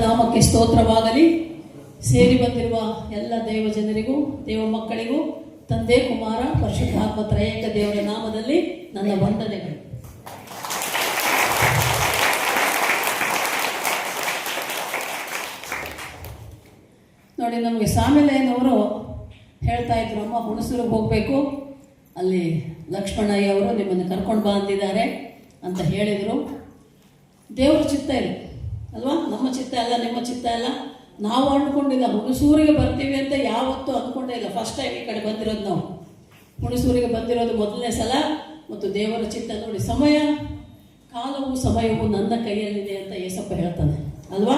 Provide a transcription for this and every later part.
ನಾಮಕ್ಕೆ ಸ್ತೋತ್ರವಾಗಲಿ. ಸೇರಿ ಬಂದಿರುವ ಎಲ್ಲ ದೈವ ಜನರಿಗೂ ದೇವ ಮಕ್ಕಳಿಗೂ ತಂದೆ ಕುಮಾರ ಪರಿಶುದ್ಧಾತ್ಮ ತ್ರಯೇಕ ದೇವರ ನಾಮದಲ್ಲಿ ನನ್ನ ವಂದನೆಗಳು. ನೋಡಿ, ನಮಗೆ ಸಾಮೇಲೆಯನವರು ಹೇಳ್ತಾ ಇದ್ರು, ಅಮ್ಮ ಹುಣಸೂರಿಗೆ ಹೋಗಬೇಕು, ಅಲ್ಲಿ ಲಕ್ಷ್ಮಣಯ್ಯ ಅವರು ನಿಮ್ಮನ್ನು ಕರ್ಕೊಂಡು ಬಾ ಅಂದಿದ್ದಾರೆ ಅಂತ ಹೇಳಿದರು. ದೇವರ ಚಿತ್ತ ಇದೆ ಅಲ್ವಾ, ನಮ್ಮ ಚಿತ್ತ ಅಲ್ಲ, ನಿಮ್ಮ ಚಿತ್ತ ಅಲ್ಲ. ನಾವು ಅಂದ್ಕೊಂಡಿಲ್ಲ ಹುಣಸೂರಿಗೆ ಬರ್ತೀವಿ ಅಂತ ಯಾವತ್ತೂ ಅಂದ್ಕೊಂಡೇ ಇಲ್ಲ. ಫಸ್ಟ್ ಟೈಮ್ ಈ ಕಡೆ ಬಂದಿರೋದು ನಾವು. ಹುಣಸೂರಿಗೆ ಬಂದಿರೋದು ಮೊದಲನೇ ಸಲ. ಮತ್ತು ದೇವರ ಚಿತ್ತ ನೋಡಿ, ಕಾಲವು ಸಮಯವು ನನ್ನ ಕೈಯಲ್ಲಿದೆ ಅಂತ ಏಸಪ್ಪ ಹೇಳ್ತಾನೆ ಅಲ್ವಾ.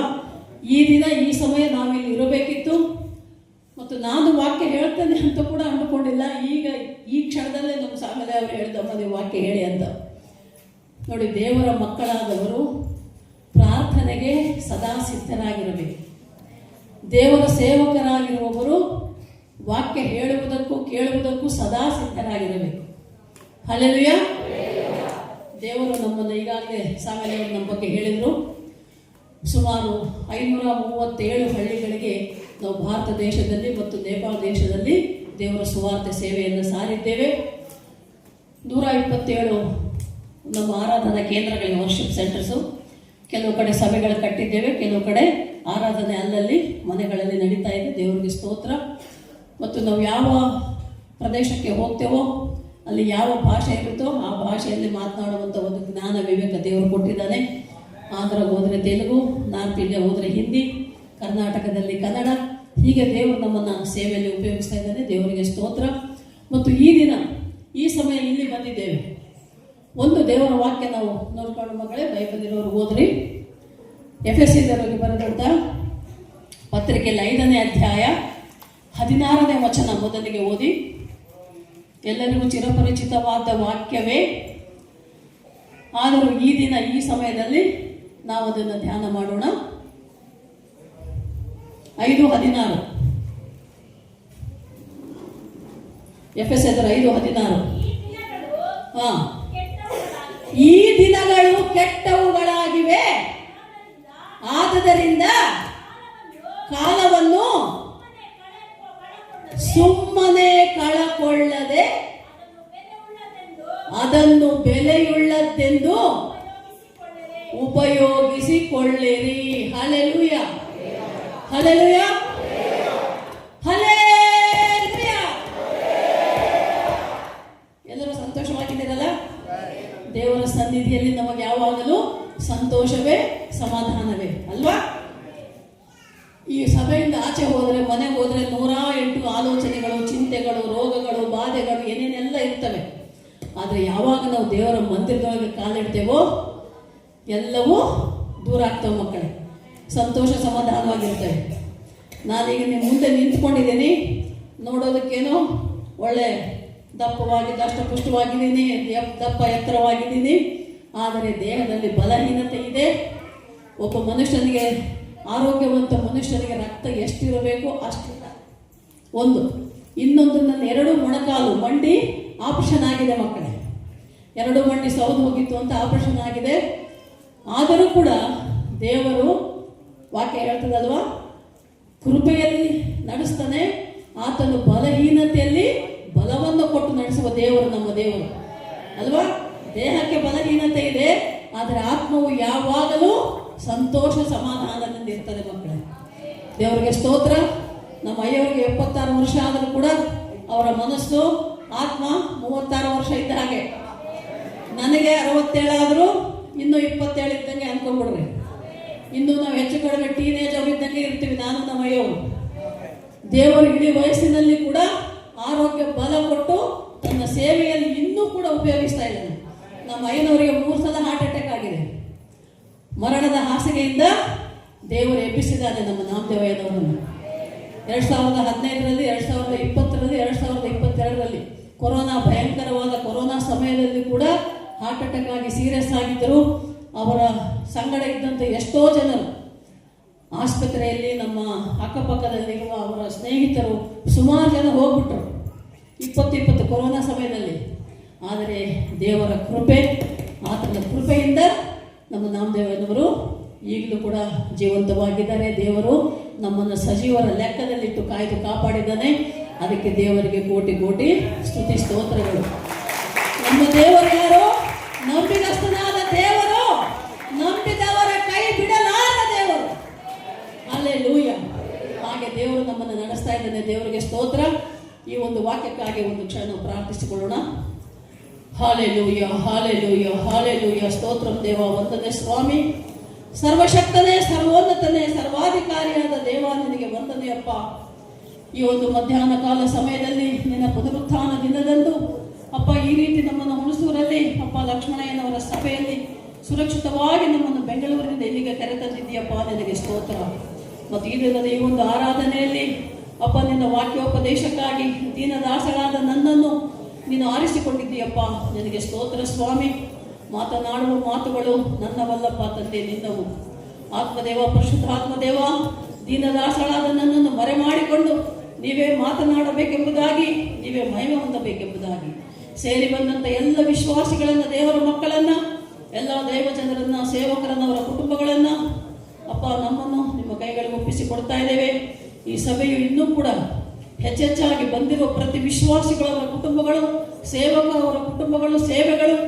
ಈ ದಿನ ಈ ಸಮಯ ನಾವಿಲ್ಲಿ ಇರಬೇಕಿತ್ತು. ಮತ್ತು ನಾನು ವಾಕ್ಯ ಹೇಳ್ತೇನೆ ಅಂತ ಕೂಡ ಅಂದ್ಕೊಂಡಿಲ್ಲ. ಈಗ ಈ ಕ್ಷಣದಲ್ಲೇ ನಮ್ಮ ಸಾಮೇಲೆ ಅವರು ಹೇಳಿದಮ್ಮ ನೀವು ವಾಕ್ಯ ಹೇಳಿ ಅಂತ. ನೋಡಿ, ದೇವರ ಮಕ್ಕಳಾದವರು ಪ್ರಾರ್ಥನೆಗೆ ಸದಾ ಸಿದ್ಧರಾಗಿರಬೇಕು. ದೇವರ ಸೇವಕರಾಗಿರುವವರು ವಾಕ್ಯ ಹೇಳುವುದಕ್ಕೂ ಕೇಳುವುದಕ್ಕೂ ಸದಾ ಸಿದ್ಧರಾಗಿರಬೇಕು. ಹಲ್ಲೆಲೂಯಾ. ದೇವರು ನಮ್ಮನ್ನು ಈಗಾಗಲೇ ಸಾಮೇಲೆಯವರು ನಮ್ಮ ಬಗ್ಗೆ ಹೇಳಿದರು. ಸುಮಾರು 537 ಹಳ್ಳಿಗಳಿಗೆ ನಾವು ಭಾರತ ದೇಶದಲ್ಲಿ ಮತ್ತು ನೇಪಾಳ ದೇಶದಲ್ಲಿ ದೇವರ ಸುವಾರ್ತೆ ಸೇವೆಯನ್ನು ಸಾರಿದ್ದೇವೆ. 127 ನಮ್ಮ ಆರಾಧನಾ ಕೇಂದ್ರಗಳಿಗೆ, ವರ್ಷಿಪ್ ಸೆಂಟರ್ಸು. ಕೆಲವು ಕಡೆ ಸಭೆಗಳು ಕಟ್ಟಿದ್ದೇವೆ, ಕೆಲವು ಕಡೆ ಆರಾಧನೆ ಅಲ್ಲಲ್ಲಿ ಮನೆಗಳಲ್ಲಿ ನಡೀತಾ ಇದೆ. ದೇವರಿಗೆ ಸ್ತೋತ್ರ. ಮತ್ತು ನಾವು ಯಾವ ಪ್ರದೇಶಕ್ಕೆ ಹೋಗ್ತೇವೋ ಅಲ್ಲಿ ಯಾವ ಭಾಷೆ ಇರುತ್ತೋ ಆ ಭಾಷೆಯಲ್ಲಿ ಮಾತನಾಡುವಂಥ ಒಂದು ಜ್ಞಾನ ವಿವೇಕ ದೇವರು ಕೊಟ್ಟಿದ್ದಾನೆ. ಆಂಧ್ರಗೆ ಹೋದರೆ ತೆಲುಗು, ನಾರ್ತ್ ಇಂಡಿಯಾ ಹೋದರೆ ಹಿಂದಿ, ಕರ್ನಾಟಕದಲ್ಲಿ ಕನ್ನಡ, ಹೀಗೆ ದೇವರು ನಮ್ಮನ್ನು ಸೇವೆಯಲ್ಲಿ ಉಪಯೋಗಿಸ್ತಾ ಇದ್ದಾನೆ. ದೇವರಿಗೆ ಸ್ತೋತ್ರ. ಮತ್ತು ಈ ದಿನ ಈ ಸಮಯ ಇಲ್ಲಿ ಬಂದಿದ್ದೇವೆ. ಒಂದು ದೇವರ ವಾಕ್ಯ ನಾವು ನೋಡ್ಕೊಂಡು ಮಗಳೇ, ಬೈಬಲ್ ಇರೋರು ಓದ್ರಿ. ಎಫೆಸಿಯರಿಗೆ ಬರೆದಂಥ ಪತ್ರಿಕೆಯಲ್ಲಿ 5ನೇ ಅಧ್ಯಾಯ 16ನೇ ವಚನ ಮೊದಲಿಗೆ ಓದಿ. ಎಲ್ಲರಿಗೂ ಚಿರಪರಿಚಿತವಾದ ವಾಕ್ಯವೇ, ಆದರೂ ಈ ದಿನ ಈ ಸಮಯದಲ್ಲಿ ನಾವು ಅದನ್ನು ಧ್ಯಾನ ಮಾಡೋಣ. 5:16 ಎಫೆಸಿಯರು 5:16. ಈ ದಿನಗಳು ಕೆಟ್ಟವುಗಳಾಗಿವೆ, ಆದುದರಿಂದ ಕಾಲವನ್ನು ಸುಮ್ಮನೆ ಕಳಕೊಳ್ಳದೆ ಅದನ್ನು ಬೆಲೆಯುಳ್ಳದ್ದೆಂದು ಉಪಯೋಗಿಸಿಕೊಳ್ಳಿರಿ. Hallelujah, hallelujah, hallelujah. ಎಲ್ಲರೂ ಸಂತೋಷವಾಗಿದ್ದೀರಲ್ಲ? ದೇವರ ಸನ್ನಿಧಿಯಲ್ಲಿ ನಮಗೆ ಯಾವಾಗಲೂ ಸಂತೋಷವೇ ಸಮಾಧಾನವೇ ಅಲ್ವಾ. ಈ ಸಭೆಯಿಂದ ಆಚೆ ಹೋದರೆ, ಮನೆಗೆ ಹೋದರೆ 108 ಆಲೋಚನೆಗಳು, ಚಿಂತೆಗಳು, ರೋಗಗಳು, ಬಾಧೆಗಳು ಏನೇನೆಲ್ಲ ಇರ್ತವೆ. ಆದರೆ ಯಾವಾಗ ನಾವು ದೇವರ ಮಂದಿರದೊಳಗೆ ಕಾಲಿಡ್ತೇವೋ ಎಲ್ಲವೂ ದೂರ ಆಗ್ತವೆ ಮಕ್ಕಳೇ. ಸಂತೋಷ ಸಮಾಧಾನವಾಗಿರ್ತವೆ. ನಾನೀಗ ನಿಮ್ಮ ಮುಂದೆ ನಿಂತ್ಕೊಂಡಿದ್ದೀನಿ, ನೋಡೋದಕ್ಕೇನೋ ಒಳ್ಳೆ ದಪ್ಪವಾಗಿ ದಷ್ಟಪುಷ್ಟವಾಗಿದ್ದೀನಿ, ದಪ್ಪ ಎತ್ತರವಾಗಿದ್ದೀನಿ. ಆದರೆ ದೇಹದಲ್ಲಿ ಬಲಹೀನತೆ ಇದೆ. ಒಬ್ಬ ಮನುಷ್ಯನಿಗೆ, ಆರೋಗ್ಯವಂತ ಮನುಷ್ಯನಿಗೆ ರಕ್ತ ಎಷ್ಟಿರಬೇಕು ಅಷ್ಟಿಲ್ಲ. ಇನ್ನೊಂದು ನನ್ನ 2 ಮೊಣಕಾಲು ಮಂಡಿ ಆಪರೇಷನ್ ಆಗಿದೆ ಮಕ್ಕಳೇ. 2 ಮಂಡಿ ಸೌದು ಹೋಗಿತ್ತು ಅಂತ ಆಪರೇಷನ್ ಆಗಿದೆ. ಆದರೂ ಕೂಡ ದೇವರು ವಾಕ್ಯ ಹೇಳ್ತದಲ್ವಾ, ಕೃಪೆಯಲ್ಲಿ ನಡೆಸ್ತಾನೆ. ಆತನು ಬಲಹೀನತೆಯಲ್ಲಿ ಬಲವನ್ನು ಕೊಟ್ಟು ನಡೆಸುವ ದೇವರು ನಮ್ಮ ದೇವರು ಅಲ್ವಾ. ದೇಹಕ್ಕೆ ಬಲಹೀನತೆ ಇದೆ, ಆದರೆ ಆತ್ಮವು ಯಾವಾಗಲೂ ಸಂತೋಷ ಸಮಾಧಾನದಿಂದ ಇರ್ತದೆ ಮಕ್ಕಳೇ. ದೇವರಿಗೆ ಸ್ತೋತ್ರ. ನಮ್ಮ ಅಯ್ಯವರಿಗೆ 76 ವರ್ಷ ಆದರೂ ಕೂಡ ಅವರ ಮನಸ್ಸು, ಆತ್ಮ 36 ವರ್ಷ ಇದ್ದ ಹಾಗೆ. ನನಗೆ 67 ಆದರೂ ಇನ್ನೂ 27 ಇದ್ದಂಗೆ ಅನ್ಕೊಂಡ್ಬಿಡ್ರಿ. ಇನ್ನು ನಾವು ಹೆಚ್ಚು ಕಡಿಮೆ ಟೀನೇಜ್ ಅವ್ರು ಇದ್ದಂಗೆ ಇರ್ತೀವಿ, ನಾನು ನಮ್ಮ ಅಯ್ಯವರು. ದೇವರು ಇಡೀ ವಯಸ್ಸಿನಲ್ಲಿ ಕೂಡ ಆರೋಗ್ಯ ಬಲ ಕೊಟ್ಟು ತನ್ನ ಸೇವೆಯಲ್ಲಿ ಇನ್ನೂ ಕೂಡ ಉಪಯೋಗಿಸ್ತಾ ಇದ್ದಾನೆ. ನಮ್ಮ ಅಯ್ಯನವರಿಗೆ 3 ಸಲ ಹಾರ್ಟ್ ಅಟ್ಯಾಕ್ ಆಗಿದೆ. ಮರಣದ ಹಾಸಿಗೆಯಿಂದ ದೇವರು ಎಬ್ಬಿಸಿದ್ದಾನೆ ನಮ್ಮ ನಾಮದೇವಯ್ಯನವರನ್ನು. 2015ರಲ್ಲಿ, 2020ರಲ್ಲಿ, 2022ರಲ್ಲಿ ಕೊರೋನಾ, ಭಯಂಕರವಾದ ಕೊರೋನಾ ಸಮಯದಲ್ಲಿ ಕೂಡ ಹಾರ್ಟ್ ಅಟ್ಯಾಕ್ ಆಗಿ ಸೀರಿಯಸ್ ಆಗಿದ್ದರು. ಅವರ ಸಂಗಡ ಇದ್ದಂಥ ಎಷ್ಟೋ ಜನರು ಆಸ್ಪತ್ರೆಯಲ್ಲಿ, ನಮ್ಮ ಅಕ್ಕಪಕ್ಕದಲ್ಲಿರುವ ಅವರ ಸ್ನೇಹಿತರು ಸುಮಾರು ಜನ ಹೋಗ್ಬಿಟ್ರು 2020 ಕೊರೋನಾ ಸಮಯದಲ್ಲಿ. ಆದರೆ ದೇವರ ಕೃಪೆ, ಆತನ ಕೃಪೆಯಿಂದ ನಮ್ಮ ನಾಮದೇವನವರು ಈಗಲೂ ಕೂಡ ಜೀವಂತವಾಗಿದ್ದಾರೆ. ದೇವರು ನಮ್ಮನ್ನು ಸಜೀವರ ಲೆಕ್ಕದಲ್ಲಿಟ್ಟು ಕಾಯ್ದು ಕಾಪಾಡಿದ್ದಾನೆ. ಅದಕ್ಕೆ ದೇವರಿಗೆ ಕೋಟಿ ಕೋಟಿ ಸ್ತುತಿ ಸ್ತೋತ್ರಗಳು. ನಮ್ಮ ದೇವರು ಯಾರು? ನಂಬಿಗಸ್ತನಾದ ದೇವರು, ನಂಬಿದವರ ಕೈ ಬಿಡಲಾದ ದೇವರು. ಹಲ್ಲೆಲೂಯ. ಹಾಗೆ ದೇವರು ನಮ್ಮನ್ನು ನಡೆಸ್ತಾ ಇದ್ದಾನೆ. ದೇವರಿಗೆ ಸ್ತೋತ್ರ. ಈ ಒಂದು ವಾಕ್ಯಕ್ಕಾಗಿ ಒಂದು ಕ್ಷಣ ಪ್ರಾರ್ಥಿಸಿಕೊಳ್ಳೋಣ. Hallelujah, hallelujah, hallelujah. ಸ್ತೋತ್ರಂ ದೇವ. ವಂದನೆ ಸ್ವಾಮಿ. ಸರ್ವಶಕ್ತನೇ, ಸರ್ವೋನ್ನತನೇ, ಸರ್ವಾಧಿಕಾರಿಯಾದ ದೇವ, ನಿನಗೆ ವಂದನೆಯಪ್ಪ. ಈ ಒಂದು ಮಧ್ಯಾಹ್ನ ಕಾಲ ಸಮಯದಲ್ಲಿ ನಿನ್ನ ಪುನರುತ್ಥಾನ ದಿನದಂದು ಅಪ್ಪ ಈ ರೀತಿ ನಮ್ಮನ್ನು ಹುಣಸೂರಲ್ಲಿ ಅಪ್ಪ ಲಕ್ಷ್ಮಣಯ್ಯನವರ ಸಭೆಯಲ್ಲಿ ಸುರಕ್ಷಿತವಾಗಿ ನಮ್ಮನ್ನು ಬೆಂಗಳೂರಿನಿಂದ ಇಲ್ಲಿಗೆ ಕರೆತಂದಿದ್ದೀಯಪ್ಪ. ನಿನಗೆ ಸ್ತೋತ್ರ. ಮತ್ತು ಈ ದಿನದ ಈ ಒಂದು ಆರಾಧನೆಯಲ್ಲಿ ಅಪ್ಪ ನಿನ್ನ ವಾಕ್ಯೋಪದೇಶಕ್ಕಾಗಿ ದೀನದಾಸಳಾದ ನನ್ನನ್ನು ನೀನು ಆರಿಸಿಕೊಂಡಿದ್ದೀಯಪ್ಪ. ನಿನಗೆ ಸ್ತೋತ್ರ ಸ್ವಾಮಿ. ಮಾತನಾಡುವ ಮಾತುಗಳು ನನ್ನವಲ್ಲಪ್ಪ ತಂದೆ, ನಿನ್ನವು. ಆತ್ಮದೇವ, ಪರಿಶುದ್ಧಾತ್ಮದೇವ, ದೀನದಾಸಳಾದ ನನ್ನನ್ನು ಮರೆ ಮಾಡಿಕೊಂಡು ನೀವೇ ಮಾತನಾಡಬೇಕೆಂಬುದಾಗಿ, ನೀವೇ ಮಹಿಮೆ ಹೊಂದಬೇಕೆಂಬುದಾಗಿ ಸೇರಿ ಬಂದಂಥ ಎಲ್ಲ ವಿಶ್ವಾಸಿಗಳನ್ನು, ದೇವರ ಮಕ್ಕಳನ್ನು, ಎಲ್ಲ ದೈವ ಜನರನ್ನು, ಸೇವಕರನ್ನು, ಅವರ ಕುಟುಂಬಗಳನ್ನು ಅಪ್ಪ ನಮ್ಮನ್ನು ನಿಮ್ಮ ಕೈಗಳಿಗೆ ಒಪ್ಪಿಸಿ ಕೊಡ್ತಾ ಇದ್ದೇವೆ. ಈ ಸಭೆಯು ಇನ್ನೂ ಕೂಡ ಹೆಚ್ಚೆಚ್ಚಾಗಿ ಬಂದಿರುವ ಪ್ರತಿ ವಿಶ್ವಾಸಿಗಳವರ ಕುಟುಂಬಗಳು, ಸೇವಕರವರ ಕುಟುಂಬಗಳು, ಸೇವೆಗಳು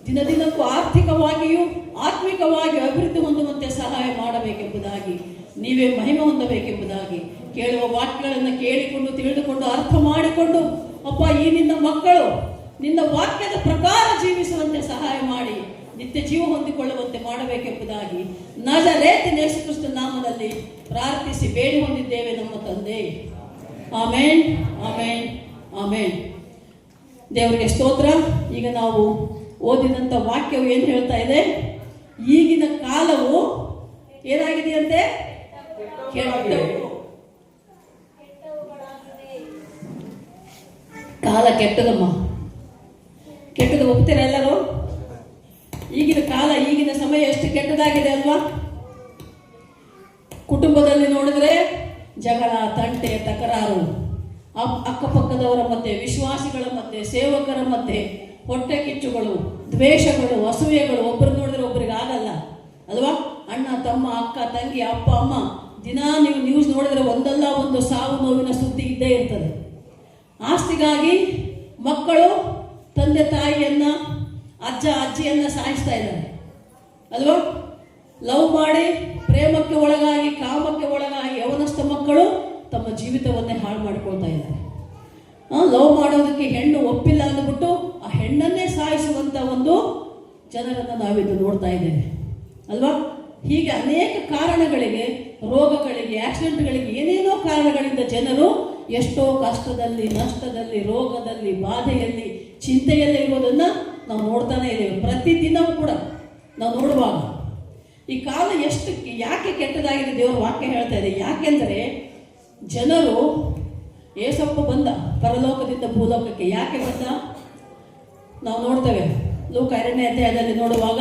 ದಿನ ದಿನಕ್ಕೂ ಆರ್ಥಿಕವಾಗಿಯೂ ಆತ್ಮಿಕವಾಗಿಯೂ ಅಭಿವೃದ್ಧಿ ಹೊಂದುವಂತೆ ಸಹಾಯ ಮಾಡಬೇಕೆಂಬುದಾಗಿ, ನೀವೇ ಮಹಿಮೆ ಹೊಂದಬೇಕೆಂಬುದಾಗಿ, ಕೇಳುವ ವಾಕ್ಯಗಳನ್ನು ಕೇಳಿಕೊಂಡು ತಿಳಿದುಕೊಂಡು ಅರ್ಥ ಮಾಡಿಕೊಂಡು ಅಪ್ಪ ಈ ನಿನ್ನ ಮಕ್ಕಳು ನಿನ್ನ ವಾಕ್ಯದ ಪ್ರಕಾರ ಜೀವಿಸುವಂತೆ ಸಹಾಯ ಮಾಡಿ ನಿತ್ಯ ಜೀವ ಹೊಂದಿಕೊಳ್ಳುವಂತೆ ಮಾಡಬೇಕೆಂಬುದಾಗಿ ನಜರೇತಿನ ಯೇಸು ಕ್ರಿಸ್ತನ ನಾಮದಲ್ಲಿ ಪ್ರಾರ್ಥಿಸಿ ಬೇಡಿ ಹೊಂದಿದ್ದೇವೆ ನಮ್ಮ ತಂದೆ. ಆಮೇನ್, ಆಮೇನ್, ಆಮೇನ್. ದೇವರಿಗೆ ಸ್ತೋತ್ರ. ಈಗ ನಾವು ಓದಿದಂಥ ವಾಕ್ಯವು ಏನು ಹೇಳ್ತಾ ಇದೆ? ಈಗಿನ ಕಾಲವು ಏನಾಗಿದೆಯಂತೆ? ಕಾಲ ಕೆಟ್ಟದಮ್ಮ. ಕೆಟ್ಟದು ಒಪ್ತೀರ ಎಲ್ಲರೂ? ಈಗಿನ ಕಾಲ, ಈಗಿನ ಸಮಯ ಎಷ್ಟು ಕೆಟ್ಟದಾಗಿದೆ ಅಲ್ವಾ? ಕುಟುಂಬದಲ್ಲಿ ನೋಡಿದ್ರೆ ಜಗಳ, ತಂಟೆ, ತಕರಾರು, ಅಕ್ಕಪಕ್ಕದವರ ಮಧ್ಯೆ, ವಿಶ್ವಾಸಿಗಳ ಮಧ್ಯೆ, ಸೇವಕರ ಮಧ್ಯೆ ಹೊಟ್ಟೆ ಕಿಚ್ಚುಗಳು, ದ್ವೇಷಗಳು, ಅಸೂಯೆಗಳು. ಒಬ್ಬರು ನೋಡಿದ್ರೆ ಒಬ್ಬರಿಗೆ ಆಗಲ್ಲ ಅಲ್ವಾ? ಅಣ್ಣ, ತಮ್ಮ, ಅಕ್ಕ, ತಂಗಿ, ಅಪ್ಪ, ಅಮ್ಮ, ದಿನ ನೀವು ನ್ಯೂಸ್ ನೋಡಿದ್ರೆ ಒಂದಲ್ಲ ಒಂದು ಸಾವು ನೋವಿನ ಸುದ್ದಿ ಇದ್ದೇ ಇರ್ತದೆ. ಆಸ್ತಿಗಾಗಿ ಮಕ್ಕಳು ತಂದೆ ತಾಯಿಯನ್ನ, ಅಜ್ಜ ಅಜ್ಜಿಯನ್ನ ಸಾಯಿಸ್ತಾ ಇದ್ದಾರೆ ಅಲ್ವಾ? ಲವ್ ಮಾಡಿ ಪ್ರೇಮಕ್ಕೆ ಒಳಗಾಗಿ, ಕಾಮಕ್ಕೆ ಒಳಗಾಗಿ ಯವನಸ್ಥ ಮಕ್ಕಳು ತಮ್ಮ ಜೀವಿತವನ್ನೇ ಹಾಳು ಮಾಡಿಕೊಳ್ತಾ ಇದ್ದಾರೆ. ಲವ್ ಮಾಡೋದಕ್ಕೆ ಹೆಣ್ಣು ಒಪ್ಪಿಲ್ಲ ಅಂದ್ಬಿಟ್ಟು ಆ ಹೆಣ್ಣನ್ನೇ ಸಾಯಿಸುವಂತ ಒಂದು ಜನರನ್ನು ನಾವಿದು ನೋಡ್ತಾ ಇದ್ದೇವೆ ಅಲ್ವಾ? ಹೀಗೆ ಅನೇಕ ಕಾರಣಗಳಿಗೆ, ರೋಗಗಳಿಗೆ, ಆಕ್ಸಿಡೆಂಟ್ಗಳಿಗೆ, ಏನೇನೋ ಕಾರಣಗಳಿಂದ ಜನರು ಎಷ್ಟೋ ಕಷ್ಟದಲ್ಲಿ, ನಷ್ಟದಲ್ಲಿ, ರೋಗದಲ್ಲಿ, ಬಾಧೆಯಲ್ಲಿ, ಚಿಂತೆಯಲ್ಲಿ ಇರೋದನ್ನ ನಾವು ನೋಡ್ತಾನೆ ಇದ್ದೇವೆ. ಪ್ರತಿದಿನವೂ ಕೂಡ ನಾವು ನೋಡುವಾಗ ಈ ಕಾಲ ಎಷ್ಟು ಯಾಕೆ ಕೆಟ್ಟದಾಗಿದೆ ದೇವರು ವಾಕ್ಯ ಹೇಳ್ತಾ ಇದೆ. ಯಾಕೆಂದರೆ ಜನರು, ಏಸಪ್ಪ ಬಂದ ಪರಲೋಕದಿಂದ ಭೂಲೋಕಕ್ಕೆ ಯಾಕೆ ಬಂದ ನಾವು ನೋಡ್ತೇವೆ. ಲೂಕ 2ನೇ ಅಧ್ಯಾಯದಲ್ಲಿ ನೋಡುವಾಗ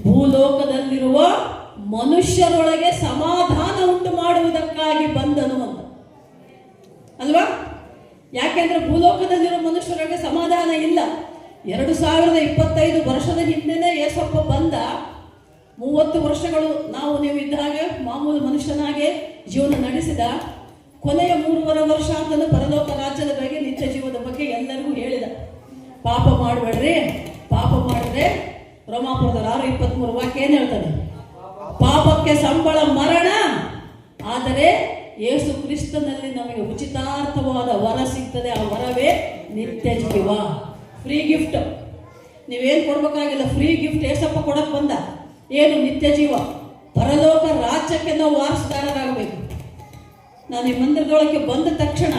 ಭೂಲೋಕದಲ್ಲಿರುವ ಮನುಷ್ಯರೊಳಗೆ ಸಮಾಧಾನ ಉಂಟು ಮಾಡುವುದಕ್ಕಾಗಿ ಬಂದನು ಅಂತ ಅಲ್ವಾ? ಯಾಕೆಂದ್ರೆ ಭೂಲೋಕದಲ್ಲಿರುವ ಮನುಷ್ಯರೊಳಗೆ ಸಮಾಧಾನ ಇಲ್ಲ. 2025 ವರ್ಷದ ಹಿಂದೆನೇ ಏಸಪ್ಪ ಬಂದ. 30 ವರ್ಷಗಳು ನಾವು ನೀವು ಇದ್ದ ಹಾಗೆ ಮಾಮೂಲು ಮನುಷ್ಯನಾಗೆ ಜೀವನ ನಡೆಸಿದ. ಕೊನೆಯ 3.5 ವರ್ಷ ಅಂತಲೂ ಪರಲೋಕ ರಾಜ್ಯದ ಬಗ್ಗೆ, ನಿತ್ಯ ಜೀವದ ಬಗ್ಗೆ ಎಲ್ಲರಿಗೂ ಹೇಳಿದ. ಪಾಪ ಮಾಡಬೇಡ್ರಿ, ಪಾಪ ಮಾಡಿದ್ರೆ ರೋಮಾಪುರದ 6:23 ವಾಕ್ಯ ಏನು ಹೇಳ್ತದೆ? ಪಾಪಕ್ಕೆ ಸಂಬಳ ಮರಣ, ಆದರೆ ಯೇಸು ಕ್ರಿಸ್ತನಲ್ಲಿ ನಮಗೆ ಉಚಿತಾರ್ಥವಾದ ವರ ಸಿಗ್ತದೆ. ಆ ವರವೇ ನಿತ್ಯ ಜೀವ. Free gift. ನೀವೇನು ಕೊಡ್ಬೇಕಾಗಿಲ್ಲ, ಫ್ರೀ ಗಿಫ್ಟ್ ಏಸಪ್ಪ ಕೊಡಕ್ ಬಂದ. ಏನು? ನಿತ್ಯ ಜೀವ. ಪರಲೋಕ ರಾಜ್ಯಕ್ಕೆ ನಾವು ವಾರಸುದಾರರಾಗಬೇಕು. ನಾನು ಈ ಮಂದಿರದೊಳಗೆ ಬಂದ ತಕ್ಷಣ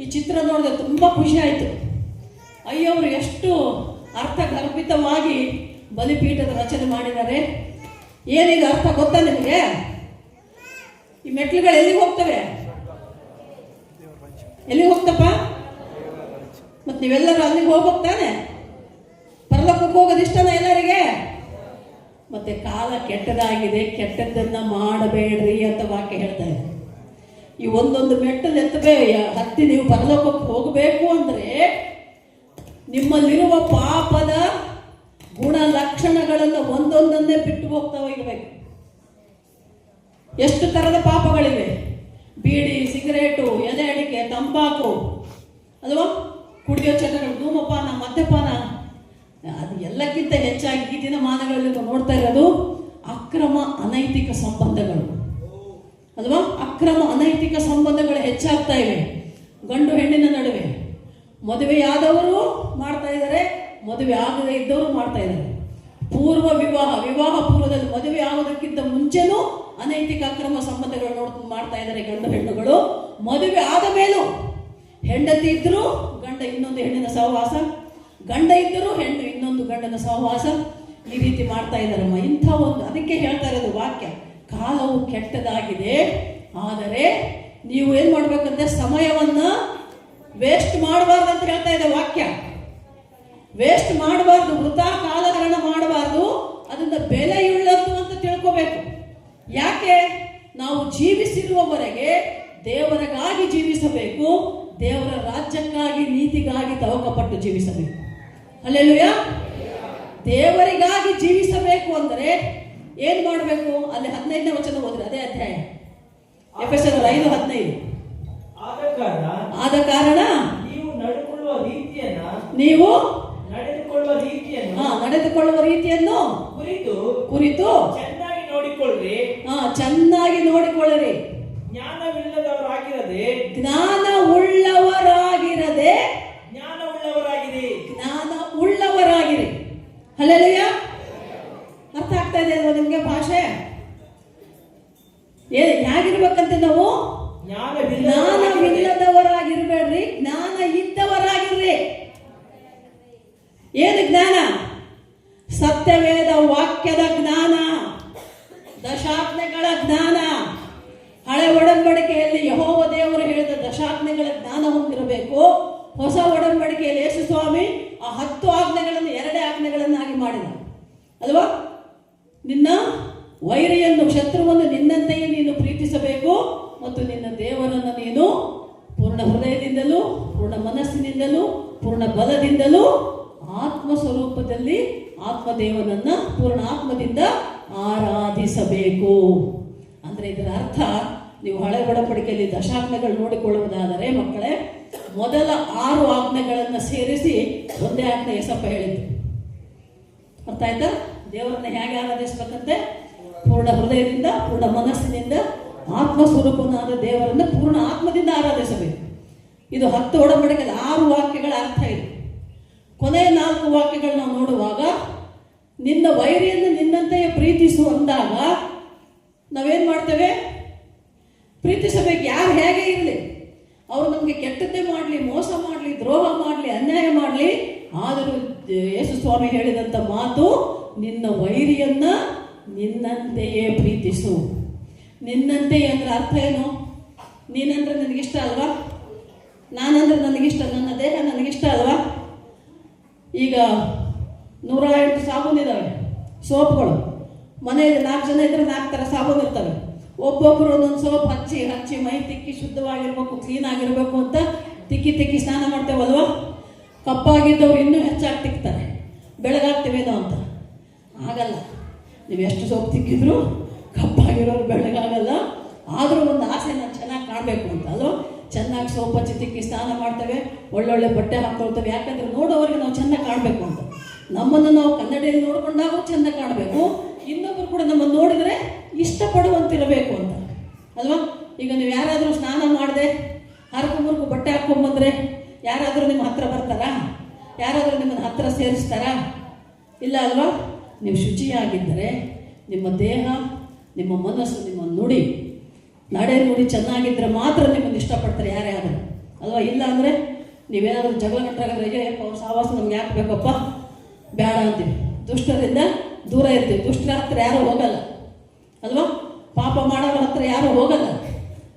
ಈ ಚಿತ್ರ ನೋಡಿದೆ, ತುಂಬ ಖುಷಿ ಆಯಿತು. ಅಯ್ಯವರು ಎಷ್ಟು ಅರ್ಥಗರ್ಭಿತವಾಗಿ ಬಲಿಪೀಠದ ರಚನೆ ಮಾಡಿದ್ದಾರೆ. ಏನಿದೆ ಅರ್ಥ ಗೊತ್ತಾ ನಿಮಗೆ? ಈ ಮೆಟ್ಲುಗಳು ಎಲ್ಲಿಗೆ ಹೋಗ್ತವೆ? ಎಲ್ಲಿಗೆ ಹೋಗ್ತಪ್ಪ? ಮತ್ತೆ ನೀವೆಲ್ಲರೂ ಅಲ್ಲಿಗೆ ಹೋಗ್ತಾನೆ? ಪರಲೋಕಕ್ಕೆ ಹೋಗೋದು ಇಷ್ಟನ ಎಲ್ಲರಿಗೆ? ಮತ್ತೆ ಕಾಲ ಕೆಟ್ಟದಾಗಿದೆ, ಕೆಟ್ಟದ್ದನ್ನ ಮಾಡಬೇಡ್ರಿ ಅಂತ ವಾಕ್ಯ ಹೇಳ್ತಾ ಇದೆ. ಈ ಒಂದೊಂದು ಮೆಟ್ಟಲು ಹತ್ತಿ ನೀವು ಪರಲೋಕಕ್ಕೆ ಹೋಗಬೇಕು ಅಂದ್ರೆ ನಿಮ್ಮಲ್ಲಿರುವ ಪಾಪದ ಗುಣ ಲಕ್ಷಣಗಳನ್ನು ಒಂದೊಂದನ್ನೇ ಬಿಟ್ಟು ಹೋಗ್ತಾ ಇರಬೇಕು. ಎಷ್ಟು ಥರದ ಪಾಪಗಳಿವೆ. ಬೀಡಿ, ಸಿಗರೇಟು, ಎಲೆ ಅಡಿಕೆ, ತಂಬಾಕು ಅಲ್ವಾ, ಕುಡಿಯೋ ಚಟಗಳು, ಧೂಮಪಾನ, ಮದ್ಯಪಾನ. ಅದು ಎಲ್ಲಕ್ಕಿಂತ ಹೆಚ್ಚಾಗಿ ಈ ದಿನಮಾನಗಳಲ್ಲಿ ನೋಡ್ತಾ ಇರೋದು ಅಕ್ರಮ ಅನೈತಿಕ ಸಂಬಂಧಗಳು ಅಲ್ವಾ. ಅಕ್ರಮ ಅನೈತಿಕ ಸಂಬಂಧಗಳು ಹೆಚ್ಚಾಗ್ತಾ ಇವೆ ಗಂಡು ಹೆಣ್ಣಿನ ನಡುವೆ. ಮದುವೆಯಾದವರು ಮಾಡ್ತಾ ಇದ್ದಾರೆ, ಮದುವೆ ಆಗದೇ ಇದ್ದವರು ಮಾಡ್ತಾ ಇದ್ದಾರೆ. ಪೂರ್ವ ವಿವಾಹ ಪೂರ್ವದಲ್ಲಿ ಮದುವೆ ಆಗೋದಕ್ಕಿಂತ ಮುಂಚೆನೂ ಅನೈತಿಕ ಅಕ್ರಮ ಸಂಬಂಧಗಳು ಮಾಡ್ತಾ ಇದ್ದಾರೆ ಗಂಡು ಹೆಣ್ಣುಗಳು. ಮದುವೆ ಆದ ಮೇಲೂ ಹೆಂಡತಿ ಇದ್ದರೂ ಗಂಡ ಇನ್ನೊಂದು ಹೆಣ್ಣಿನ ಸಹವಾಸ, ಗಂಡ ಇದ್ದರೂ ಹೆಣ್ಣು ಇನ್ನೊಂದು ಗಂಡನ ಸಹವಾಸ, ಈ ರೀತಿ ಮಾಡ್ತಾ ಇದ್ದಾರಮ್ಮ. ಇಂಥ ಒಂದು, ಅದಕ್ಕೆ ಹೇಳ್ತಾ ಇರೋದು ವಾಕ್ಯ, ಕಾಲವು ಕೆಟ್ಟದಾಗಿದೆ. ಆದರೆ ನೀವು ಏನು ಮಾಡ್ಬೇಕಂದ್ರೆ ಸಮಯವನ್ನ ವೇಸ್ಟ್ ಮಾಡಬಾರ್ದು ಅಂತ ಹೇಳ್ತಾ ಇದೆ ವಾಕ್ಯ. ವೇಸ್ಟ್ ಮಾಡಬಾರ್ದು, ವೃಥಾ ಕಾಲಹರಣ ಮಾಡಬಾರ್ದು, ಅದನ್ನ ಬೆಲೆಯುಳ್ಳದ್ದು ಅಂತ ತಿಳ್ಕೋಬೇಕು. ಯಾಕೆ? ನಾವು ಜೀವಿಸಿರುವವರೆಗೆ ದೇವರಿಗಾಗಿ ಜೀವಿಸಬೇಕು, ದೇವರ ರಾಜ್ಯಕ್ಕಾಗಿ ನೀತಿಗಾಗಿ ತವಕಪಟ್ಟು ಜೀವಿಸಬೇಕು. ಹಲ್ಲೆಲೂಯಾ. ದೇವರಿಗಾಗಿ ಜೀವಿಸಬೇಕು ಅಂದರೆ ಏನ್ ಮಾಡಬೇಕು? ಅಲ್ಲಿ 15ನೇ ವಚನ ಓದ್ರಿ, ಅದೇ ಅಧ್ಯಾಯ, ಎಫೆಸರ್ 5:15. ಆದ ಕಾರಣ ನೀವು ನಡೆದುಕೊಳ್ಳುವ ರೀತಿಯನ್ನು ಕುರಿತು ಚೆನ್ನಾಗಿ ನೋಡಿಕೊಳ್ಳಿರಿ. ಜ್ಞಾನವುಳ್ಳವರಾಗಿರಿ. ಹಲ್ಲೆಲೂಯಾ. ಅರ್ಥ ಆಗ್ತಾ ಇದೆ ಅಲ್ವಾ ನಿಮ್ಗೆ ಭಾಷೆ? ಹೇಗಿರ್ಬೇಕಂತೆ ನಾವು? ಜ್ಞಾನವಿಲ್ಲದವರಾಗಿರ್ಬೇಡ್ರಿ, ಜ್ಞಾನ ಇದ್ದವರಾಗಿರ್ರಿ. ಏನು ಜ್ಞಾನ? ಸತ್ಯವೇದ ವಾಕ್ಯದ ಜ್ಞಾನ, ದಶಾಜ್ಞೆಗಳ ಜ್ಞಾನ. ಹಳೆ ಒಡಂಬಡಿಕೆಯಲ್ಲಿ ಯೆಹೋವ ದೇವರು ಹೇಳಿದ ದಶಾಜ್ಞೆಗಳ ಜ್ಞಾನ ಹೊಂದಿರಬೇಕು. ಹೊಸ ಒಡಂಬಡಿಕೆಯಲ್ಲಿ ಯೇಸು ಸ್ವಾಮಿ ಆ 10 ಆಜ್ಞೆಗಳನ್ನು 2 ಆಜ್ಞೆಗಳನ್ನಾಗಿ ಮಾಡಿದ ಅಲ್ವಾ. ನಿನ್ನ ವೈರಿಯನ್ನು, ಶತ್ರುವನ್ನು ನಿನ್ನಂತೆಯೇ ನೀನು ಪ್ರೀತಿಸಬೇಕು, ಮತ್ತು ನಿನ್ನ ದೇವರನ್ನು ನೀನು ಪೂರ್ಣ ಹೃದಯದಿಂದಲೂ, ಪೂರ್ಣ ಮನಸ್ಸಿನಿಂದಲೂ, ಪೂರ್ಣ ಬಲದಿಂದಲೂ, ಆತ್ಮ ಸ್ವರೂಪದಲ್ಲಿ ಆತ್ಮದೇವನನ್ನ ಪೂರ್ಣ ಆತ್ಮದಿಂದ ಆರಾಧಿಸಬೇಕು. ಅಂದ್ರೆ ಇದರ ಅರ್ಥ, ನೀವು ಹಳೆ ಒಡಂಬಡಿಕೆಯಲ್ಲಿ ದಶಾಜ್ಞೆಗಳು ನೋಡಿಕೊಳ್ಳುವುದಾದರೆ ಮಕ್ಕಳೇ, ಮೊದಲ 6 ಆಜ್ಞೆಗಳನ್ನು ಸೇರಿಸಿ ಒಂದೇ ಆಜ್ಞೆ ಯೇಸಪ್ಪ ಹೇಳಿದ್ದು. ಅರ್ಥ ಆಯ್ತಾ? ದೇವರನ್ನ ಹೇಗೆ ಆರಾಧಿಸಬೇಕಂತೆ? ಪೂರ್ಣ ಹೃದಯದಿಂದ, ಪೂರ್ಣ ಮನಸ್ಸಿನಿಂದ, ಆತ್ಮ ಸ್ವರೂಪನಾದ ದೇವರನ್ನ ಪೂರ್ಣ ಆತ್ಮದಿಂದ ಆರಾಧಿಸಬೇಕು. ಇದು 10 ಒಡಂಬಡಿಕೆಯಲ್ಲಿ 6 ವಾಕ್ಯಗಳ ಅರ್ಥ ಇದೆ. ಕೊನೆಯ 4 ವಾಕ್ಯಗಳು ನಾವು ನೋಡುವಾಗ, ನಿನ್ನ ವೈರಿಯನ್ನು ನಿನ್ನಂತೆಯೇ ಪ್ರೀತಿಸು ಅಂದಾಗ ನಾವೇನ್ ಮಾಡ್ತೇವೆ? ಪ್ರೀತಿಸಬೇಕು. ಯಾರು ಹೇಗೆ ಇರಲಿ, ಅವರು ನಮಗೆ ಕೆಟ್ಟದ್ದೇ ಮಾಡಲಿ, ಮೋಸ ಮಾಡಲಿ, ದ್ರೋಹ ಮಾಡಲಿ, ಅನ್ಯಾಯ ಮಾಡಲಿ, ಆದರೂ ಯೇಸು ಸ್ವಾಮಿ ಹೇಳಿದಂಥ ಮಾತು, ನಿನ್ನ ವೈರಿಯನ್ನ ನಿನ್ನಂತೆಯೇ ಪ್ರೀತಿಸು. ನಿನ್ನಂತೆಯೇ ಅಂದ್ರೆ ಅರ್ಥ ಏನು? ನೀನಂದ್ರೆ ನನಗಿಷ್ಟ ಅಲ್ವಾ, ನಾನಂದ್ರೆ ನನಗಿಷ್ಟ, ನನ್ನ ದೇಹ ನನಗಿಷ್ಟ ಅಲ್ವಾ. ಈಗ 108 ಸಾಬೂನು ಇದ್ದಾವೆ, ಸೋಪ್ಗಳು. ಮನೆಯಲ್ಲಿ 4 ಜನ ಇದ್ರೆ 4 ಥರ ಸಾಬೂನು ಇರ್ತವೆ. ಒಬ್ಬೊಬ್ಬರು ಒಂದೊಂದು ಸೋಪ್ ಹಚ್ಚಿ ಮೈ ತಿಕ್ಕಿ ಶುದ್ಧವಾಗಿರ್ಬೇಕು, ಕ್ಲೀನ್ ಆಗಿರ್ಬೇಕು ಅಂತ ತಿಕ್ಕಿ ಸ್ನಾನ ಮಾಡ್ತೇವಲ್ವಾ. ಕಪ್ಪಾಗಿದ್ದವ್ರು ಇನ್ನೂ ಹೆಚ್ಚಾಗಿ ತಿಕ್ತಾರೆ, ಬೆಳಗಾಗ್ತೇವೇನೋ ಅಂತ. ಆಗಲ್ಲ, ನೀವು ಎಷ್ಟು ಸೋಪ್ ತಿಕ್ಕಿದ್ರು ಕಪ್ಪಾಗಿರೋರು ಬೆಳಗಾಗಲ್ಲ. ಆದರೂ ಒಂದು ಆಸೆ, ನಾನು ಚೆನ್ನಾಗಿ ಕಾಣಬೇಕು ಅಂತ ಅಲ್ವಾ. ಚೆನ್ನಾಗಿ ಸೋಪ್ ಹಚ್ಚಿ ತಿಕ್ಕಿ ಸ್ನಾನ ಮಾಡ್ತೇವೆ, ಒಳ್ಳೊಳ್ಳೆ ಬಟ್ಟೆ ಹಾಕೊಳ್ತೇವೆ. ಯಾಕಂದ್ರೆ ನೋಡೋವರಿಗೆ ನಾವು ಚೆನ್ನಾಗಿ ಕಾಣಬೇಕು ಅಂತ. ನಮ್ಮನ್ನು ನಾವು ಕನ್ನಡಿಯಲ್ಲಿ ನೋಡ್ಕೊಂಡಾಗೂ ಚೆಂದ ಕಾಣಬೇಕು, ಇನ್ನೊಬ್ಬರು ಕೂಡ ನಮ್ಮನ್ನು ನೋಡಿದರೆ ಇಷ್ಟಪಡುವಂತಿರಬೇಕು ಅಂತ ಅಲ್ವಾ. ಈಗ ನೀವು ಯಾರಾದರೂ ಸ್ನಾನ ಮಾಡದೆ ಹರಕು ಬಟ್ಟೆ ಹಾಕ್ಕೊಂಬಂದ್ರೆ ಯಾರಾದರೂ ನಿಮ್ಮ ಹತ್ರ ಬರ್ತಾರಾ? ಯಾರಾದರೂ ನಿಮ್ಮನ್ನು ಹತ್ರ ಸೇರಿಸ್ತಾರಾ? ಇಲ್ಲ ಅಲ್ವಾ. ನೀವು ಶುಚಿಯಾಗಿದ್ದರೆ ನಿಮ್ಮ ದೇಹ, ನಿಮ್ಮ ಮನಸ್ಸು, ನಿಮ್ಮ ನುಡಿ, ನಡೆ ನುಡಿ ಚೆನ್ನಾಗಿದ್ದರೆ ಮಾತ್ರ ನಿಮ್ಮನ್ನು ಇಷ್ಟಪಡ್ತಾರೆ ಯಾರೇ ಆದರೂ ಅಲ್ವಾ. ಇಲ್ಲ ಅಂದರೆ ನೀವೇನಾದರೂ ಜಗಳ ಗಂಟಾಗದ್ರೆ ಅವ್ರ ಸಹವಾಸ ನಮ್ಗೆ ಯಾಕೆ ಬೇಕಪ್ಪ, ಬೇಡ ಅಂತೀವಿ. ದುಷ್ಟರಿಂದ ದೂರ ಇರ್ತೀವಿ. ದುಷ್ಟರ ಹತ್ರ ಯಾರೂ ಹೋಗಲ್ಲ ಅಲ್ವಾ. ಪಾಪ ಮಾಡೋರ ಹತ್ರ ಯಾರೂ ಹೋಗಲ್ಲ.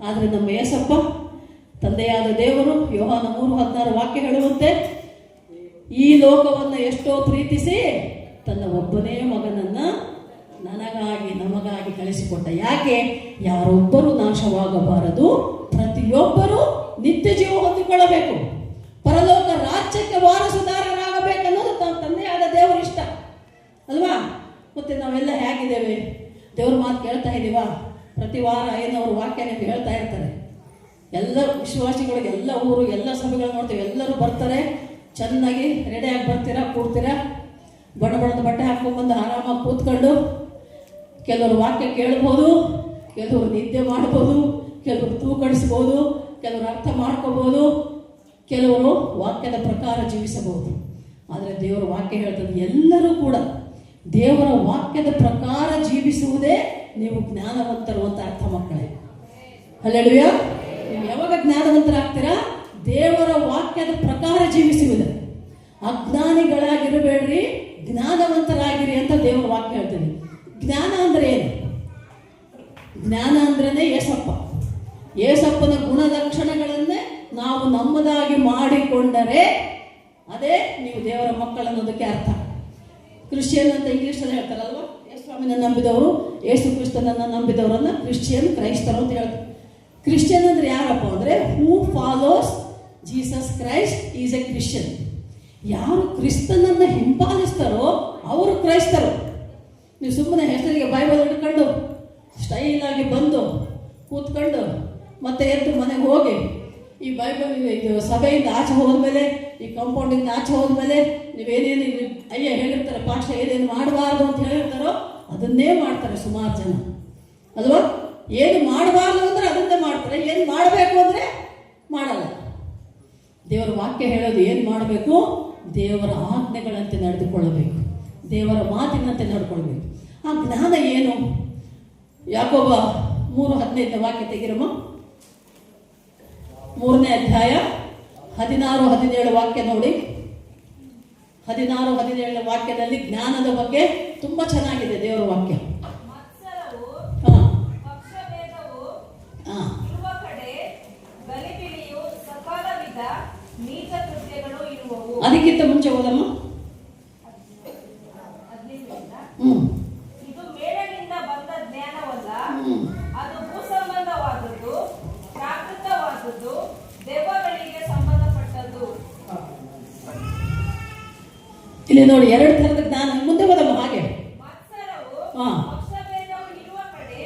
ಆದರೆ ನಮ್ಮ ಯೇಸಪ್ಪ ತಂದೆಯಾದ ದೇವರು ಯೋಹಾನ 3:16 ವಾಕ್ಯ ಹೇಳುವಂತೆ, ಈ ಲೋಕವನ್ನು ಎಷ್ಟೋ ಪ್ರೀತಿಸಿ ತನ್ನ ಒಬ್ಬನೇ ಮಗನನ್ನ ನನಗಾಗಿ ನಮಗಾಗಿ ಕಳಿಸಿಕೊಟ್ಟ. ಯಾಕೆ? ಯಾರೊಬ್ಬರು ನಾಶವಾಗಬಾರದು, ಪ್ರತಿಯೊಬ್ಬರು ನಿತ್ಯ ಜೀವ ಹೊಂದಿಕೊಳ್ಳಬೇಕು, ಪರಲೋಕ ರಾಜ್ಯಕ್ಕೆ ವಾರಸುದಾರರಾಗಬೇಕನ್ನೋದು ತಂದೆಯಾದ ದೇವರ ಇಷ್ಟ ಅಲ್ವಾ. ಮತ್ತೆ ನಾವೆಲ್ಲ ಹೇಗಿದ್ದೇವೆ? ದೇವ್ರ ಮಾತು ಕೇಳ್ತಾ ಇದ್ದೀವಾ? ಪ್ರತಿ ವಾರ ಏನವರು ವಾಕ್ಯ ನಿಮ್ಗೆ ಹೇಳ್ತಾ ಇರ್ತಾರೆ. ಎಲ್ಲ ವಿಶ್ವಾಸಿಗಳಿಗೆ ಎಲ್ಲ ಊರು ಎಲ್ಲ ಸಭೆಗಳು ನೋಡ್ತೀವಿ, ಎಲ್ಲರೂ ಬರ್ತಾರೆ, ಚೆನ್ನಾಗಿ ರೆಡಿಯಾಗಿ ಬರ್ತೀರಾ, ಕೂಡ್ತೀರಾ, ಬಣ್ಣದ ಬಟ್ಟೆ ಹಾಕ್ಕೊಂಡ್ಬಂದು ಆರಾಮಾಗಿ ಕೂತ್ಕೊಂಡು ಕೆಲವರು ವಾಕ್ಯ ಕೇಳ್ಬೋದು, ಕೆಲವರು ನಿದ್ದೆ ಮಾಡ್ಬೋದು, ಕೆಲವರು ತೂಕಡಿಸ್ಬೋದು, ಕೆಲವರು ಅರ್ಥ ಮಾಡ್ಕೋಬೋದು, ಕೆಲವರು ವಾಕ್ಯದ ಪ್ರಕಾರ ಜೀವಿಸಬಹುದು. ಆದರೆ ದೇವರ ವಾಕ್ಯ ಹೇಳ್ತದೆ ಎಲ್ಲರೂ ಕೂಡ ದೇವರ ವಾಕ್ಯದ ಪ್ರಕಾರ ಜೀವಿಸುವುದೇ ನೀವು ಜ್ಞಾನವಂತರು ಅಂತ ಅರ್ಥ ಮಕ್ಕಳೇ. ಹಲ್ಲೆಲೂಯಾ. ನೀವು ಯಾವಾಗ ಜ್ಞಾನವಂತರಾಗ್ತೀರಾ? ದೇವರ ವಾಕ್ಯದ ಪ್ರಕಾರ ಜೀವಿಸುವುದೇ. ಅಜ್ಞಾನಿಗಳಾಗಿರಬೇಡ್ರಿ, ಜ್ಞಾನವಂತರಾಗಿರಿ ಅಂತ ದೇವರ ವಾಕ್ಯ ಹೇಳ್ತದೆ. ಜ್ಞಾನ ಅಂದರೆ ಏನು? ಜ್ಞಾನ ಅಂದ್ರೇ ಏಸಪ್ಪನ ಗುಣಲಕ್ಷಣಗಳನ್ನೇ ನಾವು ನಮ್ಮದಾಗಿ ಮಾಡಿಕೊಂಡರೆ ಅದೇ ನೀವು ದೇವರ ಮಕ್ಕಳನ್ನೋದಕ್ಕೆ ಅರ್ಥ. ಕ್ರಿಶ್ಚಿಯನ್ ಅಂತ ಇಂಗ್ಲೀಷಲ್ಲಿ ಹೇಳ್ತಾರಲ್ವ, ಯೇಸುಸ್ವಾಮಿನ ನಂಬಿದವರು, ಯೇಸು ಕ್ರಿಸ್ತನನ್ನು ನಂಬಿದವರನ್ನ ಕ್ರಿಶ್ಚಿಯನ್, ಕ್ರೈಸ್ತರು ಅಂತ ಹೇಳ್ತಾರೆ. ಕ್ರಿಶ್ಚಿಯನ್ ಅಂದರೆ ಯಾರಪ್ಪ ಅಂದರೆ who follows Jesus Christ is a Christian. ಯಾರು ಕ್ರಿಸ್ತನನ್ನು ಹಿಂಪಾಲಿಸ್ತಾರೋ ಅವರು ಕ್ರೈಸ್ತರು. ನೀವು ಸುಮ್ಮನೆ ಹೆಸರಿಗೆ ಬೈಬಲ್ ಹಿಡ್ಕೊಂಡು ಸ್ಟೈಲಾಗಿ ಬಂದು ಕೂತ್ಕೊಂಡು ಮತ್ತೆ ಎದ್ದು ಮನೆಗೆ ಹೋಗಿ ಈ ಬೈಬಲ್ ಇದು ಸಭೆಯಿಂದ ಆಚೆ ಹೋದ್ಮೇಲೆ, ಈ ಕಾಂಪೌಂಡಿಂದ ಆಚೆ ಹೋದ್ಮೇಲೆ ನೀವೇನೇನು ಅಯ್ಯ ಹೇಳಿರ್ತಾರೆ, ಪಾಠ ಏನೇನು ಮಾಡಬಾರ್ದು ಅಂತ ಹೇಳಿರ್ತಾರೋ ಅದನ್ನೇ ಮಾಡ್ತಾರೆ ಸುಮಾರು ಜನ ಅಲ್ವಾ. ಏನು ಮಾಡಬಾರ್ದು ಅಂದರೆ ಅದನ್ನೇ ಮಾಡ್ತಾರೆ, ಏನು ಮಾಡಬೇಕು ಅಂದರೆ ಮಾಡಲ್ಲ. ದೇವರ ವಾಕ್ಯ ಹೇಳೋದು ಏನು ಮಾಡಬೇಕು? ದೇವರ ಆಜ್ಞೆಗಳಂತೆ ನಡೆದುಕೊಳ್ಳಬೇಕು, ದೇವರ ಮಾತಿನಂತೆ ನಡ್ಕೊಳ್ಬೇಕು. ಆ ಜ್ಞಾನ ಏನು? ಯಾಕೋಬ 3:15 ವಾಕ್ಯ ತೆಗಿರಮ್ಮ. 3ನೇ ಅಧ್ಯಾಯ 16-17 ವಾಕ್ಯ ನೋಡಿ. 16-17 ವಾಕ್ಯದಲ್ಲಿ ಜ್ಞಾನದ ಬಗ್ಗೆ ತುಂಬಾ ಚೆನ್ನಾಗಿದೆ ದೇವರ ವಾಕ್ಯ. ಅದಕ್ಕಿಂತ ಮುಂಚೆ ಹೋದಮ್ಮ. ಇದು ಮೇಲಿನಿಂದ ಬಂದ ಜ್ಞಾನವಲ್ಲ, ಅದು ಭೂಸಂಬಂಧವಾದದ್ದು, ಪ್ರಾಕೃತವಾದದ್ದು, ದೆವ್ವಗಳಿಗೆ ಸಂಬಂಧಪಟ್ಟದ್ದು. ಇಲ್ಲಿ ನೋಡಿ 2 ಥರದ ಜ್ಞಾನ. ಮುಂದೆ ಹೋದಮ್ಮ ಹಾಗೆ. ಮತ್ಸರವು, ಪಕ್ಷಭೇದವು ಇರುವ ಕಡೆ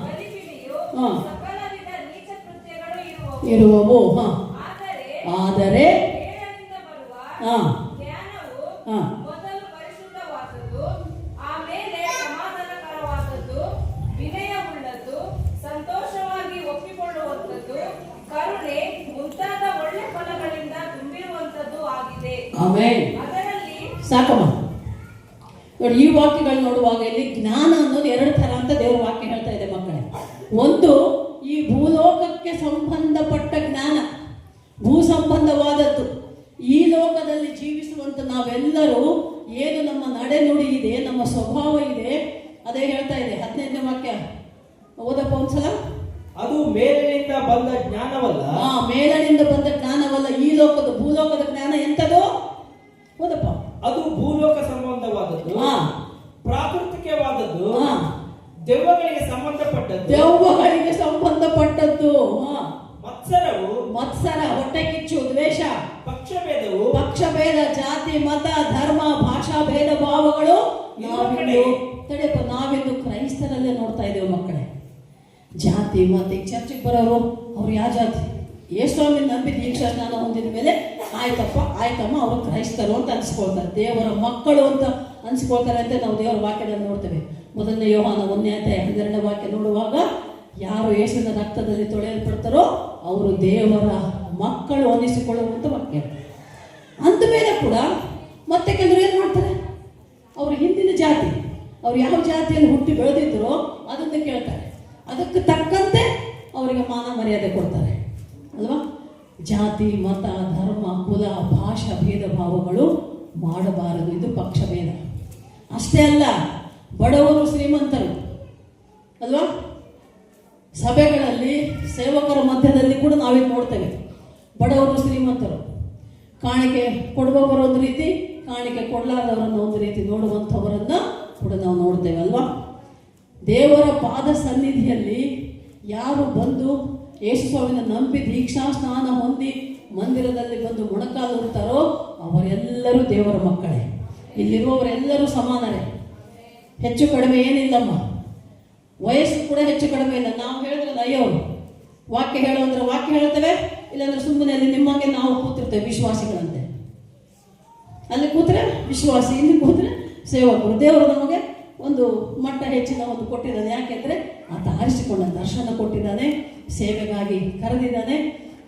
ಗಲಿಬಿಲಿಯು, ಸಕಲ ವಿಧ ನೀಚ ಕೃತ್ಯಗಳು ಇರುವವು. ಆದರೆ ಮೇಲಿನಿಂದ ಬರುವ ಜ್ಞಾನವು ಮೊದಲು ಪರಿಶುದ್ಧವಾದದ್ದು, ಆಮೇಲೆ ಸಮಾಧಾನಕರವಾದದ್ದು, ವಿನಯವುಳ್ಳದ್ದು, ಸಂತೋಷವಾಗಿ ಒಪ್ಪಿಕೊಳ್ಳುವಂಥದ್ದು, ಕರುಣೆ ಮುಂತಾದ ಒಳ್ಳೆ ಫಲಗಳಿಂದ ತುಂಬಿರುವಂಥದ್ದು ಆಗಿದೆ. ಅದರಲ್ಲಿ ಸಾಕಮ್ಮ ನೋಡಿ. ಈ ವಾಕ್ಯಗಳು ನೋಡುವಾಗ ಇಲ್ಲಿ ಜ್ಞಾನ ಅನ್ನೋದು 2 ಥರ ಅಂತ ದೇವರ ವಾಕ್ಯ ಹೇಳ್ತಾ ಇದೆ ಮಕ್ಕಳೇ. ಒಂದು ಈ ಭೂಲೋಕಕ್ಕೆ ಸಂಬಂಧಪಟ್ಟ ಜ್ಞಾನ, ಭೂ ಸಂಬಂಧವಾದದ್ದು. ಈ ಲೋಕದಲ್ಲಿ ಜೀವಿಸುವಂತ ನಾವೆಲ್ಲರೂ ಏನು ನಮ್ಮ ನಡೆನುಡಿ ಇದೆ, ನಮ್ಮ ಸ್ವಭಾವ ಇದೆ, ಅದೇ ಹೇಳ್ತಾ ಇದೆ 15ನೇ ವಾಕ್ಯ. ಓದಪ್ಪ ಒಂದ್ಸಲ. ಅದು ಮೇಲಿನಿಂದ ಬಂದ ಜ್ಞಾನವಲ್ಲ. ಮೇಲಿನಿಂದ ಬಂದ ಜ್ಞಾನವಲ್ಲ. ಈ ಲೋಕದ ಭೂಲೋಕದ ಜ್ಞಾನ ಎಂತದು? ಓದಪ್ಪ. ಅದು ಭೂಲೋಕ ಸಂಬಂಧವಾದದ್ದು, ಪ್ರಾಕೃತಿಕವಾದದ್ದು, ದೆವ್ವಗಳಿಗೆ ಸಂಬಂಧಪಟ್ಟದ್ದು. ಮತ್ಸರ, ಹೊಟ್ಟೆ ಕಿಚ್ಚು, ದ್ವೇಷ, ಪಕ್ಷಭೇದ, ಜಾತಿ, ಮತ, ಧರ್ಮ, ಭಾಷಾ ಭೇದ ಭಾವಗಳು ನಾವಿಂದು ಕ್ರೈಸ್ತರಲ್ಲೇ ನೋಡ್ತಾ ಇದ್ದೇವೆ ಮಕ್ಕಳೇ. ಜಾತಿ ಮತ, ಈಗ ಚರ್ಚಿಗೆ ಬರೋರು ಅವ್ರು ಯಾವ ಜಾತಿ? ಯೇಸುಸ್ವಾಮಿ ನಂಬಿ ದೀಕ್ಷಾ ಸ್ನಾನ ಹೊಂದಿದ ಮೇಲೆ ಆಯ್ತಮ್ಮ ಅವರು ಕ್ರೈಸ್ತರು ಅಂತ ಅನ್ಸ್ಕೊಳ್ತಾರೆ, ದೇವರ ಮಕ್ಕಳು ಅಂತ ಅನ್ಸ್ಕೊಳ್ತಾರೆ ಅಂತ ನಾವು ದೇವರ ವಾಕ್ಯದಲ್ಲಿ ನೋಡ್ತೇವೆ. 1ನೇ ಯೋಹಾನ 1ನೇ ಅಧ್ಯಾಯ 12ನೇ ವಾಕ್ಯ ನೋಡುವಾಗ ಯಾರು ಯೇಸುವಿನ ರಕ್ತದಲ್ಲಿ ತೊಳೆಯಲ್ಪಡ್ತಾರೋ ಅವರು ದೇವರ ಮಕ್ಕಳು ಅನ್ನಿಸಿಕೊಳ್ಳುವಂಥ ವಾಕ್ಯ. ಅಂದ ಮೇಲೆ ಕೂಡ ಮತ್ತೆ ಕೆಲವರು ಏನು ಮಾಡ್ತಾರೆ? ಅವ್ರ ಹಿಂದಿನ ಜಾತಿ, ಅವ್ರು ಯಾವ ಜಾತಿಯಲ್ಲಿ ಹುಟ್ಟಿ ಬೆಳೆದಿದ್ದರೋ ಅದನ್ನು ಕೇಳ್ತಾರೆ, ಅದಕ್ಕೆ ತಕ್ಕಂತೆ ಅವರಿಗೆ ಮಾನ ಮರ್ಯಾದೆ ಕೊಡ್ತಾರೆ ಅಲ್ವಾ. ಜಾತಿ, ಮತ, ಧರ್ಮ, ಕುಲ, ಭಾಷಾ ಭೇದ ಭಾವಗಳು ಮಾಡಬಾರದು. ಇದು ಪಕ್ಷಭೇದ. ಅಷ್ಟೇ ಅಲ್ಲ, ಬಡವರು ಶ್ರೀಮಂತರು ಅಲ್ವಾ, ಸಭೆಗಳಲ್ಲಿ ಸೇವಕರ ಮಧ್ಯದಲ್ಲಿ ಕೂಡ ನಾವಿದು ನೋಡ್ತೇವೆ. ಬಡವರು ಶ್ರೀಮಂತರು, ಕಾಣಿಕೆ ಕೊಡುವವರು ಒಂದು ರೀತಿ, ಕಾಣಿಕೆ ಕೊಡಲಾರದವರನ್ನು ಒಂದು ರೀತಿ ನೋಡುವಂಥವರನ್ನ ಕೂಡ ನಾವು ನೋಡ್ತೇವೆ ಅಲ್ವಾ. ದೇವರ ಪಾದ ಸನ್ನಿಧಿಯಲ್ಲಿ ಯಾರು ಬಂದು ಯೇಸುಸ್ವಾಮಿನ ನಂಬಿ ದೀಕ್ಷಾ ಸ್ನಾನ ಹೊಂದಿ ಮಂದಿರದಲ್ಲಿ ಬಂದು ಮೊಣಕಾಲು ಇರ್ತಾರೋ ಅವರೆಲ್ಲರೂ ದೇವರ ಮಕ್ಕಳೇ. ಇಲ್ಲಿರುವವರೆಲ್ಲರೂ ಸಮಾನರೇ, ಹೆಚ್ಚು ಕಡಿಮೆ ಏನಿಲ್ಲಮ್ಮ. ವಯಸ್ಸು ಕೂಡ ಹೆಚ್ಚು ಕಡಿಮೆ ಇಲ್ಲ. ನಾವು ಹೇಳಿದ್ರಲ್ಲ ಅಯ್ಯವರು ವಾಕ್ಯ ಹೇಳು ಅಂದ್ರೆ ವಾಕ್ಯ ಹೇಳ್ತೇವೆ, ಇಲ್ಲಾಂದ್ರೆ ಸುಮ್ಮನೆ ಅಲ್ಲಿ ನಿಮ್ಮಂಗೆ ನಾವು ಕೂತಿರ್ತೇವೆ ವಿಶ್ವಾಸಿಗಳಂತೆ. ಅಲ್ಲಿ ಕೂತ್ರೆ ವಿಶ್ವಾಸಿ, ಇಲ್ಲಿ ಕೂತ್ರೆ ಸೇವಕರು. ದೇವರು ನಮಗೆ ಒಂದು ಮಟ್ಟ ಹೆಚ್ಚಿನ ಒಂದು ಕೊಟ್ಟಿದ್ದಾನೆ. ಯಾಕೆಂದರೆ ಆತ ಆರಿಸಿಕೊಂಡ ದರ್ಶನ ಕೊಟ್ಟಿದ್ದಾನೆ, ಸೇವೆಗಾಗಿ ಕರೆದಿದ್ದಾನೆ.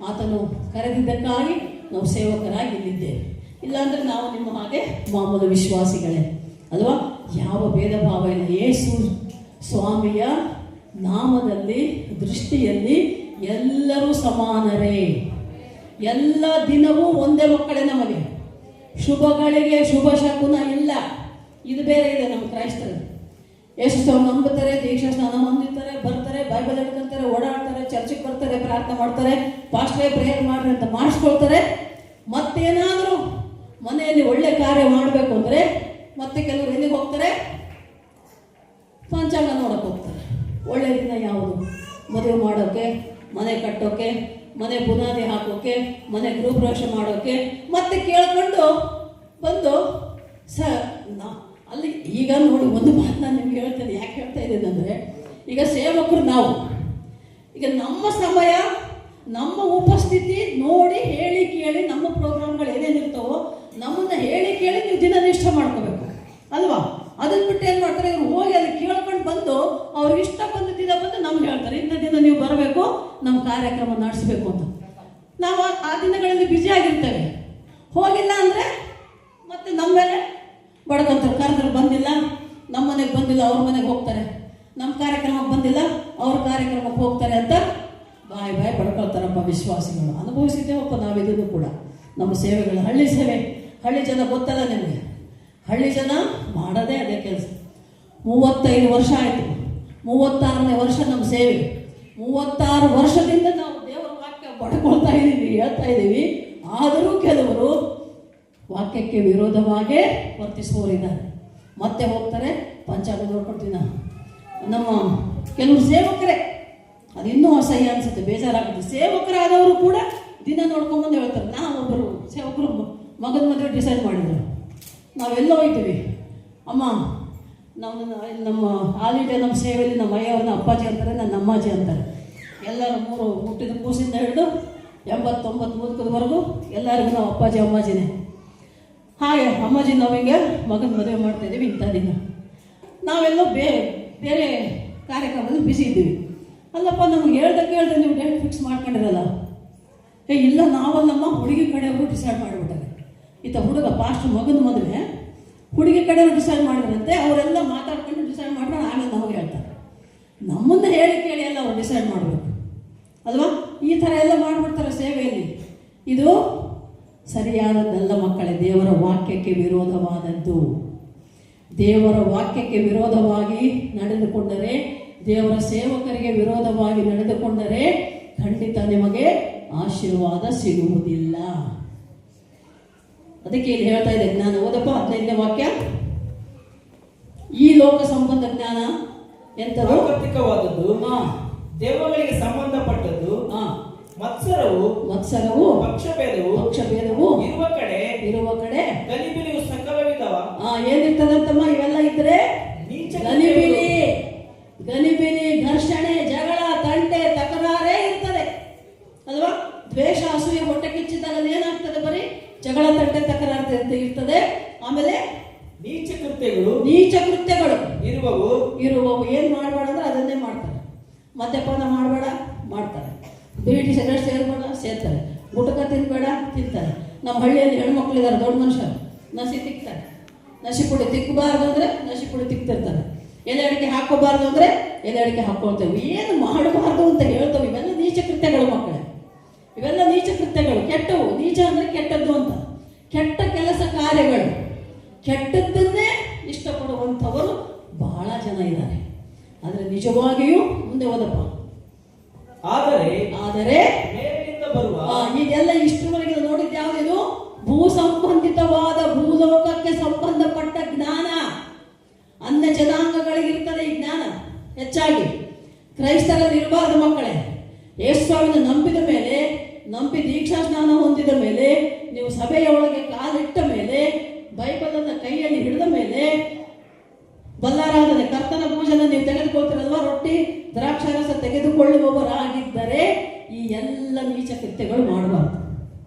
ಆತನು ಕರೆದಿದ್ದಕ್ಕಾಗಿ ನಾವು ಸೇವಕರಾಗಿ ಇಲ್ಲಿದ್ದೇವೆ. ಇಲ್ಲಾಂದರೆ ನಾವು ನಿಮ್ಮ ಹಾಗೆ ಮಾಮೂಲು ವಿಶ್ವಾಸಿಗಳೇ ಅಲ್ವಾ? ಯಾವ ಭೇದ ಭಾವ ಇಲ್ಲ. ಯೇಸು ಸ್ವಾಮಿಯ ನಾಮದಲ್ಲಿ ದೃಷ್ಟಿಯಲ್ಲಿ ಎಲ್ಲರೂ ಸಮಾನರೇ. ಎಲ್ಲ ದಿನವೂ ಒಂದೇ ಮಕ್ಕಳೇ ನಮಗೆ. ಶುಭಗಳಿಗೆ ಶುಭ ಶಕುನ ಇಲ್ಲ. ಇದು ಬೇರೆ ಇದೆ ನಮ್ಮ ಕ್ರೈಸ್ತರು. ಯೇಸು ಸ್ವಾಮಿ ನಂಬುತ್ತಾರೆ, ದೀಕ್ಷಾ ಸ್ನಾನ ಹೊಂದಿರ್ತಾರೆ, ಬರ್ತಾರೆ, ಬೈಬಲ್ ಹಿಡ್ಕೊಂತಾರೆ, ಓಡಾಡ್ತಾರೆ, ಚರ್ಚಿಗೆ ಬರ್ತಾರೆ, ಪ್ರಾರ್ಥನೆ ಮಾಡ್ತಾರೆ, ಪಾಸ್ಟ್ರೇ ಪ್ರೇಯರ್ ಮಾಡ್ರಿ ಅಂತ ಮಾಡಿಸ್ಕೊಳ್ತಾರೆ. ಮತ್ತೇನಾದರೂ ಮನೆಯಲ್ಲಿ ಒಳ್ಳೆ ಕಾರ್ಯ ಮಾಡಬೇಕು ಅಂದರೆ ಮತ್ತೆ ಕೆಲವರು ಎಲ್ಲಿಗೆ ಹೋಗ್ತಾರೆ? ಪಂಚಾಂಗ ನೋಡಕ್ಕೆ ಹೋಗ್ತಾರೆ. ಒಳ್ಳೆ ದಿನ ಯಾವುದು? ಮದುವೆ ಮಾಡೋಕ್ಕೆ, ಮನೆ ಕಟ್ಟೋಕೆ, ಮನೆ ಬುನಾದಿ ಹಾಕೋಕೆ, ಮನೆ ಗೃಹಪ್ರವೇಶ ಮಾಡೋಕೆ, ಮತ್ತೆ ಕೇಳ್ಕೊಂಡು ಬಂದು ಅಲ್ಲಿ ಈಗ ನೋಡಿ ಒಂದು ಮಾತು ನಾನು ನಿಮ್ಗೆ ಹೇಳ್ತೇನೆ. ಯಾಕೆ ಹೇಳ್ತಾ ಇದ್ದೇನೆ ಅಂದರೆ, ಈಗ ಸೇವಕರು ನಾವು, ಈಗ ನಮ್ಮ ಸಮಯ, ನಮ್ಮ ಉಪಸ್ಥಿತಿ ನೋಡಿ ಹೇಳಿ ಕೇಳಿ, ನಮ್ಮ ಪ್ರೋಗ್ರಾಮ್ಗಳು ಏನೇನಿರ್ತಾವೋ ನಮ್ಮನ್ನ ಹೇಳಿ ಕೇಳಿ ನೀವು ದಿನ ನಿಷ್ಠೆ ಮಾಡ್ಕೋಬೇಕು ಅಲ್ವಾ? ಅದನ್ನ ಬಿಟ್ಟು ಏನು ಮಾಡ್ತಾರೆ, ಇವ್ರು ಹೋಗಿ ಅಲ್ಲಿ ಕೇಳ್ಕೊಂಡು ಬಂದು ಅವ್ರಿಗೆ ಇಷ್ಟ ಬಂದ ದಿನ ಬಂದು ನಮ್ಗೆ ಹೇಳ್ತಾರೆ, ಇಂಥ ದಿನ ನೀವು ಬರಬೇಕು, ನಮ್ಮ ಕಾರ್ಯಕ್ರಮ ನಡೆಸಬೇಕು ಅಂತ. ನಾವು ಆ ದಿನಗಳಲ್ಲಿ ಬ್ಯುಸಿ ಆಗಿರ್ತೇವೆ. ಹೋಗಿಲ್ಲ ಅಂದರೆ ಮತ್ತೆ ನಮ್ಮ ಮೇಲೆ ಬಡ್ಕೊಂತಾರೆ. ಕರೆದ್ರೆ ಬಂದಿಲ್ಲ, ನಮ್ಮ ಮನೆಗೆ ಬಂದಿಲ್ಲ, ಅವ್ರ ಮನೆಗೆ ಹೋಗ್ತಾರೆ. ನಮ್ಮ ಕಾರ್ಯಕ್ರಮಕ್ಕೆ ಬಂದಿಲ್ಲ, ಅವ್ರ ಕಾರ್ಯಕ್ರಮಕ್ಕೆ ಹೋಗ್ತಾರೆ ಅಂತ ಬಾಯಿ ಬಡ್ಕೊಳ್ತಾರಪ್ಪ ವಿಶ್ವಾಸಿಗಳು. ಅನುಭವಿಸಿದ್ದೇವಪ್ಪ ನಾವಿದನ್ನು ಕೂಡ. ನಮ್ಮ ಸೇವೆಗಳು ಹಳ್ಳಿ ಸೇವೆ, ಹಳ್ಳಿ ಜನ ಗೊತ್ತಲ್ಲ ನಿಮಗೆ. ಹಳ್ಳಿ ಜನ ಮಾಡೋದೇ ಅದೇ ಕೆಲಸ. 35 ವರ್ಷ ಆಯಿತು, 36ನೇ ವರ್ಷ ನಮ್ಮ ಸೇವೆ. 36 ವರ್ಷದಿಂದ ನಾವು ದೇವರ ವಾಕ್ಯ ಬಡ್ಕೊಳ್ತಾ ಇದ್ದೀವಿ, ಹೇಳ್ತಾ ಇದ್ದೀವಿ. ಆದರೂ ಕೆಲವರು ವಾಕ್ಯಕ್ಕೆ ವಿರೋಧವಾಗೇ ವರ್ತಿಸುವವರಿದ್ದಾರೆ. ಮತ್ತೆ ಹೋಗ್ತಾರೆ, ಪಂಚಾಂಗ ನೋಡ್ಕೊಳ್ತೀವಿ ನಾವು. ನಮ್ಮ ಕೆಲವರು ಸೇವಕರೇ, ಅದು ಇನ್ನೂ ಅಸಹ್ಯ ಅನಿಸುತ್ತೆ, ಬೇಜಾರಾಗುತ್ತೆ. ಸೇವಕರಾದವರು ಕೂಡ ದಿನ ನೋಡ್ಕೊಂಬಂದು ಹೇಳ್ತಾರೆ. ನಾವೊಬ್ಬರು ಸೇವಕರು ಮಗನ ಮದುವೆ ಡಿಸೈಡ್ ಮಾಡಿದ್ರು. ನಾವೆಲ್ಲೋ ಹೋಗ್ತೀವಿ, ಅಮ್ಮ ನಮ್ಮ ಹಾಲಿಡೇ ನಮ್ಮ ಸೇವೆಯಲ್ಲಿ ನಮ್ಮ ಅಯ್ಯವ್ರನ್ನ ಅಪ್ಪಾಜಿ ಅಂತಾರೆ, ನನ್ನ ಅಮ್ಮಾಜಿ ಅಂತಾರೆ. ಎಲ್ಲರೂ 3 ಹುಟ್ಟಿದ ಕೂಸಿಂದ ಹಿಡಿದು 80-90 ಮುದುಕದವರೆಗೂ ಎಲ್ಲರಿಗೂ ನಾವು ಅಪ್ಪಾಜಿ ಅಮ್ಮಾಜಿನೇ. ಹಾಗೆ ಅಮ್ಮಾಜಿ ನಾವಿಗೆ ಮಗನ ಮದುವೆ ಮಾಡ್ತಾಯಿದ್ದೀವಿ ಇಂಥ ದಿನ. ನಾವೆಲ್ಲೋ ಬೇರೆ ಕಾರ್ಯಕ್ರಮದಲ್ಲಿ ಬಿಸಿ ಇದ್ದೀವಿ. ಅಲ್ಲಪ್ಪ ನಮ್ಗೆ ಹೇಳ್ದೆ ನೀವು ಡೇಟ್ ಫಿಕ್ಸ್ ಮಾಡ್ಕೊಂಡಿರಲ್ಲ. ಇಲ್ಲ ನಾವಲ್ಲಮ್ಮ, ಹುಡುಗಿ ಕಡೆಯವರು ಡಿಸೈಡ್ ಮಾಡಿಬಿಟ್ಟಾರೆ. ಈತ ಹುಡುಗ ಪಾಸ್ಟ್ ಮಗನ ಮದುವೆ ಹುಡುಗಿ ಕಡೆಯವರು ಡಿಸೈಡ್ ಮಾಡಿದ್ರಂತೆ. ಅವರೆಲ್ಲ ಮಾತಾಡ್ಕೊಂಡು ಡಿಸೈಡ್ ಮಾಡ್ಕೊಂಡು ಆಮೇಲೆ ನಮಗೆ ಹೇಳ್ತಾರೆ. ನಮ್ಮನ್ನು ಹೇಳಿ ಕೇಳಿ ಎಲ್ಲ ಅವ್ರು ಡಿಸೈಡ್ ಮಾಡಬೇಕು ಅಲ್ವಾ? ಈ ಥರ ಎಲ್ಲ ಮಾಡಿಬಿಡ್ತಾರೆ ಸೇವೆಯಲ್ಲಿ. ಇದು ಸರಿಯಾದದ್ದಲ್ಲ ಮಕ್ಕಳೇ. ದೇವರ ವಾಕ್ಯಕ್ಕೆ ವಿರೋಧವಾದದ್ದು. ದೇವರ ವಾಕ್ಯಕ್ಕೆ ವಿರೋಧವಾಗಿ ನಡೆದುಕೊಂಡರೆ, ದೇವರ ಸೇವಕರಿಗೆ ವಿರೋಧವಾಗಿ ನಡೆದುಕೊಂಡರೆ ಖಂಡಿತ ನಿಮಗೆ ಆಶೀರ್ವಾದ ಸಿಗುವುದಿಲ್ಲ. ಅದಕ್ಕೆ ಇಲ್ಲಿ ಹೇಳ್ತಾ ಇದೆ, ಜ್ಞಾನ ಓದಪ್ಪ 15ನೇ ವಾಕ್ಯ. ಈ ಲೋಕ ಸಂಬಂಧ ಜ್ಞಾನ ಎಂಥದ್ದು? ಪ್ರಾಕೃತಿಕವಾದದ್ದು, ದೇವಗಳಿಗೆ ಸಂಬಂಧಪಟ್ಟದ್ದು, ಮತ್ಸರವು ಪಕ್ಷಭೇದವು ಇರುವ ಕಡೆ ಗಲಿಬಿಲಿಯು ಸಕಲ ವಿಧವ. ಏನಿರ್ತದಂತಮ್ಮ ಇವೆಲ್ಲ ಇದ್ರೆ ಗಲಿಬಿಲಿ, ಘರ್ಷಣೆ, ಜಗಳ, ತಂಟೆ, ತಕರಾರೇ ಇರ್ತದೆ ಅಲ್ವಾ? ದ್ವೇಷ, ಅಸೂಯೆ, ಹೊಟ್ಟೆ ಕಿಚ್ಚಿದಾಗ ಏನಾಗ್ತದೆ? ಬರೀ ಜಗಳ, ತಂಟೆ, ತಕರಾರು ಇರ್ತದೆ. ಆಮೇಲೆ ನೀಚ ಕೃತ್ಯಗಳು ಇರುವವು. ಏನ್ ಮಾಡಬೇಡ ಅಂದ್ರೆ ಅದನ್ನೇ ಮಾಡ್ತಾರೆ. ಮದ್ಯಪಾನ ಮಾಡಬೇಡ ಮಾಡ್ತಾರೆ. ಬೀಡಿ ಸಿಗರೇಟ್ ಸೇರ್ತಾರೆ. ಗುಟಕ ತಿನ್ಬೇಡ ತಿಂತಾರೆ. ನಮ್ಮ ಹಳ್ಳಿಯಲ್ಲಿ ಹೆಣ್ಮಕ್ಳು ಇದ್ದಾರೆ, ದೊಡ್ಡ ಮನುಷ್ಯರು, ನಸಿ ತಿಕ್ತಾರೆ. ನಸಿ ಪುಡಿ ತಿಕ್ಕಬಾರ್ದು ಅಂದ್ರೆ ನಸಿ ಪುಡಿ ತಿಕ್ತಿರ್ತಾರೆ. ಎಲೆ ಅಡಿಕೆ ಹಾಕೋಬಾರ್ದು ಅಂದ್ರೆ ಎಲೆ ಅಡಿಕೆ ಹಾಕೊಳ್ತೇವೆ. ಏನು ಮಾಡಬಾರ್ದು ಅಂತ ಹೇಳ್ತೇವೆ. ಇವೆಲ್ಲ ನೀಚ ಕೃತ್ಯಗಳು ಮಕ್ಕಳೇ, ಇವೆಲ್ಲ ನೀಚ ಕೃತ್ಯಗಳು, ಕೆಟ್ಟವು. ನೀಚ ಅಂದ್ರೆ ಕೆಟ್ಟದ್ದು ಅಂತ. ಕೆಟ್ಟ ಕೆಲಸ ಕಾರ್ಯಗಳು, ಕೆಟ್ಟದ್ದನ್ನೇ ಇಷ್ಟಪಡುವಂಥವರು ಬಹಳ ಜನ ಇದ್ದಾರೆ. ಆದರೆ ನಿಜವಾಗಿಯೂ ಮುಂದೆ ಓದಪ್ಪ. ಆದರೆ ಇದೆಲ್ಲ ಇಷ್ಟರವರೆಗೆ ನೋಡಿದ ಯಾವುದೇನು? ಭೂ ಸಂಬಂಧಿತವಾದ, ಭೂಲೋಕಕ್ಕೆ ಸಂಬಂಧಪಟ್ಟ ಜ್ಞಾನ. ಅನ್ಯ ಜನಾಂಗಗಳಿಗಿರ್ತದೆ ಈ ಜ್ಞಾನ ಹೆಚ್ಚಾಗಿ. ಕ್ರೈಸ್ತರಲ್ಲಿ ಇರಬಾರ್ದು ಮಕ್ಕಳೇ. ಯೇಸುವಿನ ನಂಬಿದ ಮೇಲೆ, ನಂಬಿ ದೀಕ್ಷಾ ಸ್ನಾನ ಹೊಂದಿದ ಮೇಲೆ, ನೀವು ಸಭೆಯ ಒಳಗೆ ಕಾಲಿಟ್ಟ ಮೇಲೆ, ಬೈಬಲನ್ನು ಕೈಯಲ್ಲಿ ಹಿಡಿದ ಮೇಲೆ ಬಲ್ಲಾರಾಧನೆ ಕರ್ತನ ಭೋಜನ ನೀವು ತೆಗೆದುಕೊಳ್ತೀರಲ್ವಾ, ರೊಟ್ಟಿ ದ್ರಾಕ್ಷಾರಸ ತೆಗೆದುಕೊಳ್ಳುವವರಾಗಿದ್ದರೆ ಈ ಎಲ್ಲ ನೀಚ ಕೃತ್ಯಗಳು ಮಾಡಬಾರ್ದು.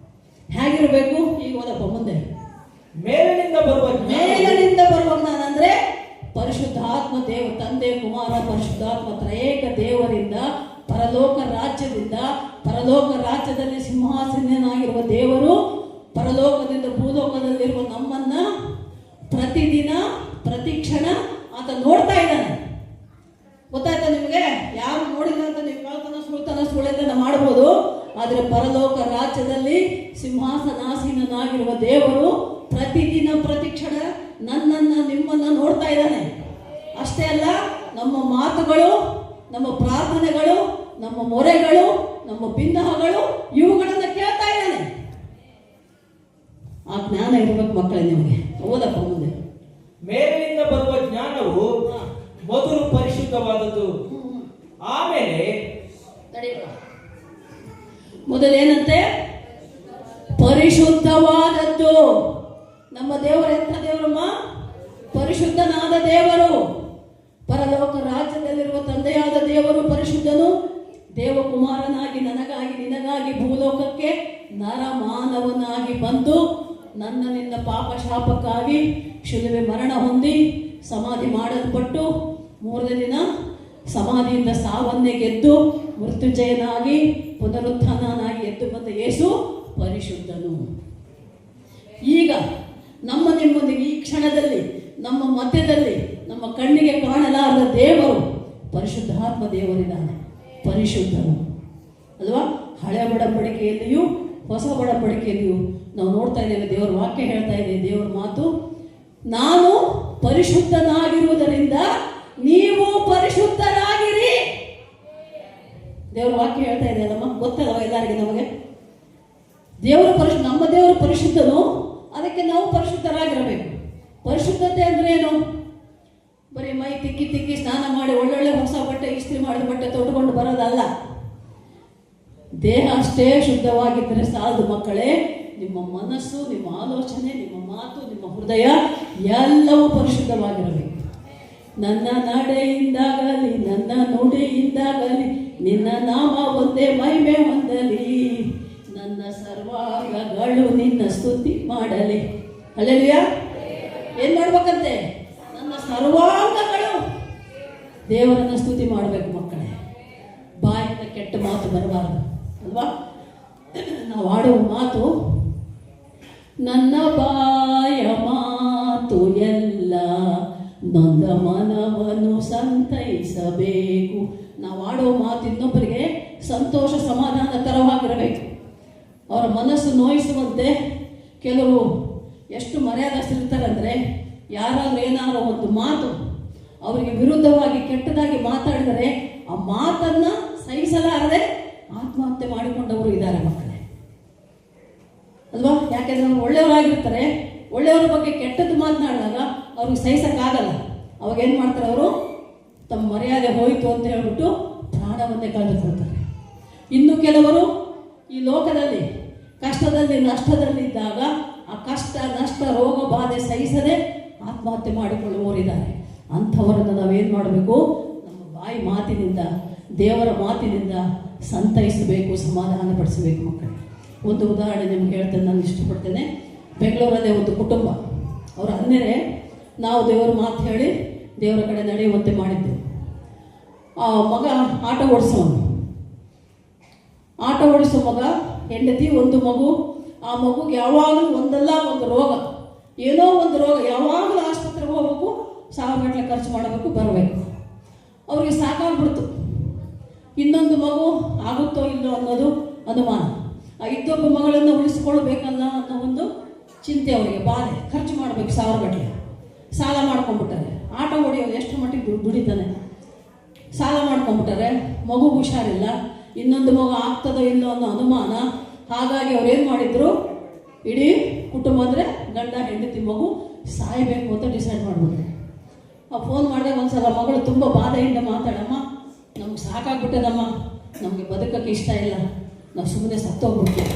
ಹೇಗಿರಬೇಕು? ಈಗ ಓದಪ್ಪ ಮುಂದೆ. ಮೇಲಿನಿಂದ ಬರುವ ಮೇಲಿನಿಂದ ಬರುವ ಜ್ಞಾನ ಅಂದ್ರೆ ಪರಿಶುದ್ಧಾತ್ಮ ದೇವ ತಂದೆ ಕುಮಾರ ಪರಿಶುದ್ಧಾತ್ಮ ತ್ರಯೇಕ ದೇವರಿಂದ ಪರಲೋಕ ರಾಜ್ಯದಲ್ಲಿ ಸಿಂಹಾಸನನಾಗಿರುವ ದೇವರು ಪರಲೋಕದಿಂದ ಭೂಲೋಕದಲ್ಲಿರುವ ನಮ್ಮನ್ನ ಪ್ರತಿದಿನ ಪ್ರತಿಕ್ಷಣ ಆತ ನೋಡ್ತಾ ಇದ್ದಾನೆ. ಗೊತ್ತಾಯ್ತಾ ನಿಮಗೆ? ಯಾರು ನೋಡಿಲ್ಲ ಅಂತ ನೀವು ಕಳ್ತನ ಸುಳ್ಳೆಲ್ಲ ಮಾಡ್ಬೋದು, ಆದರೆ ಪರಲೋಕ ರಾಜ್ಯದಲ್ಲಿ ಸಿಂಹಾಸನಾಸೀನನಾಗಿರುವ ದೇವರು ಪ್ರತಿದಿನ ಪ್ರತಿಕ್ಷಣ ನನ್ನನ್ನ ನಿಮ್ಮನ್ನ ನೋಡ್ತಾ ಇದ್ದಾನೆ. ಅಷ್ಟೇ ಅಲ್ಲ, ನಮ್ಮ ಮಾತುಗಳು, ನಮ್ಮ ಪ್ರಾರ್ಥನೆಗಳು, ನಮ್ಮ ಮೊರೆಗಳು, ನಮ್ಮ ಬಿನ್ನಹಗಳು ಇವುಗಳನ್ನ ಕೇಳ್ತಾ ಇದ್ದಾನೆ. ಆ ಜ್ಞಾನ ಇರಬೇಕು ಮಕ್ಕಳೇ ನಿಮಗೆ. ಓದಪ್ಪ ಮುಂದೆ. ಮೇಲಿನಿಂದ ಬರುವ ಜ್ಞಾನವು ಮೊದಲು ಪರಿಶುದ್ಧವಾದದ್ದು, ಆಮೇಲೆ ಮೊದಲೇನಂತೆ? ಪರಿಶುದ್ಧವಾದದ್ದು. ನಮ್ಮ ದೇವರು ಎಂಥ ದೇವರಮ್ಮ? ಪರಿಶುದ್ಧನಾದ ದೇವರು. ಪರಲೋಕ ರಾಜ್ಯದಲ್ಲಿರುವ ತಂದೆಯಾದ ದೇವರು ಪರಿಶುದ್ಧನು. ದೇವಕುಮಾರನಾಗಿ ನನಗಾಗಿ ನಿನಗಾಗಿ ಭೂಲೋಕಕ್ಕೆ ನರಮಾನವನಾಗಿ ಬಂದು ನನ್ನ ನಿನ್ನ ಪಾಪ ಶಾಪಕ್ಕಾಗಿ ಶಿಲುಬೆ ಮರಣ ಹೊಂದಿ ಸಮಾಧಿ ಮಾಡಲ್ಪಟ್ಟು ಮೂರನೇ ದಿನ ಸಮಾಧಿಯಿಂದ ಸಾವನ್ನೇ ಗೆದ್ದು ಮೃತ್ಯುಂಜಯನಾಗಿ ಪುನರುತ್ಥಾನನಾಗಿ ಎದ್ದು ಬಂದ ಯೇಸು ಪರಿಶುದ್ಧನು. ಈಗ ನಮ್ಮ ನಿಮ್ಮೊಂದಿಗೆ ಈ ಕ್ಷಣದಲ್ಲಿ ನಮ್ಮ ಮಧ್ಯದಲ್ಲಿ ನಮ್ಮ ಕಣ್ಣಿಗೆ ಕಾಣಲಾರದ ದೇವರು ಪರಿಶುದ್ಧಾತ್ಮ ದೇವರಿದ್ದಾನೆ, ಪರಿಶುದ್ಧನು ಅಲ್ವಾ? ಹಳೆ ಒಡಂಬಡಿಕೆಯಲ್ಲಿಯೂ ಹೊಸ ಒಡಂಬಡಿಕೆಯಲ್ಲಿಯೂ ನಾವು ನೋಡ್ತಾ ಇದ್ದೇವೆ. ದೇವರ ವಾಕ್ಯ ಹೇಳ್ತಾ ಇದೆ, ದೇವರ ಮಾತು, ನಾನು ಪರಿಶುದ್ಧನಾಗಿರುವುದರಿಂದ ನೀವು ಪರಿಶುದ್ಧರಾಗಿರಿ. ದೇವರ ವಾಕ್ಯ ಹೇಳ್ತಾ ಇದೆ ಅಲ್ಲಮ್ಮ, ಗೊತ್ತಲ್ಲವ ಎಲ್ಲರಿಗೆ ನಮಗೆ? ನಮ್ಮ ದೇವರು ಪರಿಶುದ್ಧನು, ಅದಕ್ಕೆ ನಾವು ಪರಿಶುದ್ಧರಾಗಿರಬೇಕು. ಪರಿಶುದ್ಧತೆ ಅಂದ್ರೆ ಏನು? ಬರೀ ಮೈ ತಿಕ್ಕಿ ಸ್ನಾನ ಮಾಡಿ ಒಳ್ಳೊಳ್ಳೆ ಹೊಸ ಬಟ್ಟೆ ಇಸ್ತ್ರಿ ಮಾಡಿದ ಬಟ್ಟೆ ತೊಟ್ಟುಕೊಂಡು ಬರೋದಲ್ಲ. ದೇಹ ಅಷ್ಟೇ ಶುದ್ಧವಾಗಿದ್ದರೆ ಸಾಲದು ಮಕ್ಕಳೇ. ನಿಮ್ಮ ಮನಸ್ಸು, ನಿಮ್ಮ ಆಲೋಚನೆ, ನಿಮ್ಮ ಮಾತು, ನಿಮ್ಮ ಹೃದಯ ಎಲ್ಲವೂ ಪರಿಶುದ್ಧವಾಗಿರಬೇಕು. ನನ್ನ ನಡೆಯಿಂದಾಗಲಿ ನನ್ನ ನುಡಿಯಿಂದಾಗಲಿ ನಿನ್ನ ನಾಮ ಒಂದೇ ಮಹಿಮೆ ಹೊಂದಲಿ, ನನ್ನ ಸರ್ವಾಂಗಗಳು ನಿನ್ನ ಸ್ತುತಿ ಮಾಡಲಿ. ಹಲ್ಲೆಲೂಯಾ. ಏನ್ ಮಾಡ್ಬೇಕಂತೆ? ನನ್ನ ಸರ್ವಾಂಗಗಳು ದೇವರನ್ನ ಸ್ತುತಿ ಮಾಡಬೇಕು ಮಕ್ಕಳೇ. ಬಾಯಿಂದ ಕೆಟ್ಟ ಮಾತು ಬರಬಾರದು ಅಲ್ವಾ? ನಾವು ಆಡುವ ಮಾತು, ನನ್ನ ಬಾಯ ಮಾತು ಎಲ್ಲ ನೊಂದ ಮನವನ್ನು ಸಂತೈಸಬೇಕು. ನಾವು ಆಡುವ ಮಾತು ಇನ್ನೊಬ್ಬರಿಗೆ ಸಂತೋಷ ಸಮಾಧಾನ ತರವಾಗಿರಬೇಕು. ಅವರ ಮನಸ್ಸು ನೋಯಿಸುವಂತೆ ಕೆಲವರು ಎಷ್ಟು ಮರ್ಯಾದಸ್ಥರಿರ್ತಾರಂದರೆ, ಯಾರಾದರೂ ಏನಾದರೂ ಒಂದು ಮಾತು ಅವರಿಗೆ ವಿರುದ್ಧವಾಗಿ ಕೆಟ್ಟದಾಗಿ ಮಾತಾಡಿದರೆ ಆ ಮಾತನ್ನು ಸಹಿಸಲಾರದೆ ಆತ್ಮಹತ್ಯೆ ಮಾಡಿಕೊಂಡವರು ಇದ್ದಾರೆ ಮಕ್ಕಳೇ ಅಲ್ವಾ? ಯಾಕೆಂದ್ರೆ ಅವರು ಒಳ್ಳೆಯವರಾಗಿರ್ತಾರೆ. ಒಳ್ಳೆಯವರ ಬಗ್ಗೆ ಕೆಟ್ಟದ್ದು ಮಾತನಾಡಿದಾಗ ಅವ್ರಿಗೆ ಸಹಿಸಕ್ಕಾಗಲ್ಲ. ಅವಾಗ ಏನು ಮಾಡ್ತಾರೆ? ಅವರು ತಮ್ಮ ಮರ್ಯಾದೆ ಹೋಯಿತು ಅಂತ ಹೇಳ್ಬಿಟ್ಟು ಪ್ರಾಣವನ್ನೇ ಕಳೆದುಕೊಳ್ತಾರೆ. ಇನ್ನು ಕೆಲವರು ಈ ಲೋಕದಲ್ಲಿ ಕಷ್ಟದಲ್ಲಿ ನಷ್ಟದಲ್ಲಿದ್ದಾಗ ಆ ಕಷ್ಟ ನಷ್ಟ ರೋಗ ಬಾಧೆ ಸಹಿಸದೆ ಆತ್ಮಹತ್ಯೆ ಮಾಡಿಕೊಳ್ಳುವವರಿದ್ದಾರೆ. ಅಂಥವರನ್ನು ನಾವೇನು ಮಾಡಬೇಕು? ನಮ್ಮ ಬಾಯಿ ಮಾತಿನಿಂದ, ದೇವರ ಮಾತಿನಿಂದ ಸಂತೈಸಬೇಕು, ಸಮಾಧಾನಪಡಿಸಬೇಕು ಮಕ್ಕಳೇ. ಒಂದು ಉದಾಹರಣೆ ನಿಮ್ಗೆ ಹೇಳ್ತೇನೆ, ನಾನು ಇಷ್ಟಪಡ್ತೇನೆ. ಬೆಂಗಳೂರಲ್ಲೇ ಒಂದು ಕುಟುಂಬ, ಅವರ ಅನ್ಯರೇ ನಾವು ದೇವರ ಮಾತು ಹೇಳಿ ದೇವರ ಕಡೆ ನಡೆಯುವಂತೆ ಮಾಡಿದ್ದೆವು. ಆ ಮಗ ಆಟೋ ಓಡಿಸೋ ಮಗ, ಹೆಂಡತಿ, ಒಂದು ಮಗು. ಆ ಮಗುಗೆ ಯಾವಾಗಲೂ ಒಂದಲ್ಲ ಒಂದು ರೋಗ, ಏನೋ ಒಂದು ರೋಗ, ಯಾವಾಗಲೂ ಆಸ್ಪತ್ರೆಗೆ ಹೋಗ್ಬೇಕು, ಸಾವಿರಗಟ್ಟಲೆ ಖರ್ಚು ಮಾಡಬೇಕು, ಬರಬೇಕು. ಅವ್ರಿಗೆ ಸಾಕಾಗ್ಬಿಡ್ತು. ಇನ್ನೊಂದು ಮಗು ಆಗುತ್ತೋ ಇಲ್ಲೋ ಅನ್ನೋದು ಅನುಮಾನ. ಆ ಇದ್ದೊಬ್ಬ ಮಗಳನ್ನು ಉಳಿಸ್ಕೊಳ್ಬೇಕಲ್ಲ ಅನ್ನೋ ಒಂದು ಚಿಂತೆ ಅವರಿಗೆ, ಬಾಧೆ. ಖರ್ಚು ಮಾಡಬೇಕು ಸಾವಿರಗಟ್ಟಲೆ. ಸಾಲ ಮಾಡ್ಕೊಂಡ್ಬಿಟ್ಟಾರೆ. ಆಟೋ ಹೊಡೆಯೋದು ಎಷ್ಟು ಮಟ್ಟಿಗೆ ದುಡಿತಾನೆ. ಸಾಲ ಮಾಡ್ಕೊಂಡ್ಬಿಟ್ಟಾರೆ. ಮಗು ಹುಷಾರಿಲ್ಲ, ಇನ್ನೊಂದು ಮಗು ಆಗ್ತದೋ ಇಲ್ಲೋ ಅನ್ನೋ ಅನುಮಾನ. ಹಾಗಾಗಿ ಅವ್ರು ಏನು ಮಾಡಿದ್ರು, ಇಡೀ ಕುಟುಂಬ ಅಂದರೆ ಗಂಡ ಹೆಂಡತಿ ಮಗು ಸಾಯಬೇಕು ಅಂತ ಡಿಸೈಡ್ ಮಾಡಿಬಿಟ್ರು. ಆ ಫೋನ್ ಮಾಡಿದಾಗ ಒಂದ್ಸಲ ಮಗಳು ತುಂಬ ಬಾಧೆಯಿಂದ ಮಾತಾಡಮ್ಮ, ನಮ್ಗೆ ಸಾಕಾಗ್ಬಿಟ್ಟದಮ್ಮ, ನಮಗೆ ಬದುಕಕ್ಕೆ ಇಷ್ಟ ಇಲ್ಲ, ನಾವು ಸುಮ್ಮನೆ ಸತ್ತೋಗ್ಬಿಡ್ತೀವಿ.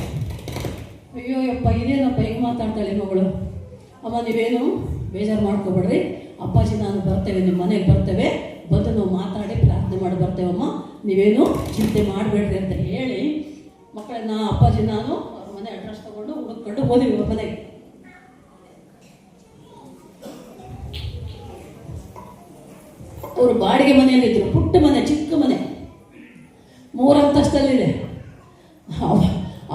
ಅಯ್ಯೋ ಯಪ್ಪ, ಇದೇನಪ್ಪ ಹಿಂಗೆ ಮಾತಾಡ್ತಾಳೆ ಮಗಳು. ಅಮ್ಮ ನೀವೇನು ಬೇಜಾರು ಮಾಡ್ಕೊಬೇಡ್ರಿ, ಅಪ್ಪಾಜಿ ನಾನು ಬರ್ತೇವೆ, ನಿಮ್ಮ ಮನೆಗೆ ಬರ್ತೇವೆ, ಬಂದು ನಾವು ಮಾತಾಡಿ ಪ್ರಾರ್ಥನೆ ಮಾಡಿ ಬರ್ತೇವಮ್ಮ, ನೀವೇನು ಚಿಂತೆ ಮಾಡಬೇಡ್ರಿ ಅಂತ ಹೇಳಿ ಮಕ್ಕಳನ್ನ ಅಪ್ಪಾಜಿ ನಾನು ಅವ್ರ ಮನೆ ಅಡ್ರೆಸ್ ತಗೊಂಡು ಹುಡುಕೊಂಡು ಹೋದಿವಿ ಅವ್ರ ಮನೆಗೆ. ಅವರು ಬಾಡಿಗೆ ಮನೆಯಲ್ಲಿದ್ದರು, ಪುಟ್ಟ ಮನೆ, ಚಿಕ್ಕ ಮನೆ, 3 ಅಂತಸ್ತಲ್ಲಿದೆ.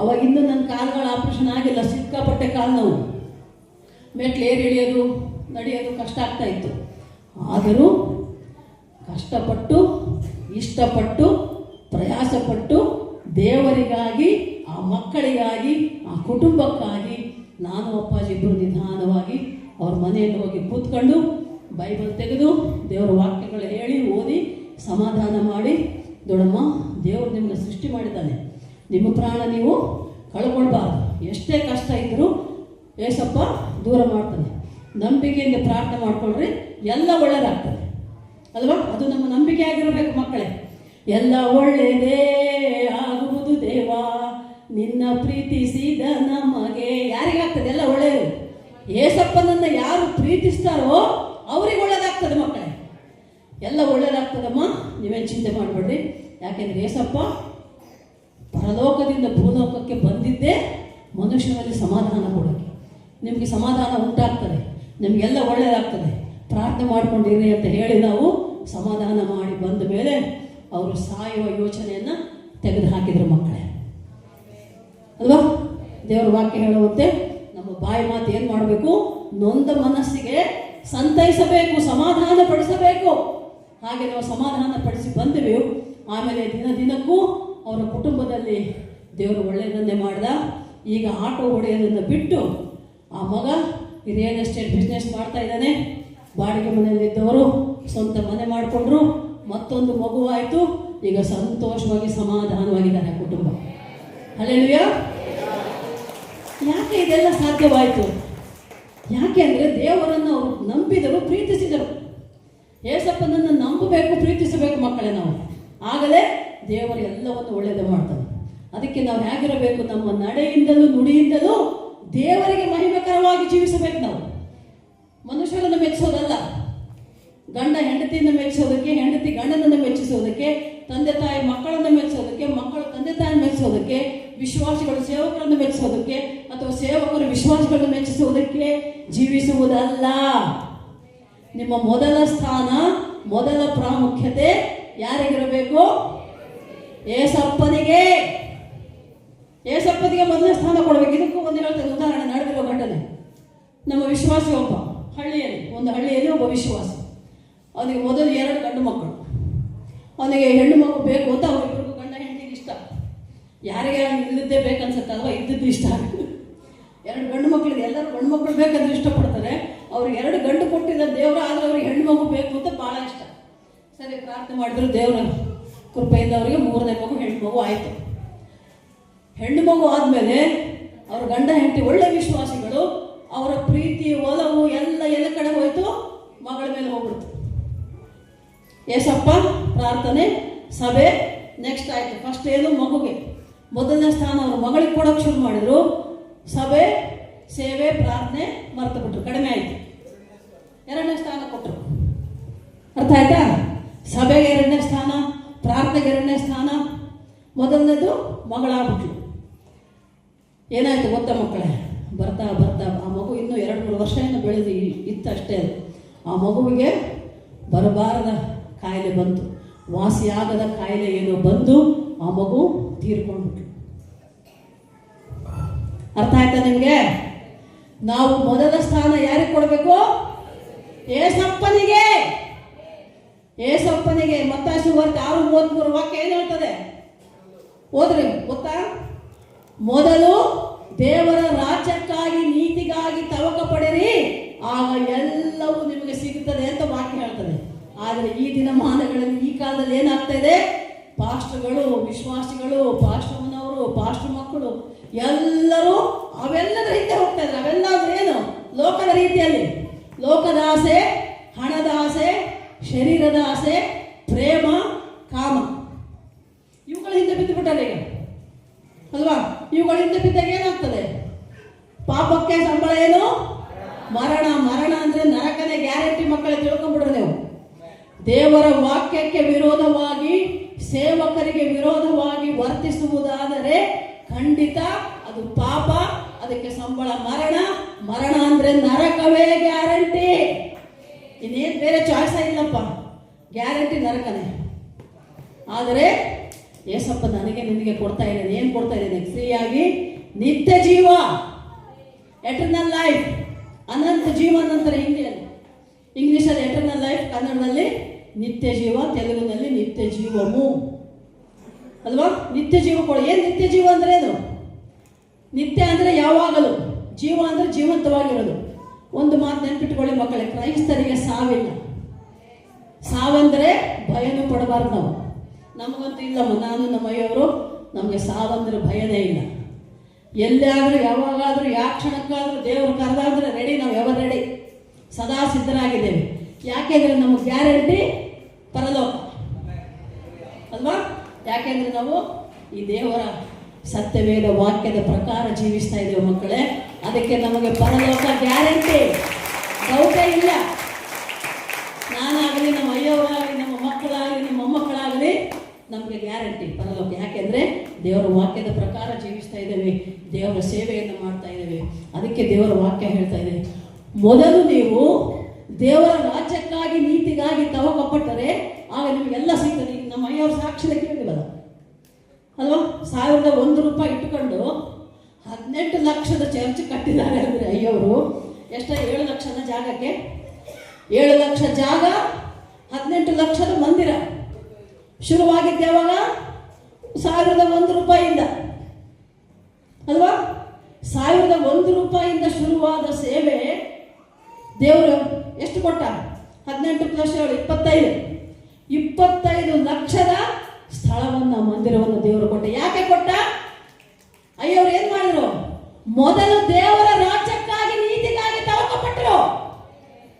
ಅವಾಗಿಂದು ನನ್ನ ಕಾಲುಗಳ ಆಪರೇಷನ್ ಆಗಿಲ್ಲ, ಸಿಕ್ಕಾಪಟ್ಟೆ ಕಾಲು ನೋವು, ಮೆಟ್ಲು ಏರಿ ಇಳಿಯೋದು ನಡೆಯೋದು ಕಷ್ಟ ಆಗ್ತಾ ಇತ್ತು. ಆದರೂ ಕಷ್ಟಪಟ್ಟು ಇಷ್ಟಪಟ್ಟು ಪ್ರಯಾಸಪಟ್ಟು ದೇವರಿಗಾಗಿ, ಆ ಮಕ್ಕಳಿಗಾಗಿ, ಆ ಕುಟುಂಬಕ್ಕಾಗಿ ನಾನು ಅಪ್ಪಾಜಿ ಇಬ್ಬರು ನಿಧಾನವಾಗಿ ಅವ್ರ ಮನೆಯಲ್ಲಿ ಹೋಗಿ ಕೂತ್ಕೊಂಡು ಬೈಬಲ್ ತೆಗೆದು ದೇವರ ವಾಕ್ಯಗಳು ಹೇಳಿ ಓದಿ ಸಮಾಧಾನ ಮಾಡಿ, ದೊಡ್ಡಮ್ಮ ದೇವರು ನಿಮ್ಮನ್ನು ಸೃಷ್ಟಿ ಮಾಡಿದ್ದಾನೆ, ನಿಮ್ಮ ಪ್ರಾಣ ನೀವು ಕಳ್ಕೊಳ್ಬಾರ್ದು, ಎಷ್ಟೇ ಕಷ್ಟ ಇದ್ದರೂ ಏಸಪ್ಪ ದೂರ ಮಾಡ್ತಾನೆ, ನಂಬಿಕೆಯಿಂದ ಪ್ರಾರ್ಥನೆ ಮಾಡ್ಕೊಳ್ರಿ, ಎಲ್ಲ ಒಳ್ಳೆಯದಾಗ್ತದೆ ಅಲ್ವಾ? ಅದು ನಮ್ಮ ನಂಬಿಕೆ ಆಗಿರಬೇಕು ಮಕ್ಕಳೇ. ಎಲ್ಲ ಒಳ್ಳೆಯದೇ ಆಗುವುದು ದೇವಾ ನಿನ್ನ ಪ್ರೀತಿಸಿದ ನಮಗೆ. ಯಾರಿಗಾಗ್ತದೆ ಎಲ್ಲ ಒಳ್ಳೆಯದು? ಏಸಪ್ಪನನ್ನು ಯಾರು ಪ್ರೀತಿಸ್ತಾರೋ ಅವ್ರಿಗೆ ಒಳ್ಳೇದಾಗ್ತದೆ ಮಕ್ಕಳೇ, ಎಲ್ಲ ಒಳ್ಳೇದಾಗ್ತದಮ್ಮ, ನೀವೇನು ಚಿಂತೆ ಮಾಡಬೇಡ್ರಿ. ಯಾಕೆಂದರೆ ಏಸಪ್ಪ ಪರಲೋಕದಿಂದ ಭೂಲೋಕಕ್ಕೆ ಬಂದಿದ್ದೇ ಮನುಷ್ಯನಲ್ಲಿ ಸಮಾಧಾನ ಕೊಡೋಕ್ಕೆ. ನಿಮಗೆ ಸಮಾಧಾನ ಉಂಟಾಗ್ತದೆ, ನಿಮಗೆಲ್ಲ ಒಳ್ಳೆಯದಾಗ್ತದೆ, ಪ್ರಾರ್ಥನೆ ಮಾಡ್ಕೊಂಡಿರಿ ಅಂತ ಹೇಳಿ ನಾವು ಸಮಾಧಾನ ಮಾಡಿ ಬಂದ ಮೇಲೆ ಅವರು ಸಾಯುವ ಯೋಚನೆಯನ್ನು ತೆಗೆದು ಹಾಕಿದ್ರು ಮಕ್ಕಳೇ ಅಲ್ವಾ? ದೇವರ ವಾಕ್ಯ ಹೇಳುವಂತೆ ನಮ್ಮ ಬಾಯಿ ಮಾತು ಏನು ಮಾಡಬೇಕು? ನೊಂದ ಮನಸ್ಸಿಗೆ ಸಂತೈಸಬೇಕು, ಸಮಾಧಾನ ಪಡಿಸಬೇಕು. ಹಾಗೆ ನಾವು ಸಮಾಧಾನ ಪಡಿಸಿ ಬಂದೆವು. ಆಮೇಲೆ ದಿನಕ್ಕೂ ಅವರ ಕುಟುಂಬದಲ್ಲಿ ದೇವರು ಒಳ್ಳೆಯದನ್ನೇ ಮಾಡ್ದ. ಈಗ ಆಟೋ ಹೊಡೆಯೋದನ್ನು ಬಿಟ್ಟು ಆ ಮಗ ರಿಯಲ್ ಎಸ್ಟೇಟ್ ಬಿಸ್ನೆಸ್ ಮಾಡ್ತಾ ಇದ್ದಾನೆ. ಬಾಡಿಗೆ ಮನೆಯಲ್ಲಿದ್ದವರು ಸ್ವಂತ ಮನೆ ಮಾಡಿಕೊಂಡ್ರು, ಮತ್ತೊಂದು ಮಗು ಆಯಿತು. ಈಗ ಸಂತೋಷವಾಗಿ ಸಮಾಧಾನವಾಗಿದ್ದಾರೆ ಕುಟುಂಬ. ಹಲ್ಲೆಲೂಯಾ. ಯಾಕೆ ಇದೆಲ್ಲ ಸಾಧ್ಯವಾಯಿತು? ಯಾಕೆ ಅಂದರೆ ದೇವರನ್ನು ಅವರು ನಂಬಿದರು, ಪ್ರೀತಿಸಿದರು. ಏಸಪ್ಪನನ್ನು ನಂಬಬೇಕು, ಪ್ರೀತಿಸಬೇಕು ಮಕ್ಕಳೇ ನಾವು, ಆಗಲೇ ದೇವರು ಎಲ್ಲವನ್ನು ಒಳ್ಳೆಯದು ಮಾಡ್ತಾನೆ. ಅದಕ್ಕೆ ನಾವು ಹೇಗಿರಬೇಕು? ನಮ್ಮ ನಡೆಯಿಂದಲೂ ನುಡಿಯಿಂದಲೂ ದೇವರಿಗೆ ಮಹಿಮೆಕರವಾಗಿ ಜೀವಿಸಬೇಕು. ನಾವು ಮನುಷ್ಯರನ್ನು ಮೆಚ್ಚಿಸೋದಲ್ಲ, ಗಂಡ ಹೆಂಡತಿಯನ್ನು ಮೆಚ್ಚಿಸೋದಕ್ಕೆ, ಹೆಂಡತಿ ಗಂಡನನ್ನು ಮೆಚ್ಚಿಸೋದಕ್ಕೆ, ತಂದೆ ತಾಯಿ ಮಕ್ಕಳನ್ನು ಮೆಚ್ಚಿಸೋದಕ್ಕೆ, ಮಕ್ಕಳು ತಂದೆ ತಾಯಿಯನ್ನು ಮೆಚ್ಚಿಸೋದಕ್ಕೆ, ವಿಶ್ವಾಸಿಗಳು ಸೇವಕರನ್ನು ಮೆಚ್ಚಿಸೋದಕ್ಕೆ ಅಥವಾ ಸೇವಕರು ವಿಶ್ವಾಸಿಗಳನ್ನು ಮೆಚ್ಚಿಸುವುದಕ್ಕೆ ಜೀವಿಸುವುದಲ್ಲ. ನಿಮ್ಮ ಮೊದಲ ಸ್ಥಾನ, ಮೊದಲ ಪ್ರಾಮುಖ್ಯತೆ ಯಾರಿಗಿರಬೇಕು? ಏಸಪ್ಪನಿಗೆ. ಏಸಪ್ಪನಿಗೆ ಮೊದಲನೇ ಸ್ಥಾನ ಕೊಡಬೇಕು. ಇದಕ್ಕೂ ಒಂದು ಹೇಳ್ತೇನೆ ಉದಾಹರಣೆ, ನಡೆದಿರೋ ಘಟನೆ. ನಮ್ಮ ವಿಶ್ವಾಸಿ ಒಬ್ಬ ಒಂದು ಹಳ್ಳಿಯಲ್ಲಿ ಒಬ್ಬ ವಿಶ್ವಾಸಿ, ಅವನಿಗೆ ಮೊದಲು 2 ಗಂಡು ಮಕ್ಕಳು. ಅವನಿಗೆ ಹೆಣ್ಣು ಮಗು ಬೇಕು ಅಂತ ಅವರಿಬ್ಬರಿಗೂ ಗಂಡ ಹೆಂಡತಿಗೆ ಇಷ್ಟ. ಯಾರಿಗೆ ಇಲ್ಲದ್ದೇ ಬೇಕನ್ಸುತ್ತಲ್ವ, ಇದ್ದದ್ದು ಇಷ್ಟ. 2 ಗಂಡು ಮಕ್ಕಳಿಗೆ, ಎಲ್ಲರೂ ಗಂಡು ಮಕ್ಕಳು ಬೇಕಂದ್ರೆ ಇಷ್ಟಪಡ್ತಾರೆ. ಅವ್ರಿಗೆ 2 ಗಂಡು ಕೊಟ್ಟಿದ್ದ ದೇವರು, ಆದರೆ ಅವ್ರಿಗೆ ಹೆಣ್ಣು ಮಗು ಬೇಕು ಅಂತ ಭಾಳ ಇಷ್ಟ. ಸರಿ, ಪ್ರಾರ್ಥನೆ ಮಾಡಿದ್ರು, ದೇವರ ಕೃಪೆಯಿಂದ ಅವರಿಗೆ 3ನೇ ಮಗು ಹೆಣ್ಣು ಮಗು ಆಯಿತು. ಹೆಣ್ಣು ಮಗು ಆದಮೇಲೆ ಅವ್ರ ಗಂಡ ಹೆಂಡತಿ ಒಳ್ಳೆ ವಿಶ್ವಾಸಿಗಳು, ಅವರ ಪ್ರೀತಿ ಒಲವು ಎಲ್ಲ ಕಡೆ ಹೋಯ್ತು, ಮಗಳ ಮೇಲೆ ಹೋಗ್ಬಿಡ್ತು. ಏಸಪ್ಪ, ಪ್ರಾರ್ಥನೆ, ಸಭೆ, ನೆಕ್ಸ್ಟ್ ಆಯಿತು. ಫಸ್ಟ್ ಏನು? ಮಗುಗೆ ಮೊದಲನೇ ಸ್ಥಾನ ಅವರು ಮಗಳಿಗೆ ಕೊಡೋಕೆ ಶುರು ಮಾಡಿದ್ರು. ಸಭೆ, ಸೇವೆ, ಪ್ರಾರ್ಥನೆ ಮರ್ತು ಬಿಟ್ರು, ಕಡಿಮೆ ಆಯಿತು. 2ನೇ ಸ್ಥಾನ ಕೊಟ್ಟರು. ಅರ್ಥ ಆಯ್ತಾ? ಸಭೆಗೆ 2ನೇ ಸ್ಥಾನ, ಪ್ರಾರ್ಥನೆಗೆ 2ನೇ ಸ್ಥಾನ, ಮೊದಲನೇದು ಮಗಳಾಗ್ಬಿಟ್ಲು. ಏನಾಯ್ತು ಗೊತ್ತಾ ಮಕ್ಕಳೇ? ಬರ್ತಾ ಬರ್ತಾ ಆ ಮಗು ಇನ್ನೂ 2-3 ವರ್ಷ ಬೆಳೆದು ಇತ್ತಷ್ಟೇ. ಆ ಮಗುವಿಗೆ ಬರಬಾರದ ಕಾಯಿಲೆ ಬಂತು, ವಾಸಿಯಾಗದ ಕಾಯಿಲೆ ಏನೋ ಬಂದು ಆ ಮಗು ತೀರ್ಕೊಂಡ್ಬಿಟ್ಲು. ಅರ್ಥ ಆಯ್ತಾ ನಿಮಗೆ? ನಾವು ಮೊದಲ ಸ್ಥಾನ ಯಾರಿಗೆ ಕೊಡಬೇಕು? ಏಸಪ್ಪನಿಗೆ. ಏಸಪ್ಪನಿಗೆ. ಮತ್ತಾಯ ಸುವಾರ್ತೆ 6:33 ವಾಕ್ಯ ಏನು ಹೇಳ್ತದೆ? ಓದ್ರಿ, ಗೊತ್ತಾ? ಮೊದಲು ದೇವರ ರಾಜ್ಯಕ್ಕಾಗಿ, ನೀತಿಗಾಗಿ ತವಕ ಪಡೆರಿ, ಆಗ ಎಲ್ಲವೂ ನಿಮಗೆ ಸಿಗುತ್ತದೆ ಅಂತ ವಾಕ್ಯ ಹೇಳ್ತದೆ. ಆದರೆ ಈ ದಿನಮಾನಗಳಲ್ಲಿ, ಈ ಕಾಲದಲ್ಲಿ ಏನಾಗ್ತಾ ಇದೆ? ಪಾಸ್ಟರ್ಗಳು, ವಿಶ್ವಾಸಿಗಳು, ಪಾಸ್ಟರ್ನವರು, ಪಾಸ್ಟರ್ ಮಕ್ಕಳು ಎಲ್ಲರೂ ಅವೆಲ್ಲದರ ಹಿಂದೆ ಹೋಗ್ತಾ ಇದ್ದಾರೆ. ಅವೆಲ್ಲ ಏನು? ಲೋಕದ ರೀತಿಯಲ್ಲಿ. ಲೋಕದ ಆಸೆ, ಹಣದ ಆಸೆ, ಶರೀರದ ಆಸೆ, ಪ್ರೇಮ, ಕಾಮ, ಇವುಗಳ ಹಿಂದೆ ಬಿದ್ದು ಬಿಟ್ಟಾರೆ ಈಗ ಅಲ್ವಾ? ಇವುಗಳ ಹಿಂದೆ ಬಿದ್ದಾಗ ಏನಾಗ್ತದೆ? ಪಾಪಕ್ಕೆ ಸಂಬಳ ಏನು? ಮರಣ ಮರಣ ಅಂದ್ರೆ ನರಕನೇ ಗ್ಯಾರಂಟಿ. ಮಕ್ಕಳೇ ತಿಳ್ಕೊಂಡ್ಬಿಡ್ರಿ ನೀವು. ದೇವರ ವಾಕ್ಯಕ್ಕೆ ವಿರೋಧವಾಗಿ, ಸೇವಕರಿಗೆ ವಿರೋಧವಾಗಿ ವರ್ತಿಸುವುದಾದರೆ ಖಂಡಿತ ಅದು ಪಾಪ, ಅದಕ್ಕೆ ಸಂಬಳ ಮರಣ. ಮರಣ ಅಂದ್ರೆ ನರಕವೇ ಗ್ಯಾರಂಟಿ. ಇನ್ನೇನು ಬೇರೆ ಚಾಯ್ಸ ಇಲ್ಲಪ್ಪ, ಗ್ಯಾರಂಟಿ ನರಕನೇ. ಆದರೆ ಏಸಪ್ಪ ನನಗೆ ನಿನಗೆ ಕೊಡ್ತಾ ಇದ್ದೇನೆ. ಏನು ಕೊಡ್ತಾ ಇದ್ದೇನೆ? ಫ್ರೀಯಾಗಿ ನಿತ್ಯ ಜೀವ, ಎಟರ್ನಲ್ ಲೈಫ್, ಅನಂತ ಜೀವನ ಅಂತಾರೆ ಹಿಂದಿಯಲ್ಲಿ. ಇಂಗ್ಲೀಷಲ್ಲಿ ಎಟರ್ನಲ್ ಲೈಫ್, ಕನ್ನಡದಲ್ಲಿ ನಿತ್ಯ ಜೀವ, ತೆಲುಗಿನಲ್ಲಿ ನಿತ್ಯ ಜೀವವು ಅಲ್ವಾ? ನಿತ್ಯ ಜೀವ ಕೊಡು. ಏನು ನಿತ್ಯ ಜೀವ ಅಂದ್ರೆ ಏನು? ನಿತ್ಯ ಅಂದರೆ ಯಾವಾಗಲೂ, ಜೀವ ಅಂದರೆ ಜೀವಂತವಾಗಿರೋದು. ಒಂದು ಮಾತು ನೆನ್ಪಿಟ್ಕೊಳ್ಳಿ ಮಕ್ಕಳೇ, ಕ್ರೈಸ್ತರಿಗೆ ಸಾವಿಲ್ಲ. ಸಾವಂದರೆ ಭಯನೂ ಪಡಬಾರ್ದು ನಾವು. ನಮಗಂತೂ ಇಲ್ಲಮ್ಮ, ನಾನು ನಮ್ಮ ಅಯ್ಯವರು ನಮಗೆ ಸಾವಂದ್ರೆ ಭಯನೇ ಇಲ್ಲ. ಎಲ್ಲಾದರೂ ಯಾವಾಗಾದರೂ ಯಾವ ಕ್ಷಣಕ್ಕಾದರೂ ದೇವರು ಕರೆದಾದ್ರೆ ರೆಡಿ, ನಾವು ಯಾವ ರೆಡಿ, ಸದಾ ಸಿದ್ಧರಾಗಿದ್ದೇವೆ. ಯಾಕೆಂದರೆ ನಮಗೆ ಗ್ಯಾರಂಟಿ ಪರಲೋಕ ಅಲ್ವಾ? ಯಾಕೆಂದರೆ ನಾವು ಈ ದೇವರ ಸತ್ಯವೇದ ವಾಕ್ಯದ ಪ್ರಕಾರ ಜೀವಿಸ್ತಾ ಇದ್ದೇವೆ ಮಕ್ಕಳೇ. ಅದಕ್ಕೆ ನಮಗೆ ಪರಲೋಕ ಗ್ಯಾರಂಟಿ, ಡೌಟೇ ಇಲ್ಲ. ನಾನಾಗಲಿ, ನಮ್ಮ ಅಯ್ಯವರಾಗಲಿ, ನಮ್ಮ ಮಕ್ಕಳಾಗಲಿ, ನಮ್ಮ ಮೊಮ್ಮಕ್ಕಳಾಗಲಿ, ನಮಗೆ ಗ್ಯಾರಂಟಿ ಪರಲೋಕ. ಯಾಕೆಂದರೆ ದೇವರ ವಾಕ್ಯದ ಪ್ರಕಾರ ಜೀವಿಸ್ತಾ ಇದ್ದೇವೆ, ದೇವರ ಸೇವೆಯನ್ನು ಮಾಡ್ತಾ ಇದ್ದೇವೆ. ಅದಕ್ಕೆ ದೇವರ ವಾಕ್ಯ ಹೇಳ್ತಾ ಇದೆ, ಮೊದಲು ನೀವು ದೇವರ ರಾಜ್ಯಕ್ಕಾಗಿ ನೀತಿಗಾಗಿ ತವಕಪಟ್ಟರೆ ಆಗ ನಿಮಗೆಲ್ಲ ಸಿಗ್ತದೆ. ನಮ್ಮ ಅಯ್ಯವ್ರ ಸಾಕ್ಷಿದ ಕೇಳಿವಲ್ಲ ಅಲ್ವಾ? 1001 ರೂಪಾಯಿ ಇಟ್ಟುಕೊಂಡು 18 ಲಕ್ಷದ ಚರ್ಚ್ ಕಟ್ಟಿದ್ದಾರೆ ಅಂದರೆ ಅಯ್ಯವರು ಎಷ್ಟ? 7 ಲಕ್ಷದ ಜಾಗಕ್ಕೆ 7 ಲಕ್ಷ ಜಾಗ, 18 ಲಕ್ಷದ ಮಂದಿರ. ಶುರುವಾಗಿದ್ದೆ ಯಾವಾಗ? 1001 ರೂಪಾಯಿಯಿಂದ ಅಲ್ವಾ? 1001 ರೂಪಾಯಿಯಿಂದ ಶುರುವಾದ ಸೇವೆ ದೇವರು ಎಷ್ಟು ಕೊಟ್ಟ? 18 ಪ್ಲಸ್ 7 25 ಲಕ್ಷದ ಸ್ಥಳವನ್ನ, ಮಂದಿರವನ್ನು ದೇವರು ಕೊಟ್ಟ. ಯಾಕೆ ಕೊಟ್ಟ? ಅಯ್ಯವ್ರು ಏನ್ ಮಾಡಿದ್ರು? ಮೊದಲು ದೇವರ ರಾಜ್ಯಕ್ಕಾಗಿ ನೀತಿಗಾಗಿ ತವಕಪಟ್ಟರು.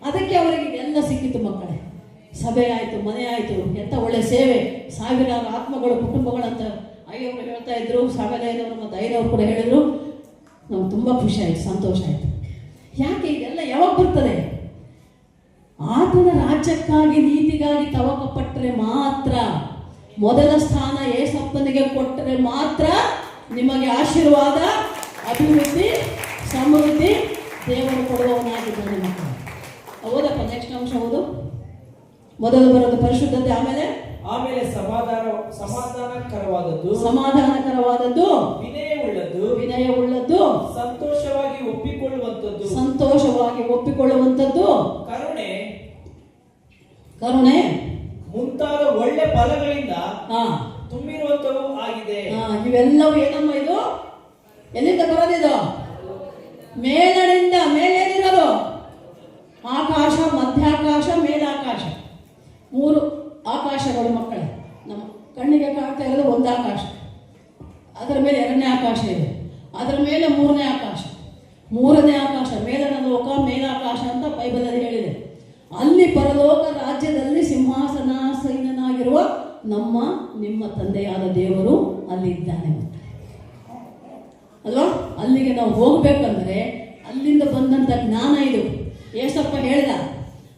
ಅದಕ್ಕೆ ಅವರಿಗೆ ಎಲ್ಲ ಸಿಕ್ಕಿತು ಮಕ್ಕಳೇ. ಸಭೆ ಆಯ್ತು, ಮನೆ ಆಯ್ತು, ಎಂತ ಒಳ್ಳೆ ಸೇವೆ, ಸಾವಿರಾರು ಆತ್ಮಗಳು, ಕುಟುಂಬಗಳಂತ ಅಯ್ಯವರು ಹೇಳ್ತಾ ಇದ್ರು. ಸಾವಿರಾರು ಮತ್ತು ಐನವರು ಕೂಡ ಹೇಳಿದ್ರು. ನಮ್ಗೆ ತುಂಬಾ ಖುಷಿ ಆಯ್ತು, ಸಂತೋಷ ಆಯ್ತು. ಯಾಕೆ ಇದೆಲ್ಲ ಯಾವಾಗ ಬರ್ತದೆ? ಆತನ ರಾಜ್ಯಕ್ಕಾಗಿ ನೀತಿಗಾಗಿ ತವಕಪಟ್ಟರೆ ಮಾತ್ರ, ಮೊದಲ ಸ್ಥಾನ ಏಸಪ್ಪನಿಗೆ ಕೊಟ್ಟರೆ ಮಾತ್ರ ನಿಮಗೆ ಆಶೀರ್ವಾದ, ಅಭಿವೃದ್ಧಿ, ಸಮೃದ್ಧಿ ದೇವರು ಕೊಡುವವನಾಗಿದ್ದಾನೆ ಮಕ್ಕಳು. ಓದಪ್ಪ, ನೆಕ್ಸ್ಟ್ ಅಂಶ ಓದು. ಮೊದಲು ಬರೋದು ಪರಿಶುದ್ಧತೆ, ಆಮೇಲೆ ಸಮಾಧಾನಕರವಾದದ್ದು, ವಿನಯವುಳ್ಳದ್ದು, ಸಂತೋಷವಾಗಿ ಒಪ್ಪಿಕೊಳ್ಳುವಂಥದ್ದು, ಕರುಣೆ ಮುಂತಾದ ಒಳ್ಳೆ ಫಲಗಳಿಂದ ತುಂಬಿರುವಂತವೂ ಆಗಿದೆ. ಇವೆಲ್ಲವೂ ಏನಮ್ಮ? ಇದು ಎಲ್ಲಿಂದ ಬರೋದಿದು? ಮೇಲನಿಂದ. ಮೇಲೇನಿರೋದು? ಆಕಾಶ, ಮಧ್ಯಾಕಾಶ, ಮೇಲಾಕಾಶ, 3 ಆಕಾಶಗಳು ಮಕ್ಕಳೇ. ನಮ್ಮ ಕಣ್ಣಿಗೆ ಕಾಣ್ತಾ ಇರೋದು ಒಂದು ಆಕಾಶ, ಅದರ ಮೇಲೆ 2ನೇ ಆಕಾಶ ಇದೆ, ಅದರ ಮೇಲೆ 3ನೇ ಆಕಾಶ, 3ನೇ ಆಕಾಶ ಮೇಲನ ಲೋಕ, ಮೇಲಾಕಾಶ ಅಂತ ಬೈಬಲಲ್ಲಿ ಹೇಳಿದೆ. ಅಲ್ಲಿ ಪರಲೋಕ ರಾಜ್ಯದಲ್ಲಿ ಸಿಂಹಾಸನಾಸೀನನಾಗಿರುವ ನಿಮ್ಮ ತಂದೆಯಾದ ದೇವರು ಅಲ್ಲಿ ಇದ್ದಾನೆ ಅಲ್ವಾ? ಅಲ್ಲಿಗೆ ನಾವು ಹೋಗ್ಬೇಕಂದ್ರೆ ಅಲ್ಲಿಂದ ಬಂದಂತ ಜ್ಞಾನ ಇದು. ಏಸಪ್ಪ ಹೇಳಿದ,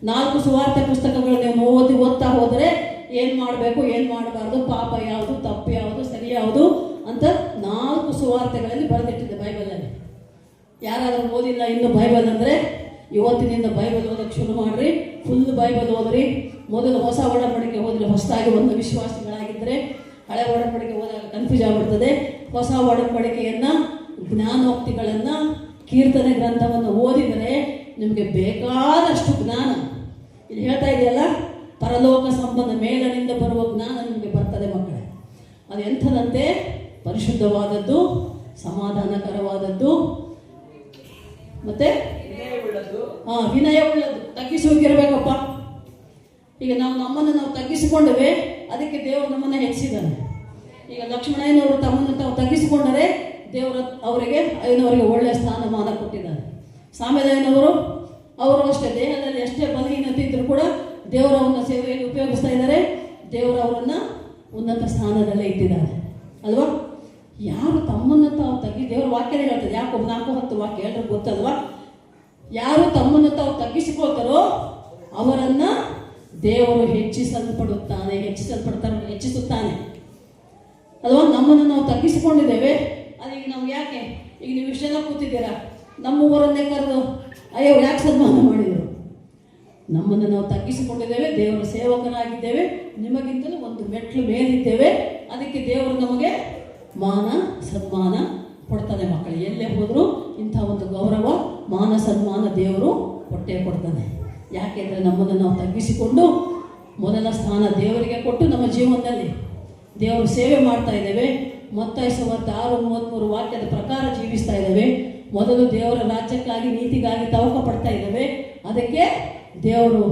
4 ಸುವಾರ್ತೆ ಪುಸ್ತಕಗಳನ್ನ ಓದ್ತಾ ಹೋದರೆ ಏನ್ ಮಾಡಬೇಕು, ಏನ್ ಮಾಡಬಾರ್ದು, ಪಾಪ ಯಾವುದು, ತಪ್ಪು ಯಾವುದು, ಸರಿ ಯಾವುದು ಅಂತ 4 ಸುವಾರ್ತೆಗಳಲ್ಲಿ ಬರೆದಿಟ್ಟಿದೆ ಬೈಬಲಲ್ಲಿ. ಯಾರಾದ್ರೂ ಓದಿಲ್ಲ ಇನ್ನು ಬೈಬಲ್ ಅಂದ್ರೆ ಇವತ್ತಿನಿಂದ ಬೈಬಲ್ ಓದಕ್ಕೆ ಶುರು ಮಾಡ್ರಿ. ಫುಲ್ ಬೈಬಲ್ ಓದ್ರಿ. ಮೊದಲು ಹೊಸ ಒಡಂಬಡಿಕೆ ಓದ್ರಿ, ಹೊಸದಾಗಿ ಒಂದು ವಿಶ್ವಾಸಿಗಳಾಗಿದ್ದರೆ. ಹಳೆ ಒಡಂಬಡಿಕೆ ಓದಾಗ ಕನ್ಫ್ಯೂಸ್ ಆಗ್ಬಿಡ್ತದೆ. ಹೊಸ ಒಡಂಬಡಿಕೆಯನ್ನ, ಜ್ಞಾನೋಕ್ತಿಗಳನ್ನ, ಕೀರ್ತನೆ ಗ್ರಂಥವನ್ನು ಓದಿದರೆ ನಿಮಗೆ ಬೇಕಾದಷ್ಟು ಜ್ಞಾನ. ಇಲ್ಲಿ ಹೇಳ್ತಾ ಇದೆಯಲ್ಲ, ಪರಲೋಕ ಸಂಬಂಧ ಮೇಲನಿಂದ ಬರುವ ಜ್ಞಾನ ನಿಮಗೆ ಬರ್ತದೆ ಮಕ್ಕಳೇ. ಅದು ಎಂಥದಂತೆ? ಪರಿಶುದ್ಧವಾದದ್ದು, ಸಮಾಧಾನಕರವಾದದ್ದು, ಮತ್ತೆ ವಿನಯವುಳ್ಳದ್ದು. ತಗ್ಗಿಸುವಿಕಿರ್ಬೇಕಪ್ಪ. ಈಗ ನಮ್ಮನ್ನು ನಾವು ತಗ್ಗಿಸಿಕೊಂಡವೆ, ಅದಕ್ಕೆ ದೇವರು ನಮ್ಮನ್ನು ಹೆಚ್ಚಿದ್ದಾನೆ. ಈಗ ಲಕ್ಷ್ಮಣಯ್ಯನವರು ತಮ್ಮನ್ನು ತಾವು ತಗ್ಗಿಸಿಕೊಂಡರೆ ದೇವರು ಅವರಿಗೆ ಒಳ್ಳೆಯ ಸ್ಥಾನಮಾನ ಕೊಟ್ಟಿದ್ದಾರೆ. ಸಾಮೇಲಯ್ಯನವರು ಅವರು ಅಷ್ಟೇ, ದೇಹದಲ್ಲಿ ಎಷ್ಟೇ ಬಲಹೀನತೆ ಇದ್ರೂ ಕೂಡ ದೇವರವನ್ನ ಸೇವೆಯಲ್ಲಿ ಉಪಯೋಗಿಸ್ತಾ ಇದ್ದಾರೆ. ದೇವರವರನ್ನ ಉನ್ನತ ಸ್ಥಾನದಲ್ಲೇ ಇಟ್ಟಿದ್ದಾರೆ ಅಲ್ವಾ? ಯಾರು ತಮ್ಮನ್ನು ತಾವು ದೇವರ ವಾಕ್ಯನೇ ಹೇಳ್ತದೆ. ಯಾಕೋ 4:10 ವಾಕ್ಯ ಎಲ್ಲರೂ ಗೊತ್ತಲ್ವಾ? ಯಾರು ತಮ್ಮನ್ನು ತಾವು ತಗ್ಗಿಸಿಕೊಳ್ತಾರೋ ಅವರನ್ನ ದೇವರು ಹೆಚ್ಚಿಸುತ್ತಾನೆ ಅಲ್ವಾ? ನಮ್ಮನ್ನು ನಾವು ತಗ್ಗಿಸಿಕೊಂಡಿದ್ದೇವೆ. ಅದೀಗ ನಾವು ಯಾಕೆ ಈಗ ನೀವು ಇಷ್ಟೆಲ್ಲ ಕೂತಿದ್ದೀರಾ, ನಮ್ಮ ಊರನ್ನೇ ಕರೆದು ಅಯ್ಯೋ ಯಾಕೆ ಸನ್ಮಾನ ಮಾಡಿದರು? ನಮ್ಮನ್ನು ನಾವು ತಗ್ಗಿಸಿಕೊಂಡಿದ್ದೇವೆ, ದೇವರ ಸೇವಕರಾಗಿದ್ದೇವೆ, ನಿಮಗಿಂತಲೂ ಒಂದು ಮೆಟ್ಲು ಮೇಲಿದ್ದೇವೆ. ಅದಕ್ಕೆ ದೇವರು ನಮಗೆ ಮಾನ ಸನ್ಮಾನ ಕೊಡ್ತಾನೆ. ಮಕ್ಕಳು ಎಲ್ಲೇ ಹೋದರೂ ಇಂಥ ಒಂದು ಗೌರವ ಮಾನ ಸನ್ಮಾನ ದೇವರು ಕೊಟ್ಟೇ ಕೊಡ್ತಾನೆ. ಯಾಕೆಂದರೆ ನಮ್ಮನ್ನು ನಾವು ತಗ್ಗಿಸಿಕೊಂಡು ಮೊದಲ ಸ್ಥಾನ ದೇವರಿಗೆ ಕೊಟ್ಟು ನಮ್ಮ ಜೀವನದಲ್ಲಿ ದೇವರು ಸೇವೆ ಮಾಡ್ತಾ ಇದ್ದೇವೆ. ಮತ್ತಾಯ ಸುವಾರ್ತೆ 6:33 ವಾಕ್ಯದ ಪ್ರಕಾರ ಜೀವಿಸ್ತಾ ಇದ್ದೇವೆ. ಮೊದಲು ದೇವರ ರಾಜ್ಯಕ್ಕಾಗಿ ನೀತಿಗಾಗಿ ತವಕ ಪಡ್ತಾ ಇದ್ದೇವೆ. ಅದಕ್ಕೆ ದೇವರು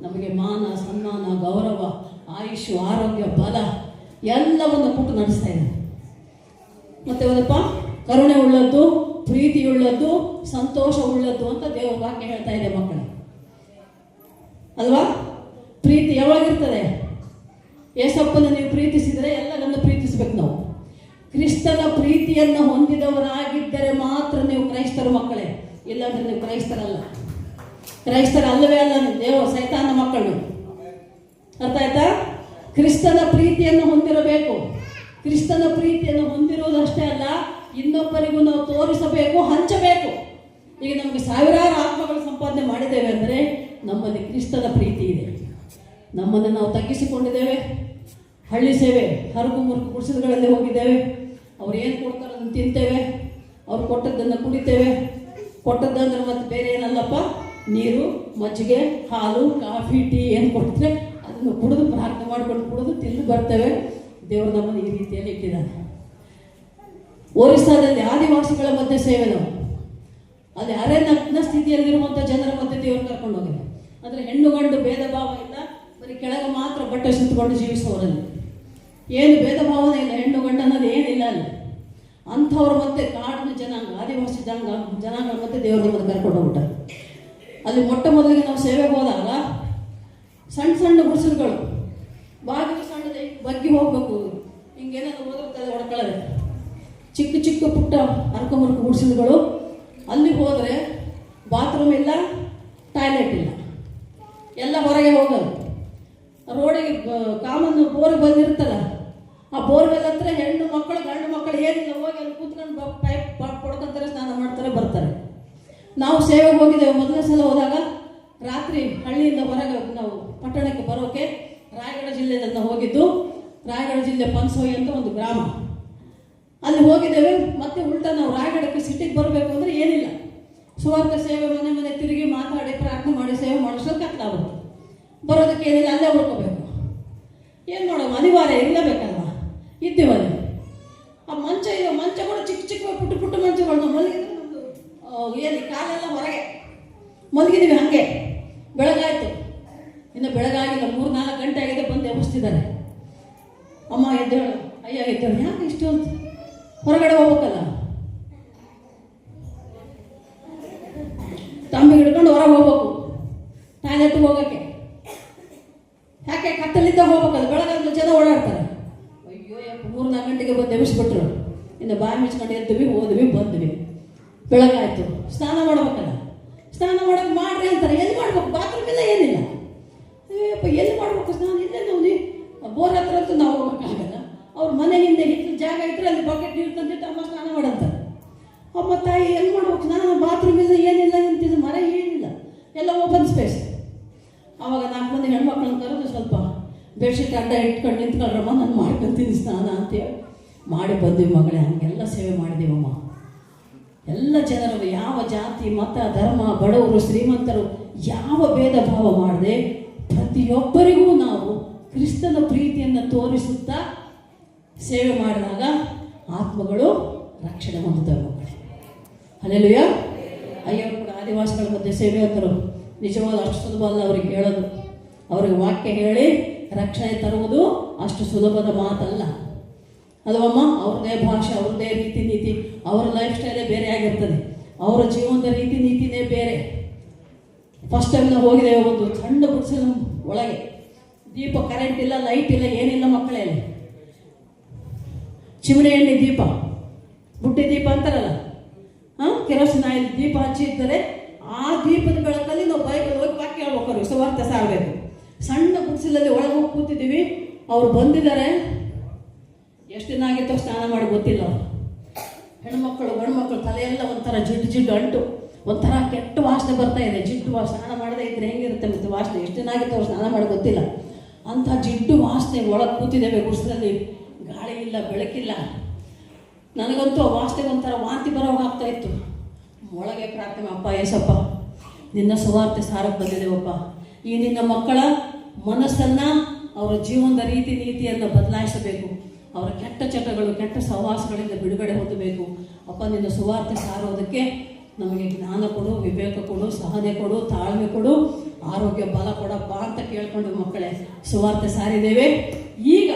ನಮಗೆ ಮಾನ ಸನ್ಮಾನ ಗೌರವ ಆಯುಷು ಆರೋಗ್ಯ ಬಲ ಎಲ್ಲವನ್ನು ಕೊಟ್ಟು ನಡೆಸ್ತಾ ಇದ್ದಾನೆ. ಮತ್ತೆ ಒಂದಪ್ಪ ಕರುಣೆ ಉಳ್ಳದ್ದು, ಪ್ರೀತಿಯುಳ್ಳದ್ದು, ಸಂತೋಷ ಉಳ್ಳದ್ದು ಅಂತ ದೇವರ ವಾಕ್ಯ ಹೇಳ್ತಾ ಇದೆ ಮಕ್ಕಳು, ಅಲ್ವಾ? ಪ್ರೀತಿ ಯಾವಾಗಿರ್ತದೆ? ಯೇಸಪ್ಪನ ನೀವು ಪ್ರೀತಿಸಿದರೆ ಎಲ್ಲರನ್ನು ಪ್ರೀತಿಸ್ಬೇಕು. ನಾವು ಕ್ರಿಸ್ತನ ಪ್ರೀತಿಯನ್ನು ಹೊಂದಿದವರಾಗಿದ್ದರೆ ಮಾತ್ರ ನೀವು ಕ್ರೈಸ್ತರು ಮಕ್ಕಳೇ, ಇಲ್ಲಾಂದ್ರೆ ನೀವು ಕ್ರೈಸ್ತರಲ್ಲ. ಕ್ರೈಸ್ತರ ಅಲ್ಲವೇ ಅಲ್ಲ, ದೇವ ಸೈತಾನ ಮಕ್ಕಳು. ಅರ್ಥ ಆಯ್ತಾ? ಕ್ರಿಸ್ತನ ಪ್ರೀತಿಯನ್ನು ಹೊಂದಿರಬೇಕು. ಕ್ರಿಸ್ತನ ಪ್ರೀತಿಯನ್ನು ಹೊಂದಿರುವುದಷ್ಟೇ ಅಲ್ಲ, ಇನ್ನೊಬ್ಬರಿಗೂ ನಾವು ತೋರಿಸಬೇಕು, ಹಂಚಬೇಕು. ಈಗ ನಮಗೆ ಸಾವಿರಾರು ಆತ್ಮಗಳು ಸಂಪಾದನೆ ಮಾಡಿದ್ದೇವೆ ಅಂದರೆ ನಮ್ಮಲ್ಲಿ ಕ್ರಿಸ್ತನ ಪ್ರೀತಿ ಇದೆ. ನಮ್ಮನ್ನು ನಾವು ತಗ್ಗಿಸಿಕೊಂಡಿದ್ದೇವೆ. ಹಳ್ಳಿ ಸೇವೆ ಹರಕು ಮುರುಕು ಗುಡಿಸಲುಗಳಲ್ಲಿ ಹೋಗಿದ್ದೇವೆ. ಅವ್ರು ಏನು ಕೊಡ್ತಾರೆ ಅದನ್ನು ತಿಂತೇವೆ, ಅವ್ರು ಕೊಟ್ಟದ್ದನ್ನು ಕುಡಿತೇವೆ. ಕೊಟ್ಟದ್ದಂದ್ರೆ ಮತ್ತೆ ಬೇರೆ ಏನಲ್ಲಪ್ಪ, ನೀರು, ಮಜ್ಜಿಗೆ, ಹಾಲು, ಕಾಫಿ, ಟೀ ಏನು ಕೊಡ್ತಾರೆ ಅದನ್ನು ಕುಡಿದು ಪ್ರಾರ್ಥನೆ ಮಾಡ್ಕೊಂಡು ಕುಡಿದು ತಿಂದು ಬರ್ತೇವೆ. ದೇವರು ನಮ್ಮನ್ನು ಈ ರೀತಿಯಲ್ಲಿ ಇಟ್ಟಿದ್ದಾನೆ. ಒರಿಸ್ಸಾದಲ್ಲಿ ಆದಿವಾಸಿಗಳ ಮಧ್ಯೆ ಸೇವೆ, ನಾವು ಅಲ್ಲಿ ಅರೆನಗ್ನ ಸ್ಥಿತಿಯಲ್ಲಿರುವಂಥ ಜನರ ಮಧ್ಯೆ ದೇವರು ಕರ್ಕೊಂಡು ಹೋಗಿದೆ. ಅಂದರೆ ಹೆಣ್ಣು ಗಂಡು ಭೇದ ಭಾವ ಇಲ್ಲ, ಬರೀ ಕೆಳಗೆ ಮಾತ್ರ ಬಟ್ಟೆ ಸುತ್ತಕೊಂಡು ಜೀವಿಸುವವರಲ್ಲಿ ಏನು ಭೇದ ಭಾವನೆ ಇಲ್ಲ, ಹೆಣ್ಣು ಗಂಡು ಅನ್ನೋದು ಏನಿಲ್ಲ ಅಲ್ಲಿ. ಅಂಥವ್ರ ಮತ್ತೆ ಕಾಡಿನ ಜನಾಂಗ, ಆದಿವಾಸಿ ಜನಾಂಗ ಮತ್ತೆ ದೇವರು ನಮ್ಮನ್ನು ಕರ್ಕೊಂಡು ಹೋಗ್ಬಿಟ್ಟಾರೆ. ಅಲ್ಲಿ ಮೊಟ್ಟ ಮೊದಲಿಗೆ ನಾವು ಸೇವೆಗೆ ಹೋದಾಗ ಸಣ್ಣ ಸಣ್ಣ ಗುಡಿಸಲುಗಳು, ಬಾಗಿಲು ಸಣ್ಣದೆ ಬಗ್ಗಿ ಹೋಗ್ಬೇಕು, ಹಿಂಗೇನಾದ್ರು ಓದಿರ್ತದೆ ಹೊಡ್ಕೊಳ್ಳೋದೆ. ಚಿಕ್ಕ ಚಿಕ್ಕ ಪುಟ್ಟ ಅರ್ಕಮುರ್ಕ ಗುಡಿಸಲುಗಳು. ಅಲ್ಲಿ ಹೋದರೆ ಬಾತ್ರೂಮ್ ಇಲ್ಲ, ಟಾಯ್ಲೆಟ್ ಇಲ್ಲ, ಎಲ್ಲ ಹೊರಗೆ ಹೋಗೋದು. ರೋಡಿಗೆ ಕಾಮನ್ ಬೋರ್ ಬಂದಿರ್ತಲ್ಲ, ಆ ಬೋರ್ವೆಲ್ ಹತ್ರ ಹೆಣ್ಣು ಮಕ್ಕಳು ಗಂಡು ಮಕ್ಕಳು ಏನಿಲ್ಲ, ಹೋಗಿ ಅಲ್ಲಿ ಕೂತ್ಕೊಂಡು ಪೈಪ್ ಕೊಡ್ಕೊಂತಾರೆ, ಸ್ನಾನ ಮಾಡ್ತಾರೆ, ಬರ್ತಾರೆ. ನಾವು ಸೇವೆಗೆ ಹೋಗಿದ್ದೇವೆ. ಮೊದಲನೇ ಸಲ ಹೋದಾಗ ರಾತ್ರಿ ಹಳ್ಳಿಯಿಂದ ಹೊರಗೆ ನಾವು ಪಟ್ಟಣಕ್ಕೆ ಬರೋಕೆ ರಾಯಗಢ ಜಿಲ್ಲೆಯಿಂದ ಹೋಗಿದ್ದು. ರಾಯಗಢ ಜಿಲ್ಲೆ ಪನ್ಸೋಯಿ ಅಂತ ಒಂದು ಗ್ರಾಮ, ಅಲ್ಲಿ ಹೋಗಿದ್ದೇವೆ. ಮತ್ತೆ ಉಲ್ಟಾ ನಾವು ರಾಯಗಢಕ್ಕೆ ಸಿಟಿಗೆ ಬರಬೇಕು ಅಂದರೆ ಏನಿಲ್ಲ, ಸುವಾರ್ಥ ಸೇವೆ ಮನೆ ಮನೆ ತಿರುಗಿ ಮಾತಾಡಿ ಪ್ರಾರ್ಥನೆ ಮಾಡಿ ಸೇವೆ ಮಾಡಿಸೋಕೆ ಕತ್ಲಾಗುತ್ತೆ. ಬರೋದಕ್ಕೆ ಏನಿಲ್ಲ, ಅಲ್ಲೇ ಉಳ್ಕೋಬೇಕು. ಏನು ಮಾಡೋದು, ಅನಿವಾರ್ಯ ಇರಲೇಬೇಕಲ್ವ, ಇದ್ದೀವಲ್ಲಿ. ಆ ಮಂಚ ಕೂಡ ಚಿಕ್ಕ ಚಿಕ್ಕ ಪುಟ್ಟ ಪುಟ್ಟ ಮಂಚಗಳು. ನಾವು ಮಲಗಿದ್ರೆ ನಮ್ಮದು ಏನು ಕಾಲೆಲ್ಲ ಹೊರಗೆ ಮಲಗಿದ್ದೀವಿ. ಹಾಗೆ ಬೆಳಗಾಯಿತು, ಇನ್ನು ಬೆಳಗಾಗಿಲ್ಲ, 3-4 ಗಂಟೆ ಆಗಿದೆ, ಬಂದು ಎಬ್ಬಿಸ್ತಿದ್ದಾರೆ. ಅಮ್ಮ ಎದ್ದೇಳು, ಅಯ್ಯ ಎದ್ದೇಳು, ಯಾಕೆ ಇಷ್ಟು ಹೊರಗಡೆ ಹೋಗ್ಬೇಕಲ್ಲ, ತಂಬಿ ಹಿಡ್ಕೊಂಡು ಹೊರಗೆ ಹೋಗ್ಬೇಕು ಟಾಯ್ಲೆಟ್ಗೆ ಹೋಗೋಕ್ಕೆ. ಯಾಕೆ ಕತ್ತಲಿದ್ದಾಗ ಹೋಗ್ಬೇಕಲ್ಲ, ಬೆಳಗಾದ ಜನ ಓಡಾಡ್ತಾರೆ. ಅಯ್ಯೋ 3-4 ಗಂಟೆಗೆ ಬಂದು ಎಬ್ಬಿಸ್ಬಿಟ್ರು. ಇನ್ನು ಬಾಯಿ ಮುಚ್ಕೊಂಡು ಎದ್ವಿ, ಹೋದ್ವಿ, ಬಂದ್ವಿ. ಬೆಳಗಾಯ್ತು, ಸ್ನಾನ ಮಾಡ್ಬೇಕಲ್ಲ. ಸ್ನಾನ ಮಾಡೋಕೆ ಮಾಡ್ರಿ ಅಂತಾರೆ. ಎಲ್ಲಿ ಮಾಡ್ಬೇಕು? ಬಾತ್ರೂಮ್ ಇಲ್ಲ, ಏನಿಲ್ಲ. ಅಯ್ಯಪ್ಪ ಎಲ್ಲಿ ಮಾಡ್ಬೇಕು ಸ್ನಾನ? ಇಲ್ಲೇ ನಾವು ಬೋರ್ ಹತ್ರ ಅಂತೂ ನಾವು ಹೋಗೋಕ್ಕಾಗಲ್ಲ. ಅವ್ರ ಮನೆ ಹಿಂದೆ ಹಿತ್ತಲು ಜಾಗ ಇದ್ರೆ ಅಲ್ಲಿ ಬಕೆಟ್ ನೀರು ತಂದಿಟ್ಟು ಅಮ್ಮ ಸ್ನಾನ ಮಾಡಂತಾರೆ. ಅಮ್ಮ ತಾಯಿ ಎಲ್ಲಿ ಮಾಡ್ಬೇಕು ಸ್ನಾನ? ಬಾತ್ರೂಮ್ ಇಲ್ಲ, ಏನಿಲ್ಲ, ಅಂತಿದ್ದು ಮರ ಏನಿಲ್ಲ, ಎಲ್ಲ ಓಪನ್ ಸ್ಪೇಸ್. ಆವಾಗ 4 ಮಂದಿ ಹೆಣ್ಮಕ್ಳನ್ನ ಕರೆದು ಸ್ವಲ್ಪ ಬೆಡ್ಶೀಟ್ ಅಡ್ಡ ಇಟ್ಕೊಂಡು ನಿಂತ್ಕೊಂಡ್ರಮ್ಮ, ನಾನು ಮಾಡ್ಕೊತೀನಿ ಸ್ನಾನ ಅಂತೇಳಿ ಮಾಡಿ ಬಂದ್ವಿ ಮಗಳೇ. ಹಂಗೆಲ್ಲ ಸೇವೆ ಮಾಡಿದ್ದೀವಮ್ಮ. ಎಲ್ಲ ಜನರು, ಯಾವ ಜಾತಿ ಮತ ಧರ್ಮ, ಬಡವರು ಶ್ರೀಮಂತರು, ಯಾವ ಭೇದ ಭಾವ ಮಾಡದೆ ಪ್ರತಿಯೊಬ್ಬರಿಗೂ ನಾವು ಕ್ರಿಸ್ತನ ಪ್ರೀತಿಯನ್ನು ತೋರಿಸುತ್ತಾ ಸೇವೆ ಮಾಡಿದಾಗ ಆತ್ಮಗಳು ರಕ್ಷಣೆ ಹೊಂದುತ್ತವೆ ಮಕ್ಕಳೇ. ಹಲ್ಲೆಲೂಯಾ. ಅಯ್ಯವರು ಕೂಡ ಆದಿವಾಸಿಗಳ ಮಧ್ಯೆ ಸೇವೆ ಅಂದರು. ನಿಜವಾದ ಅಷ್ಟು ಸುಲಭ ಅಲ್ಲ ಅವ್ರಿಗೆ ಹೇಳೋದು. ಅವ್ರಿಗೆ ವಾಕ್ಯ ಹೇಳಿ ರಕ್ಷಣೆ ತರುವುದು ಅಷ್ಟು ಸುಲಭದ ಮಾತಲ್ಲ ಅಲ್ವಮ್ಮ. ಅವ್ರದ್ದೇ ಭಾಷೆ, ಅವ್ರದ್ದೇ ರೀತಿ ನೀತಿ, ಅವರ ಲೈಫ್ ಸ್ಟೈಲೇ ಬೇರೆ ಆಗಿರ್ತದೆ, ಅವರ ಜೀವನದ ರೀತಿ ನೀತಿನೇ ಬೇರೆ. ಫಸ್ಟ್ ಟೈಮ್ ನಾವು ಹೋಗಿದ್ದೇವೆ ಒಂದು ಸಣ್ಣ ಗುಡಿಸಲು ಒಳಗೆ. ದೀಪ, ಕರೆಂಟ್ ಇಲ್ಲ, ಲೈಟ್ ಇಲ್ಲ, ಏನಿಲ್ಲ ಮಕ್ಕಳೇ. ಚಿಮಣಿ ಎಣ್ಣೆ ದೀಪ, ಬುಟ್ಟಿ ದೀಪ ಅಂತಾರಲ್ಲ, ಕೆರೋಸಿನ್ ಆಯಿಲ್ ದೀಪ ಹಚ್ಚಿರ್ತಾರೆ. ಆ ದೀಪದ ಬೆಳಕಲ್ಲಿ ನಾವು ಬೈಬಲ್ ಹೋಗಿ ವಾಕ್ಯ ಹೇಳ್ಬೇಕು, ಸುವಾರ್ತೆ ಸಾರಬೇಕು. ಸಣ್ಣ ಗುಡಿಸಲಲ್ಲಿ ಒಳಗೆ ಹೋಗಿ ಕೂತಿದ್ದೀವಿ, ಅವ್ರು ಬಂದಿದ್ದಾರೆ. ಎಷ್ಟು ದಿನ ಆಗಿತ್ತೋ ಸ್ನಾನ ಮಾಡಿ ಗೊತ್ತಿಲ್ಲ. ಅವರು ಹೆಣ್ಮಕ್ಳು ಗಂಡು ಮಕ್ಕಳು ತಲೆಯೆಲ್ಲ ಒಂಥರ ಜಿಡ್ಡು ಅಂಟು, ಒಂಥರ ಕೆಟ್ಟ ವಾಸನೆ ಬರ್ತಾ ಇದೆ. ಜಿಡ್ಡು ಸ್ನಾನ ಮಾಡದೇ ಇದ್ರೆ ಹೆಂಗಿರುತ್ತೆ ಮತ್ತು ವಾಸನೆ, ಎಷ್ಟು ದಿನ ಆಗಿತ್ತು ಅವ್ರು ಸ್ನಾನ ಮಾಡಿ ಗೊತ್ತಿಲ್ಲ. ಅಂಥ ಜಿಡ್ಡು ವಾಸನೆ ಒಳಗೆ ಕೂತಿದ್ದೇವೆ ಗುಡಿಸಲಲ್ಲಿ. ಗಾಳಿ ಇಲ್ಲ, ಬೆಳಕಿಲ್ಲ. ನನಗಂತೂ ಆ ವಾಸನೆ ಒಂಥರ ವಾಂತಿ ಬರೋವಾಗ ಆಗ್ತಾ ಇತ್ತು. ಒಳಗೆ ಪ್ರಾರ್ಥನೆ, ಅಪ್ಪ ಏಸಪ್ಪ ನಿನ್ನ ಸುವಾರ್ತೆ ಸಾರಕ್ಕೆ ಬಂದಿದ್ದೇವಪ್ಪ. ಈ ನಿನ್ನ ಮಕ್ಕಳ ಮನಸ್ಸನ್ನು, ಅವರ ಜೀವನದ ರೀತಿ ನೀತಿಯನ್ನು ಬದಲಾಯಿಸಬೇಕು. ಅವರ ಕೆಟ್ಟ ಚಟಗಳು, ಕೆಟ್ಟ ಸಹವಾಸಗಳಿಂದ ಬಿಡುಗಡೆ ಹೊಂದಬೇಕು. ಅಪ್ಪ ನಿನ್ನ ಸುವಾರ್ತೆ ಸಾರೋದಕ್ಕೆ ನಮಗೆ ಜ್ಞಾನ ಕೊಡು, ವಿವೇಕ ಕೊಡು, ಸಹನೆ ಕೊಡು, ತಾಳ್ಮೆ ಕೊಡು, ಆರೋಗ್ಯ ಬಲ ಕೊಡಪ್ಪ ಅಂತ ಕೇಳ್ಕೊಂಡು ಮಕ್ಕಳೇ ಸುವಾರ್ತೆ ಸಾರಿದ್ದೇವೆ. ಈಗ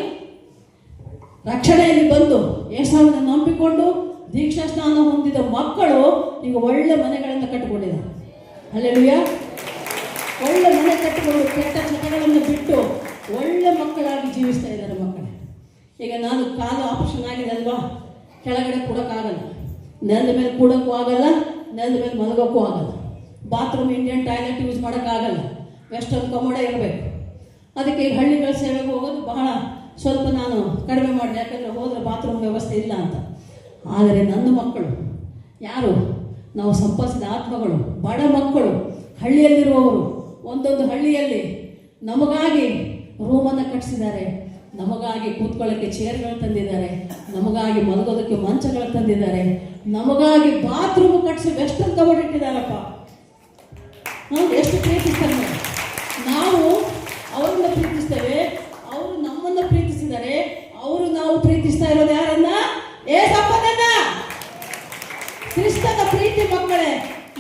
ರಕ್ಷಣೆಯಲ್ಲಿ ಬಂದು ಯೇಸುವನ್ನು ನಂಬಿಕೊಂಡು ದೀಕ್ಷಾ ಸ್ನಾನ ಹೊಂದಿದ ಮಕ್ಕಳು ಈಗ ಒಳ್ಳೆ ಮನೆಗಳನ್ನು ಕಟ್ಟಿಕೊಂಡಿದ್ದಾರೆ. ಹಲ್ಲೆಲೂಯಾ. ಒಳ್ಳೆ ಮನೆ ಕಟ್ಟಿಕೊಂಡು ಕೆಟ್ಟ ಚಟಗಳನ್ನು ಬಿಟ್ಟು ಒಳ್ಳೆ ಮಕ್ಕಳಾಗಿ ಜೀವಿಸ್ತಾ ಇದ್ದಾರೆ ಮಕ್ಕಳೇ. ಈಗ ನಾನು ಕಾಲು ಆಪರೇಷನ್ ಆಗಿದೆ ಅಲ್ವಾ, ಕೆಳಗಡೆ ಕೂಡೋಕ್ಕಾಗಲ್ಲ, ನೆಲದ ಮೇಲೆ ಕೂಡೋಕ್ಕೂ ಆಗಲ್ಲ, ನೆಲದ ಮೇಲೆ ಮಲಗೋಕ್ಕೂ ಆಗಲ್ಲ. ಬಾತ್ರೂಮ್ ಇಂಡಿಯನ್ ಟಾಯ್ಲೆಟ್ ಯೂಸ್ ಮಾಡೋಕ್ಕಾಗಲ್ಲ, ವೆಸ್ಟರ್ನ್ ಕಮೋಡ ಇರಬೇಕು. ಅದಕ್ಕೆ ಈಗ ಹಳ್ಳಿಗಳ ಸೇವೆಗೆ ಹೋಗೋದು ಬಹಳ ಸ್ವಲ್ಪ ನಾನು ಕಡಿಮೆ ಮಾಡಿದೆ, ಯಾಕಂದರೆ ಹೋದರೆ ಬಾತ್ರೂಮ್ ವ್ಯವಸ್ಥೆ ಇಲ್ಲ ಅಂತ. ಆದರೆ ನನ್ನ ಮಕ್ಕಳು ಯಾರು, ನಾವು ಸಂಪಾದಿಸಿದ ಆತ್ಮಗಳು, ಬಡ ಮಕ್ಕಳು, ಹಳ್ಳಿಯಲ್ಲಿರುವವರು, ಒಂದೊಂದು ಹಳ್ಳಿಯಲ್ಲಿ ನಮಗಾಗಿ ರೂಮನ್ನು ಕಟ್ಟಿಸಿದ್ದಾರೆ, ನಮಗಾಗಿ ಕೂತ್ಕೊಳ್ಳೋಕ್ಕೆ ಚೇರ್ಗಳು ತಂದಿದ್ದಾರೆ, ನಮಗಾಗಿ ಮಲಗೋದಕ್ಕೆ ಮಂಚಗಳು ತಂದಿದ್ದಾರೆ, ನಮಗಾಗಿ ಬಾತ್ರೂಮ್ ಕಟ್ಟಿಸಿ ವೆಸ್ಟರ್ನ್ ಕಬೋರ್ಡ್ ಇಟ್ಟಿದ್ದಾರಪ್ಪ. ಎಷ್ಟು ಪ್ರೀತಿಸ್ತಾರೆ. ನಾವು ಅವ್ರನ್ನ ಪ್ರೀತಿಸ್ತೇವೆ, ಅವರು ನಮ್ಮನ್ನು ಪ್ರೀತಿಸಿದ್ದಾರೆ. ಅವರು ನಾವು ಪ್ರೀತಿಸ್ತಾ ಇರೋದು ಯಾರನ್ನ? ಏಸಪ್ಪನನ್ನ. ಕ್ರಿಸ್ತನ ಪ್ರೀತಿ ಮಕ್ಕಳೇ,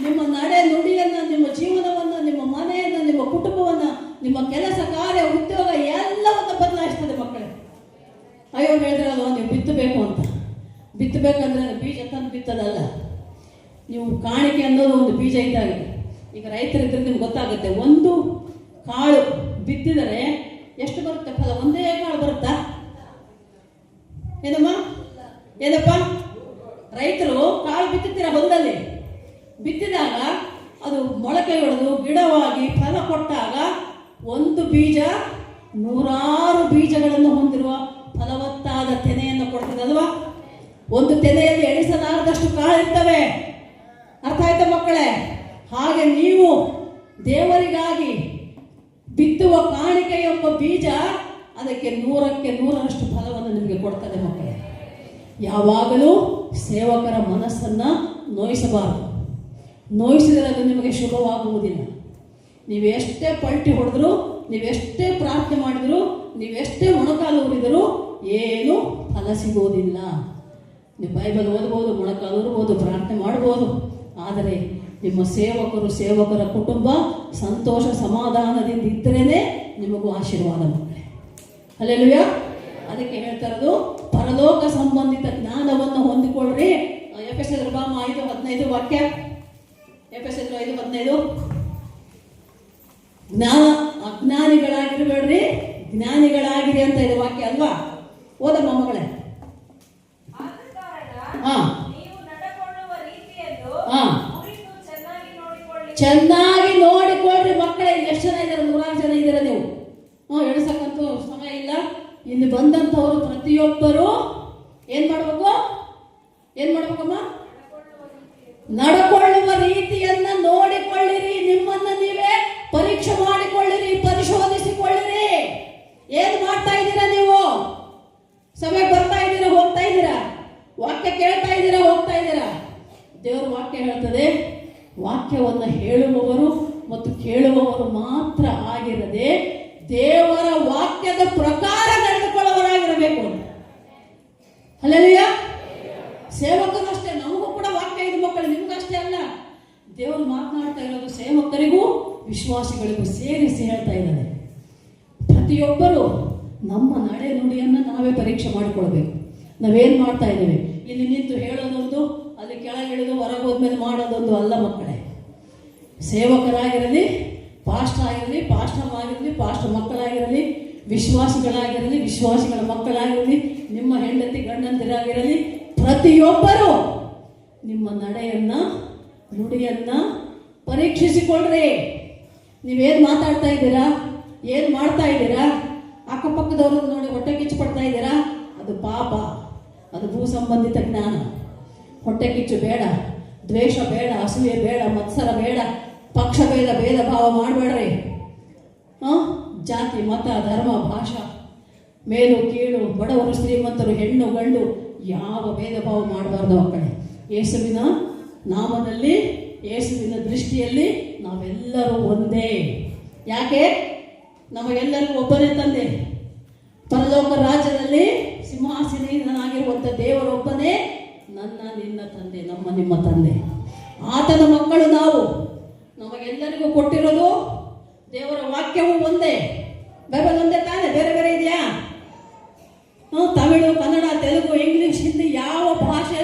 ನಿಮ್ಮ ನಡೆ ನುಡಿಯನ್ನ, ನಿಮ್ಮ ಜೀವನವನ್ನ, ನಿಮ್ಮ ಮನೆಯನ್ನ, ನಿಮ್ಮ ಕುಟುಂಬವನ್ನ, ನಿಮ್ಮ ಕೆಲಸ ಕಾರ್ಯ ಉದ್ಯೋಗ ಎಲ್ಲವನ್ನ ಬದಲಾಯಿಸ್ತದೆ ಮಕ್ಕಳೇ. ಅಯ್ಯೋ ಹೇಳಿದ್ರಲ್ವ ನೀವು ಬಿತ್ತಬೇಕು ಅಂತ. ಬಿತ್ತಬೇಕಂದ್ರೆ ಬೀಜ ತಂದು ಬಿತ್ತದಲ್ಲ, ನೀವು ಕಾಣಿಕೆ ಅನ್ನೋದು ಒಂದು ಬೀಜ ಇದ್ದಾಗಿದೆ. ಈಗ ರೈತರಿದ್ರೆ ನಿಮ್ಗೆ ಗೊತ್ತಾಗುತ್ತೆ, ಒಂದು ಕಾಳು ಬಿತ್ತಿದರೆ ಎಷ್ಟು ಬರುತ್ತೆ ಫಲ? ಒಂದೇ ಕಾಳು ಬರುತ್ತಾ? ಏನಮ್ಮ ಏನಪ್ಪ, ರೈತರು ಕಾಳು ಬಿತ್ತುತ್ತೀರ ಹೊಲದಲ್ಲಿ, ಬಿತ್ತಿದಾಗ ಅದು ಮೊಳಕೆ ಹೊಡೆದು ಗಿಡವಾಗಿ ಫಲ ಕೊಟ್ಟಾಗ ಒಂದು ಬೀಜ 100 ಬೀಜಗಳನ್ನು ಹೊಂದಿರುವ ಫಲವತ್ತಾದ ತೆನೆಯನ್ನು ಕೊಡ್ತದಲ್ವಾ? ಒಂದು ತೆನೆಯಲ್ಲಿ ಎಣಿಸಲಾರದಷ್ಟು ಕಾಳು ಇರ್ತವೆ. ಅರ್ಥ ಆಯ್ತಾ ಮಕ್ಕಳೇ? ಹಾಗೆ ನೀವು ದೇವರಿಗಾಗಿ ಬಿತ್ತುವ ಕಾಣಿಕೆ ಎಂಬ ಬೀಜ ಅದಕ್ಕೆ 100ಕ್ಕೆ 100ರಷ್ಟು ಫಲವನ್ನು ನಿಮಗೆ ಕೊಡ್ತದೆ ಮಕ್ಕಳೇ. ಯಾವಾಗಲೂ ಸೇವಕರ ಮನಸ್ಸನ್ನು ನೋಯಿಸಬಾರದು. ನೋಯಿಸಿದರೆ ಅದು ನಿಮಗೆ ಶುಭವಾಗುವುದಿಲ್ಲ. ನೀವೆಷ್ಟೇ ಪಲ್ಟಿ ಹೊಡೆದ್ರು, ನೀವೆಷ್ಟೇ ಪ್ರಾರ್ಥನೆ ಮಾಡಿದ್ರು, ನೀವೆಷ್ಟೇ ಮೊಣಕಾಲು ಊರಿದರೂ ಏನೂ ಫಲ ಸಿಗೋದಿಲ್ಲ. ನೀವು ಬೈಬಲ್ ಓದ್ಬೋದು, ಮೊಣಕಾಲು ಊರ್ಬೋದು, ಪ್ರಾರ್ಥನೆ ಮಾಡ್ಬೋದು, ಆದರೆ ನಿಮ್ಮ ಸೇವಕರ ಕುಟುಂಬ ಸಂತೋಷ ಸಮಾಧಾನದಿಂದ ಇದ್ದರೇನೆ ನಿಮಗೂ ಆಶೀರ್ವಾದ ಮಕ್ಕಳೇ. ಹಲ್ಲೆಲೂಯಾ. ಅದಕ್ಕೆ ಹೇಳ್ತಾ ಇರೋದು, ಪರಲೋಕ ಸಂಬಂಧಿತ ಜ್ಞಾನವನ್ನು ಹೊಂದಿಕೊಳ್ಳ್ರಿ. ಎಫೆಸರ್ 5:15 ವಾಕ್ಯ. ಎಫೆಸರ್ 5:15. ಅಜ್ಞಾನಿಗಳಾಗಿರಬೇಡ್ರಿ, ಜ್ಞಾನಿಗಳಾಗಿರಿ ಅಂತ ಇದೆ ವಾಕ್ಯ ಅಲ್ವಾ? ಓದಮ್ಮ ಮಗಳೇ. ಚೆನ್ನಾಗಿ ನೋಡಿಕೊಳ್ಳ್ರಿ ಮಕ್ಕಳೇ. ಎಷ್ಟು ಜನ ಇದ್ದಾರೆ? 100 ಜನ ಇದ್ದೀರ ನೀವು. ಎಣಿಸಕ್ಕಂತೂ ಸಮಯ ಇಲ್ಲ. ಇಲ್ಲಿ ಬಂದಂಥವರು ಪ್ರತಿಯೊಬ್ಬರು ಏನ್ ಮಾಡ್ಬೇಕಮ್ಮ? ನಡ್ಕೊಳ್ಳುವ ರೀತಿಯನ್ನ ನೋಡಿಕೊಳ್ಳಿರಿ. ನಿಮ್ಮನ್ನ ನೀವೇ ಪರೀಕ್ಷೆ ಮಾಡಿಕೊಳ್ಳಿರಿ, ಪರಿಶೋಧಿಸಿಕೊಳ್ಳಿರಿ. ಏನ್ ಮಾಡ್ತಾ ಇದ್ದೀರಾ ನೀವು? ಸಭೆಗೆ ಬರ್ತಾ ಇದ್ದೀರಾ, ಹೋಗ್ತಾ ಇದ್ದೀರಾ? ವಾಕ್ಯ ಕೇಳ್ತಾ ಇದ್ದೀರಾ, ಹೋಗ್ತಾ ಇದ್ದೀರಾ? ದೇವರ ವಾಕ್ಯ ಹೇಳ್ತದೆ, ವಾಕ್ಯವನ್ನು ಹೇಳುವವರು ಮತ್ತು ಕೇಳುವವರು ಮಾತ್ರ ಆಗಿರದೆ ದೇವರ ವಾಕ್ಯದ ಪ್ರಕಾರ ನಡೆದುಕೊಳ್ಳುವವರಾಗಿರಬೇಕು. ಹಲ್ಲೆಲೂಯಾ. ಸೇವಕರು ಅಷ್ಟೇ, ನಮಗೂ ಕೂಡ ವಾಕ್ಯ ಇದೆ ಮಕ್ಕಳು, ನಿಮಗಷ್ಟೇ ಅಲ್ಲ. ದೇವರು ಮಾತನಾಡ್ತಾ ಇರೋದು ಸೇವಕರಿಗೂ ವಿಶ್ವಾಸಿಗಳಿಗೂ ಸೇರಿಸಿ ಹೇಳ್ತಾ ಇದ್ದಾರೆ. ಪ್ರತಿಯೊಬ್ಬರು ನಮ್ಮ ನಡೆ ನುಡಿಯನ್ನು ನಾವೇ ಪರೀಕ್ಷೆ ಮಾಡಿಕೊಳ್ಬೇಕು. ನಾವೇನು ಮಾಡ್ತಾ ಇದ್ದೇವೆ? ಇಲ್ಲಿ ನಿಂತು ಹೇಳೋದೊಂದು, ಅಲ್ಲಿ ಕೆಳಗಿಳಿದು ಹೊರಗೆ ಹೋದ್ಮೇಲೆ ಮಾಡೋದೊಂದು ಅಲ್ಲ ಮಕ್ಕಳೇ. ಸೇವಕರಾಗಿರಲಿ, ಪಾಸ್ಟರ್ ಆಗಿರಲಿ, ಪಾಸ್ಟರ್ ಆಗಿರಲಿ, ಪಾಸ್ಟರ್ ಮಕ್ಕಳಾಗಿರಲಿ, ವಿಶ್ವಾಸಿಗಳಾಗಿರಲಿ, ವಿಶ್ವಾಸಿಗಳ ಮಕ್ಕಳಾಗಿರಲಿ, ನಿಮ್ಮ ಹೆಂಡತಿ ಗಂಡಂದಿರಾಗಿರಲಿ, ಪ್ರತಿಯೊಬ್ಬರು ನಿಮ್ಮ ನಡೆಯನ್ನ, ನುಡಿಯನ್ನ, ಪರೀಕ್ಷಿಸಿಕೊಳ್ಳ್ರಿ. ನೀವೇನು ಮಾತಾಡ್ತಾ ಇದ್ದೀರಾ, ಏನು ಮಾಡ್ತಾ ಇದ್ದೀರಾ, ಅಕ್ಕಪಕ್ಕದವ್ರನ್ನ ನೋಡಿ ಹೊಟ್ಟೆ ಕಿಚ್ಚು ಪಡ್ತಾ ಇದ್ದೀರಾ, ಅದು ಪಾಪ, ಅದು ಭೂ ಸಂಬಂಧಿತ ಜ್ಞಾನ. ಹೊಟ್ಟೆ ಕಿಚ್ಚು ಬೇಡ, ದ್ವೇಷ ಬೇಡ, ಅಸೂಯೆ ಬೇಡ, ಮತ್ಸರ ಬೇಡ, ಪಕ್ಷ ಭೇದ ಭಾವ ಮಾಡಬೇಡ್ರಿ. ಜಾತಿ, ಮತ, ಧರ್ಮ, ಭಾಷಾ, ಮೇಲು ಕೀಳು, ಬಡವರು ಶ್ರೀಮಂತರು, ಹೆಣ್ಣು ಗಂಡು, ಯಾವ ಭೇದ ಭಾವ ಮಾಡಬಾರ್ದು ಮಕ್ಕಳೇ. ಯೇಸುವಿನ ನಾಮದಲ್ಲಿ, ಯೇಸುವಿನ ದೃಷ್ಟಿಯಲ್ಲಿ ನಾವೆಲ್ಲರೂ ಒಂದೇ. ಯಾಕೆ? ನಮಗೆಲ್ಲರಿಗೂ ಒಬ್ಬನೇ ತಂದೆ. ಪರಲೋಕ ರಾಜ್ಯದಲ್ಲಿ ಸಿಂಹಾಸೀನನಾಗಿರುವಂಥ ದೇವರೊಬ್ಬನೇ ನನ್ನ ನಿನ್ನ ತಂದೆ, ನಮ್ಮ ನಿಮ್ಮ ತಂದೆ. ಆತನ ಮಕ್ಕಳು ನಾವು. ನಮಗೆಲ್ಲರಿಗೂ ಕೊಟ್ಟಿರೋದು ದೇವರ ವಾಕ್ಯವೂ ಒಂದೇ. ಬೈಬಲ್ ಒಂದೇ ತಾನೇ, ಬೇರೆ ಬೇರೆ ಇದೆಯಾ? ತಮಿಳು, ಕನ್ನಡ, ತೆಲುಗು, ಇಂಗ್ಲಿಷ್, ಹಿಂದಿ, ಯಾವ ಭಾಷೆ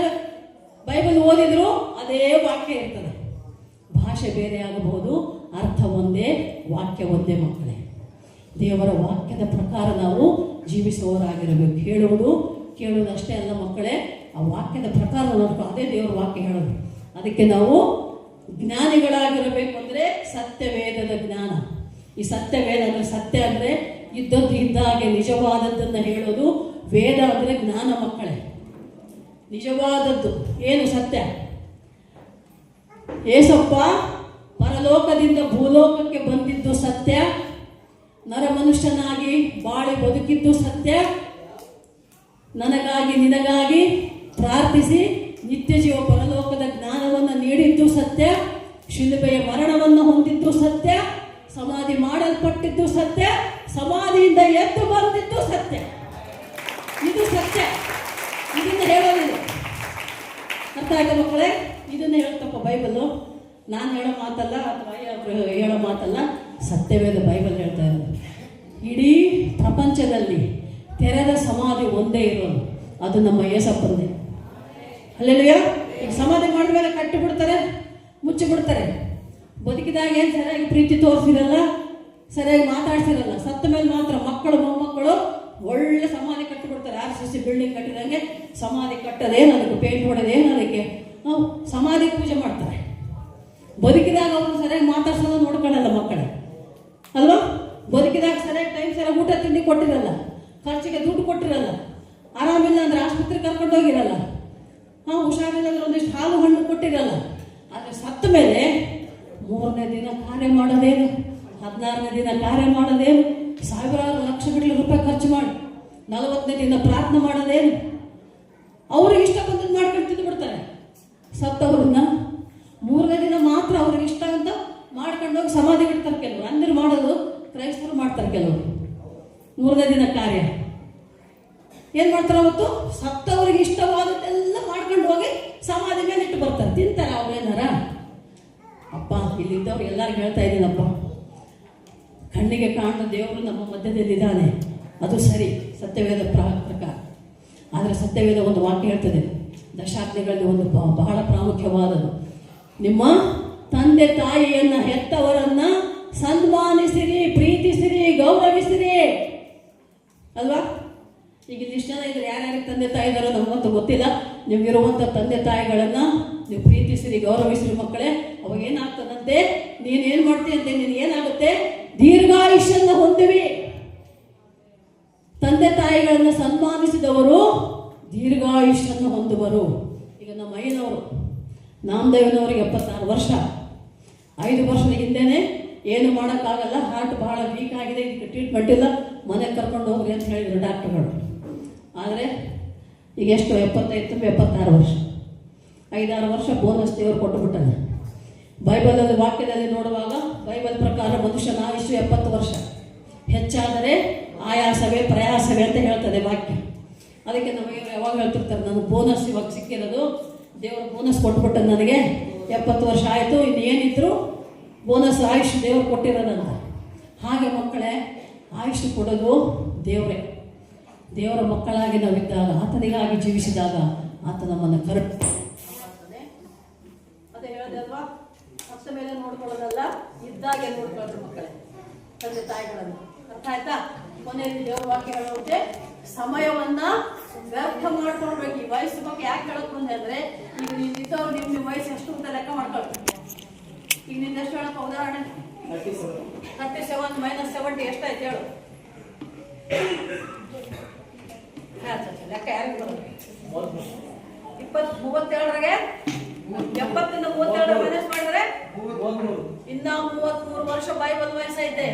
ಬೈಬಲ್ ಓದಿದ್ರು ಅದೇ ವಾಕ್ಯ ಇರ್ತದೆ. ಭಾಷೆ ಬೇರೆ ಆಗಬಹುದು, ಅರ್ಥ ಒಂದೇ, ವಾಕ್ಯ ಒಂದೇ ಮಕ್ಕಳೇ. ದೇವರ ವಾಕ್ಯದ ಪ್ರಕಾರ ನಾವು ಜೀವಿಸುವವರಾಗಿರಬೇಕು. ಕೇಳುವುದಷ್ಟೇ ಅಲ್ಲ ಮಕ್ಕಳೇ, ಆ ವಾಕ್ಯದ ಪ್ರಕಾರ ನೋಡ್ಕೊ, ಅದೇ ದೇವರ ವಾಕ್ಯ ಹೇಳೋದು. ಅದಕ್ಕೆ ನಾವು ಜ್ಞಾನಿಗಳಾಗಿರಬೇಕು. ಅಂದರೆ ಸತ್ಯವೇದದ ಜ್ಞಾನ. ಈ ಸತ್ಯವೇದ ಅಂದರೆ, ಸತ್ಯ ಅಂದರೆ ಇದ್ದದ್ದು ಇದ್ದಾಗೆ ನಿಜವಾದದ್ದನ್ನು ಹೇಳೋದು. ವೇದ ಅಂದರೆ ಜ್ಞಾನ ಮಕ್ಕಳೇ. ನಿಜವಾದದ್ದು ಏನು ಸತ್ಯ? ಏಸಪ್ಪ ಪರಲೋಕದಿಂದ ಭೂಲೋಕಕ್ಕೆ ಬಂದಿದ್ದು ಸತ್ಯ, ನರಮನುಷ್ಯನಾಗಿ ಬಾಳಿ ಬದುಕಿದ್ದು ಸತ್ಯ, ನನಗಾಗಿ ನಿನಗಾಗಿ ಪ್ರಾರ್ಥಿಸಿ ನಿತ್ಯ ಜೀವ ಪರಲೋಕದ ಜ್ಞಾನವನ್ನು ನೀಡಿದ್ದು ಸತ್ಯ, ಶಿಲುಬೆಯ ಮರಣವನ್ನು ಹೊಂದಿದ್ದು ಸತ್ಯ, ಸಮಾಧಿ ಮಾಡಲ್ಪಟ್ಟಿದ್ದು ಸತ್ಯ, ಸಮಾಧಿಯಿಂದ ಎದ್ದು ಬಂದಿದ್ದು ಸತ್ಯ. ಇದು ಸತ್ಯ. ಇದನ್ನು ಹೇಳೋದಿಲ್ಲ. ಅರ್ಥ ಆಯ್ತಾ ಮಕ್ಕಳೇ? ಇದನ್ನು ಹೇಳ್ತಪ್ಪ ಬೈಬಲು. ನಾನು ಹೇಳೋ ಮಾತಲ್ಲ, ಅಥವಾ ಹೇಳೋ ಮಾತಲ್ಲ, ಸತ್ಯವೇದ ಬೈಬಲ್ ಹೇಳ್ತಾ ಇರೋದು. ಇಡೀ ಪ್ರಪಂಚದಲ್ಲಿ ತೆರೆದ ಸಮಾಧಿ ಒಂದೇ ಇರೋದು, ಅದು ನಮ್ಮ ಏಸಪ್ಪಂದೇ. ಅಲ್ಲೆಲ್ಲಯ್ಯ, ಈಗ ಸಮಾಧಿ ಮಾಡಿದ್ಮೇಲೆ ಕಟ್ಟಿಬಿಡ್ತಾರೆ, ಮುಚ್ಚಿಬಿಡ್ತಾರೆ. ಬದುಕಿದಾಗ ಏನು ಸರಿಯಾಗಿ ಪ್ರೀತಿ ತೋರಿಸಿರಲ್ಲ, ಸರಿಯಾಗಿ ಮಾತಾಡ್ಸಿರಲ್ಲ. ಸತ್ತ ಮೇಲೆ ಮಾತ್ರ ಮಕ್ಕಳು ಮೊಮ್ಮಕ್ಕಳು ಒಳ್ಳೆ ಸಮಾಧಿ ಕಟ್ಟಿಬಿಡ್ತಾರೆ. RCC ಬಿಲ್ಡಿಂಗ್ ಕಟ್ಟಿದಂಗೆ ಸಮಾಧಿ ಕಟ್ಟೋದೇನು, ಅದಕ್ಕೆ ಪೇಂಟ್ ಹೊಡೋದೇನು, ಅದಕ್ಕೆ ಸಮಾಧಿ ಪೂಜೆ ಮಾಡ್ತಾರೆ. ಬದುಕಿದಾಗ ಅವ್ರನ್ನ ಸರಿಯಾಗಿ ಮಾತಾಡ್ಸೋದು ನೋಡ್ಕೊಳ್ಳಲ್ಲ ಮಕ್ಕಳೇ ಅಲ್ವಾ? ಬದುಕಿದಾಗ ಸರಿಯಾಗಿ ಟೈಮ್ ಸರಿಯಾಗಿ ಊಟ ತಿಂಡಿ ಕೊಟ್ಟಿರಲ್ಲ, ಖರ್ಚಿಗೆ ದುಡ್ಡು ಕೊಟ್ಟಿರಲ್ಲ, ಆರಾಮಿಲ್ಲ ಅಂದರೆ ಆಸ್ಪತ್ರೆಗೆ ಕರ್ಕೊಂಡು ಹೋಗಿರಲ್ಲ, ಹುಷಾರಿಲ್ಲ ಅಂದ್ರೆ ಒಂದಿಷ್ಟು ಹಾಲು ಹಣ್ಣು ಕೊಟ್ಟಿರಲ್ಲ. ಆದರೆ ಸತ್ತ ಮೇಲೆ 3ನೇ ದಿನ ಕಾರ್ಯ ಮಾಡೋದೇನು, 14ನೇ ದಿನ ಕಾರ್ಯ ಮಾಡೋದೇನು, ಸಾವಿರಾರು ಲಕ್ಷಗಟ್ಟಲೆ ರೂಪಾಯಿ ಖರ್ಚು ಮಾಡಿ 40ನೇ ದಿನ ಪ್ರಾರ್ಥನೆ ಮಾಡೋದೇನು, ಅವ್ರಿಗೆ ಇಷ್ಟ ಬಂದದ್ದು ಮಾಡ್ಕೊಂಡು ತಿಂದು ಬಿಡ್ತಾರೆ. ಸತ್ತವ್ರನ್ನ 3ನೇ ದಿನ ಮಾತ್ರ ಅವ್ರಿಗೆ ಇಷ್ಟ ಅಂತ ಮಾಡ್ಕೊಂಡೋಗಿ ಸಮಾಧಿ ಬಿಡ್ತಾರೆ. ಕೆಲವರು ಅಂದಿರು ಮಾಡೋದು ಕ್ರೈಸ್ತರು ಮಾಡ್ತಾರೆ. ಕೆಲವರು 3ನೇ ದಿನ ಕಾರ್ಯ ಏನು ಮಾಡ್ತಾರೆ, ಅವತ್ತು ಸತ್ತವ್ರಿಗೆ ಇಷ್ಟವಾದದ್ದೆಲ್ಲ ಮಾಡ್ಕೊಂಡು ಹೋಗಿ ಸಮಾಧಿ ಮೇಲೆ ಇಟ್ಟು ಬರ್ತಾರೆ. ತಿಂತಾರೆ ಅವ್ರೇನಾರ? ಅಪ್ಪ, ಇಲ್ಲಿದ್ದವ್ರು ಎಲ್ಲರಿಗೂ ಹೇಳ್ತಾ ಇದ್ದೀನಪ್ಪ, ಕಣ್ಣಿಗೆ ಕಾಣದ ದೇವರು ನಮ್ಮ ಮಧ್ಯದಲ್ಲಿದ್ದಾನೆ, ಅದು ಸರಿ ಸತ್ಯವೇದ ಪ್ರಕಾರ. ಆದರೆ ಸತ್ಯವೇದ ಒಂದು ವಾಕ್ಯ ಹೇಳ್ತದೆ, ದಶಾಜ್ಞೆಗಳಲ್ಲಿ ಒಂದು ಬಹಳ ಪ್ರಾಮುಖ್ಯವಾದದ್ದು, ನಿಮ್ಮ ತಂದೆ ತಾಯಿಯನ್ನ ಹೆತ್ತವರನ್ನ ಸನ್ಮಾನಿಸಿರಿ, ಪ್ರೀತಿಸಿರಿ, ಗೌರವಿಸಿರಿ ಅಲ್ವಾ? ಈಗ ಇಷ್ಟು ಜನ ಇದ್ರೆ ಯಾರ್ಯಾರಿಗೆ ತಂದೆ ತಾಯಿ ಇದ್ದಾರೋ ನಮಗಂತೂ ಗೊತ್ತಿಲ್ಲ. ನೀವಿರುವಂಥ ತಂದೆ ತಾಯಿಗಳನ್ನು ನೀವು ಪ್ರೀತಿಸಿರಿ, ಗೌರವಿಸಿರಿ ಮಕ್ಕಳೇ. ಅವಾಗ ಏನಾಗ್ತದಂತೆ, ನೀನೇನು ಮಾಡ್ತೀಯಂತೆ, ನೀನು ಏನಾಗುತ್ತೆ, ದೀರ್ಘಾಯುಷ್ಯನ್ನ ಹೊಂದಿವಿ. ತಂದೆ ತಾಯಿಗಳನ್ನು ಸನ್ಮಾನಿಸಿದವರು ದೀರ್ಘಾಯುಷ್ಯನ್ನು ಹೊಂದುವರು. ಈಗ ನಮ್ಮ ಅಯ್ಯನವರು, ನಾಮದೇವನವರಿಗೆ 76 ವರ್ಷ. 5 ವರ್ಷದ ಹಿಂದೆನೇ ಏನು ಮಾಡೋಕ್ಕಾಗಲ್ಲ, ಹಾರ್ಟ್ ಬಹಳ ವೀಕ್ ಆಗಿದೆ, ಇದಕ್ಕೆ ಟ್ರೀಟ್ಮೆಂಟ್ ಇಲ್ಲ, ಮನೆಗೆ ಕರ್ಕೊಂಡು ಹೋಗ್ರಿ ಅಂತ ಹೇಳಿದರು ಡಾಕ್ಟರ್ಗಳು. ಆದರೆ ಈಗ ಎಷ್ಟು, 76 ವರ್ಷ. 5-6 ವರ್ಷ ಬೋನಸ್ ದೇವರು ಕೊಟ್ಟುಬಿಟ್ಟಾನೆ. ಬೈಬಲಲ್ಲಿ ವಾಕ್ಯದಲ್ಲಿ ನೋಡುವಾಗ ಬೈಬಲ್ ಪ್ರಕಾರ ಮನುಷ್ಯನ ಆಯುಷ್ಯ 70 ವರ್ಷ, ಹೆಚ್ಚಾದರೆ ಆಯಾಸವೇ ಪ್ರಯಾಸವೇ ಅಂತ ಹೇಳ್ತದೆ ವಾಕ್ಯ. ಅದಕ್ಕೆ ನಮಗೆ ಯಾವಾಗ ಹೇಳ್ತಿರ್ತಾರೆ, ನನಗೆ ಬೋನಸ್ ಇವಾಗ ಸಿಕ್ಕಿರೋದು, ದೇವರು ಬೋನಸ್ ಕೊಟ್ಬಿಟ್ಟ, ನನಗೆ 70 ವರ್ಷ ಆಯಿತು, ಇನ್ನೇನಿದ್ರು ಬೋನಸ್ ಆಯುಷ್ಯ ದೇವರು ಕೊಟ್ಟಿರೋದಂತ. ಹಾಗೆ ಮಕ್ಕಳೇ, ಆಯುಷ್ಯ ಕೊಡೋದು ದೇವರೇ. ದೇವರ ಮಕ್ಕಳಾಗಿ ನಾವಿದ್ದಾಗ, ಆತನಿಗಾಗಿ ಜೀವಿಸಿದಾಗ ಆತ ನಮ್ಮನ್ನು ಕರೆಕ್ಟಾಗ್ತದೆ. ಅದೇ ಹೇಳಿದೆ ಅಲ್ವಾ, ಅಷ್ಟ ಮೇಲೆ ನೋಡ್ಕೊಳ್ಳೋದಲ್ಲ, ಇದ್ದಾಗೆ ನೋಡ್ಕೊಳ್ಳೋದು ಮಕ್ಕಳೇ ತಂದೆ ತಾಯಿಗಳನ್ನು. ಅರ್ಥ ಆಯ್ತಾ? ಕೊನೆಯಲ್ಲಿ ದೇವರ ವಾಕ್ಯ ಹೇಳುವಂತೆ, ಸಮಯವನ್ನ ವ್ಯರ್ಥ ಮಾಡ್ಕೊಳ್ಬೇಕು. ಈ ವಯಸ್ಸು ಬಗ್ಗೆ ಯಾಕೆ ಹೇಳಕ್ ಬಂದೆ ಅಂದ್ರೆ, ಈಗ ನೀವು ಇದ್ದವ್ರು ನಿಮ್ಮ ವಯಸ್ಸು ಎಷ್ಟು ಅಂತ ಲೆಕ್ಕ ಮಾಡ್ಕೊಳ್ಬೇಕು. ಈಗ ನಿಂದ ಎಷ್ಟು ಹೇಳಪ್ಪ ಉದಾಹರಣೆ? 37 - 70 ಎಷ್ಟಾಯ್ತು ಹೇಳು? ಲೆಕ್ಕ ಯಾರಿಗೆ ಬರೋದು? 37 70 37 ಮೈನಸ್ ಮಾಡಿದ್ರೆ ಇನ್ನ 33 ವರ್ಷ ಬೈಬಲ್ ವಯಸ್ಸೈತೆ.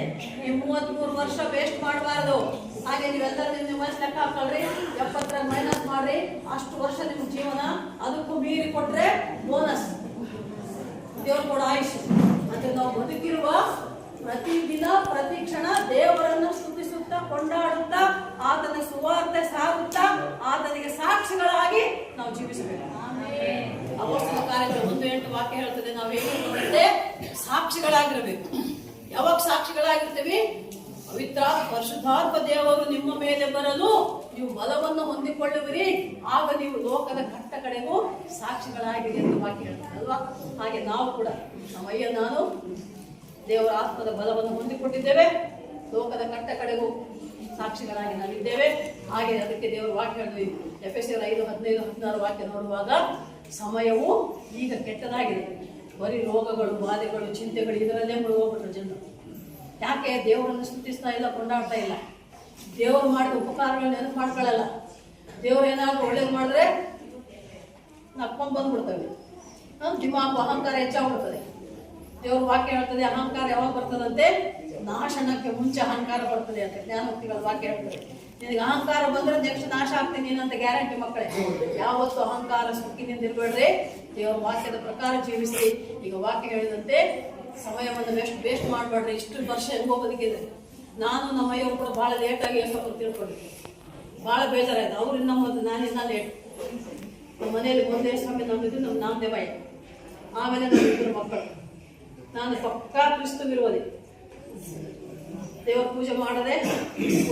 ಈ 33 ವರ್ಷ ವೇಸ್ಟ್ ಮಾಡಬಾರ್ದು. ಹಾಗೆ ನೀವೆಲ್ಲರೂ ನಿಮ್ಮ ವಯಸ್ಸು ಲೆಕ್ಕ ಹಾಕೊಳ್ರಿ, 70 ಮೈನಸ್ ಮಾಡ್ರಿ, ಅಷ್ಟು ವರ್ಷ ನಿಮ್ಮ ಜೀವನ. ಅದಕ್ಕೂ ಮೀರಿ ಕೊಟ್ರೆ ಬೋನಸ್, ದೇವ್ರು ಕೊಡೋ ಆಯುಷ್. ಅಂದ್ರೆ ನಾವು ಬದುಕಿರುವ ಪ್ರತಿದಿನ ಪ್ರತಿ ಕ್ಷಣ ದೇವರನ್ನು ಸ್ತುತಿಸುತ್ತಾ ಕೊಂಡಾಡುತ್ತಾ ಆತನ ಸುವಾರ್ತೆ ಸಾರುತ್ತಾ ಆತನಿಗೆ ಸಾಕ್ಷಿಗಳಾಗಿ ನಾವು ಜೀವಿಸಬೇಕು. ಅಪೊಸ್ತಲ ಕಾರ್ಯಗಳು 1:8 ವಾಕ್ಯ ಹೇಳ್ತದೆ, ನಾವು ಹೇಗೆ ಸಾಕ್ಷಿಗಳಾಗಿರಬೇಕು. ಯಾವಾಗ ಸಾಕ್ಷಿಗಳಾಗಿರ್ತೀವಿ? ಪವಿತ್ರ ಪರಿಶುದ್ಧಾತ್ಮ ದೇವರು ನಿಮ್ಮ ಮೇಲೆ ಬರಲು ನೀವು ಬಲವನ್ನು ಹೊಂದಿಕೊಳ್ಳುವಿರಿ, ಆಗ ನೀವು ಲೋಕದ ಕಟ್ಟ ಕಡೆಗೂ ಸಾಕ್ಷಿಗಳಾಗಿರಿ ಎಂದು ವಾಕ್ಯ ಹೇಳ್ತಾರೆ ಅಲ್ವಾ? ಹಾಗೆ ನಾವು ಕೂಡ ನಮ್ಮಯ್ಯ ನಾನು ದೇವರ ಆತ್ಮದ ಬಲವನ್ನು ಹೊಂದಿಕೊಂಡಿದ್ದೇವೆ, ಲೋಕದ ಕಟ್ಟ ಕಡೆಗೂ ಸಾಕ್ಷಿಗಳಾಗಿ ನಾವಿದ್ದೇವೆ. ಹಾಗೆ ಅದಕ್ಕೆ ದೇವರ ವಾಕ್ಯ ಹೇಳಿದ್ವಿ, ಎಫೆಸರ್ 5:15-16 ವಾಕ್ಯ ನೋಡುವಾಗ, ಸಮಯವು ಈಗ ಕೆಟ್ಟದಾಗಿದೆ, ಬರೀ ರೋಗಗಳು ಬಾಧೆಗಳು ಚಿಂತೆಗಳು ಇದರಲ್ಲೇ ಮುಳುಗೋಗ್ಬಿಟ್ರು ಜನರು. ಯಾಕೆ? ದೇವರನ್ನು ಸ್ತುತಿಸ್ತಾ ಇಲ್ಲ, ಕೊಂಡಾಡ್ತಾ ಇಲ್ಲ, ದೇವರು ಮಾಡಿದ ಉಪಕಾರಗಳನ್ನ ನೆನಪು ಮಾಡ್ಕೊಳ್ಳಲ್ಲ. ದೇವ್ರು ಏನಾದ್ರು ಒಳ್ಳೇದು ಮಾಡಿದ್ರೆ ನಕ್ಕೊಂಡ್ ಬಂದ್ಬಿಡ್ತವೆ, ದಿಮಾಕು ಅಹಂಕಾರ ಹೆಚ್ಚಾಗ್ಬಿಡ್ತದೆ. ದೇವ್ರ ವಾಕ್ಯ ಹೇಳ್ತದೆ, ಅಹಂಕಾರ ಯಾವಾಗ ಬರ್ತದಂತೆ? ನಾಶನಕ್ಕೆ ಮುಂಚೆ ಅಹಂಕಾರ ಬರ್ತದೆ ಅಂತ ಜ್ಞಾನೋಕ್ತಿಗಳ ವಾಕ್ಯ ಹೇಳ್ತದೆ. ನಿನಗೆ ಅಹಂಕಾರ ಬಂದ್ರೆ ನೆಕ್ಸ್ಟ್ ನಾಶ ಆಗ್ತೀನಿ ಅಂತ ಗ್ಯಾರಂಟಿ ಮಕ್ಕಳೇ. ಯಾವತ್ತು ಅಹಂಕಾರ ಸುಕ್ಕಿನಿಂದ ಇರ್ಬೇಡ್ರಿ, ದೇವ್ರ ವಾಕ್ಯದ ಪ್ರಕಾರ ಜೀವಿಸಿ. ಈಗ ವಾಕ್ಯ ಹೇಳಿದಂತೆ ಸಮಯವನ್ನು ವೇಸ್ಟ್ ಮಾಡಬೇಡ್ರಿ. ಇಷ್ಟು ವರ್ಷ ಹೆಂಗೋ ಬದುಕಿದ್ರೆ, ನಾನು ನಮ್ಮ ಅಯ್ಯವರು ಕೂಡ ಭಾಳ ಲೇಟಾಗಿ ಸ್ವಲ್ಪ ತಿಳ್ಕೊಂಡ್ರಿ, ಭಾಳ ಬೇಜಾರಾಯ್ತು. ಅವ್ರಿಂದ ಮೊದಲು ನಾನಿನ್ನ ಲೇಟ್. ನಮ್ಮ ಮನೆಯಲ್ಲಿ ಒಂದೇ ಸ್ವಾಮಿ ನಂಬಿದ್ದು ನಮ್ಮ ನಾಮದೇವಾಯ, ಆಮೇಲೆ ನಮ್ಮಿಬ್ಬರು ಮಕ್ಕಳು. ನಾನು ಪಕ್ಕಾ ಕ್ರಿಸ್ತು ವಿರೋಧಿ. ದೇವರ ಪೂಜೆ ಮಾಡದೆ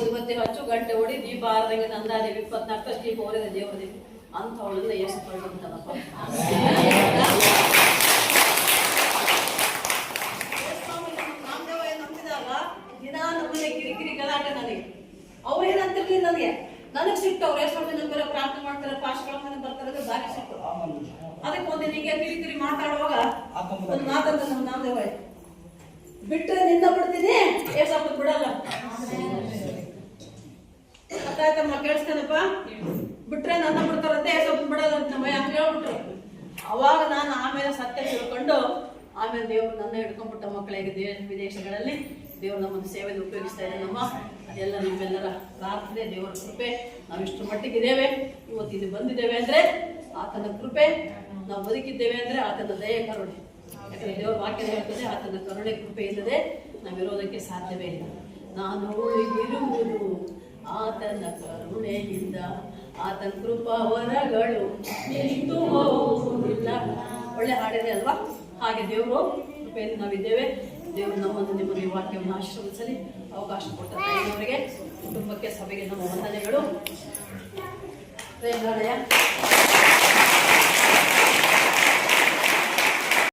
ಉದ್ಬತ್ತಿ ಹಚ್ಚು, ಗಂಟೆ ಹೊಡಿ, ದೀಪ ಆರದಂಗೆ ನಂದಾದೇವಿ 24 ದೀಪ ಹೊಡೆದ ದೇವರ ದೀಪ ಅಂಥವಳನ್ನ ಏಸು ಪಡ್ಕೊಂತಾನಪ್ಪ. ನಾಮದೇವಾಯ ನಂಬಿದಾಗ ದಿನ ನಮ್ಮನೆ ಕಿರಿಕಿರಿ ಗಲಾಟೆ ನನಗೆ. ಅವ್ರೇನಂತಿರ್ಲಿಲ್ಲ ನನಗೆ ಸಿಟ್ಟು. ಅವ್ರು ಎಷ್ಟು ನಂಬಿರೋ ಪ್ರಾರ್ಥನೆ ಮಾಡ್ತಾರೆ, ಪಾಸ್ಗಳ ಮನೆ ಬರ್ತಾರೆ, ದಾರಿ ಸಿಟ್ಟು. ಅದಕ್ಕೆ ಒಂದು ನಿಂಗೆ ಕಿರಿಕಿರಿ ಮಾತಾಡುವಾಗ ಒಂದು ಮಾತಾಡ್ತ ನಮ್ಮ ನಾಮದೇವಾಯ, ಬಿಟ್ರೆ ನಿಂದ ಬಿಡ್ತೀನಿ, ಏಸಪ್ಪ ಬಿಡಲ್ಲ. ಗೊತ್ತಾಯ್ತಮ್ಮ? ಕೇಳಿಸ್ತಾನಪ್ಪ? ಬಿಟ್ರೆ ನನ್ನ ಬಿಡ್ತಾರಂತೆ, ಏಸಪ್ಪ ಬಿಡಲ್ಲ ಅಂತ ನಮ್ಮ ಹಂಗೆ ಹೇಳ್ಬಿಟ್ರು. ಅವಾಗ ನಾನು ಆಮೇಲೆ ಸತ್ಯ ತಿಳ್ಕೊಂಡು ಆಮೇಲೆ ದೇವ್ರು ನನ್ನ ಹಿಡ್ಕೊಂಡ್ಬಿಟ್ಟ. ಮಕ್ಕಳಿಗೆ ದೇಶ ವಿದೇಶಗಳಲ್ಲಿ ದೇವ್ರು ನಮ್ಮನ್ನು ಸೇವೆಯಲ್ಲಿ ಉಪಯೋಗಿಸ್ತಾ ಇದೆ ನಮ್ಮ. ಅದೆಲ್ಲ ನಿಮ್ಮೆಲ್ಲರ ಪ್ರಾರ್ಥನೆ, ದೇವರ ಕೃಪೆ. ನಾವು ಇಷ್ಟು ಮಟ್ಟಿಗಿದ್ದೇವೆ, ಇವತ್ತು ಇದು ಬಂದಿದ್ದೇವೆ ಅಂದ್ರೆ ಆತನ ಕೃಪೆ. ನಾವು ಬದುಕಿದ್ದೇವೆ ಅಂದ್ರೆ ಆತನ ದಯೆ ಕರುಣೆ. ಯಾಕಂದ್ರೆ ದೇವರ ವಾಕ್ಯ ಹೇಳ್ತದೆ, ಆತನ ಕರುಣೆ ಕೃಪೆ ಇಲ್ಲದೆ ನಾವಿರೋದಕ್ಕೆ ಸಾಧ್ಯವೇ ಇಲ್ಲ. ನಾನು ಉಳಿದಿರುವುದು ಆತನ ಕರುಣೆಯಿಂದ, ಆತನ ಕೃಪಾ ವರಗಳು ನಿಂತು ಹೋಗುವುದಿಲ್ಲ. ಒಳ್ಳೆ ಹಾಡಿದೆ ಅಲ್ವಾ? ಹಾಗೆ ದೇವರು ಕೃಪೆಯಲ್ಲಿ ನಾವಿದ್ದೇವೆ. ದೇವರು ನಮ್ಮನ್ನು ನಿಮ್ಮಲ್ಲಿ ವಾಕ್ಯವನ್ನು ಆಶೀರ್ವದಿಸಲಿ. ಅವಕಾಶ ಕೊಟ್ಟ ತಾಯಿಯವರಿಗೆ, ಕುಟುಂಬಕ್ಕೆ, ಸಭೆಗೆ ನಮ್ಮ ವಂದನೆಗಳು.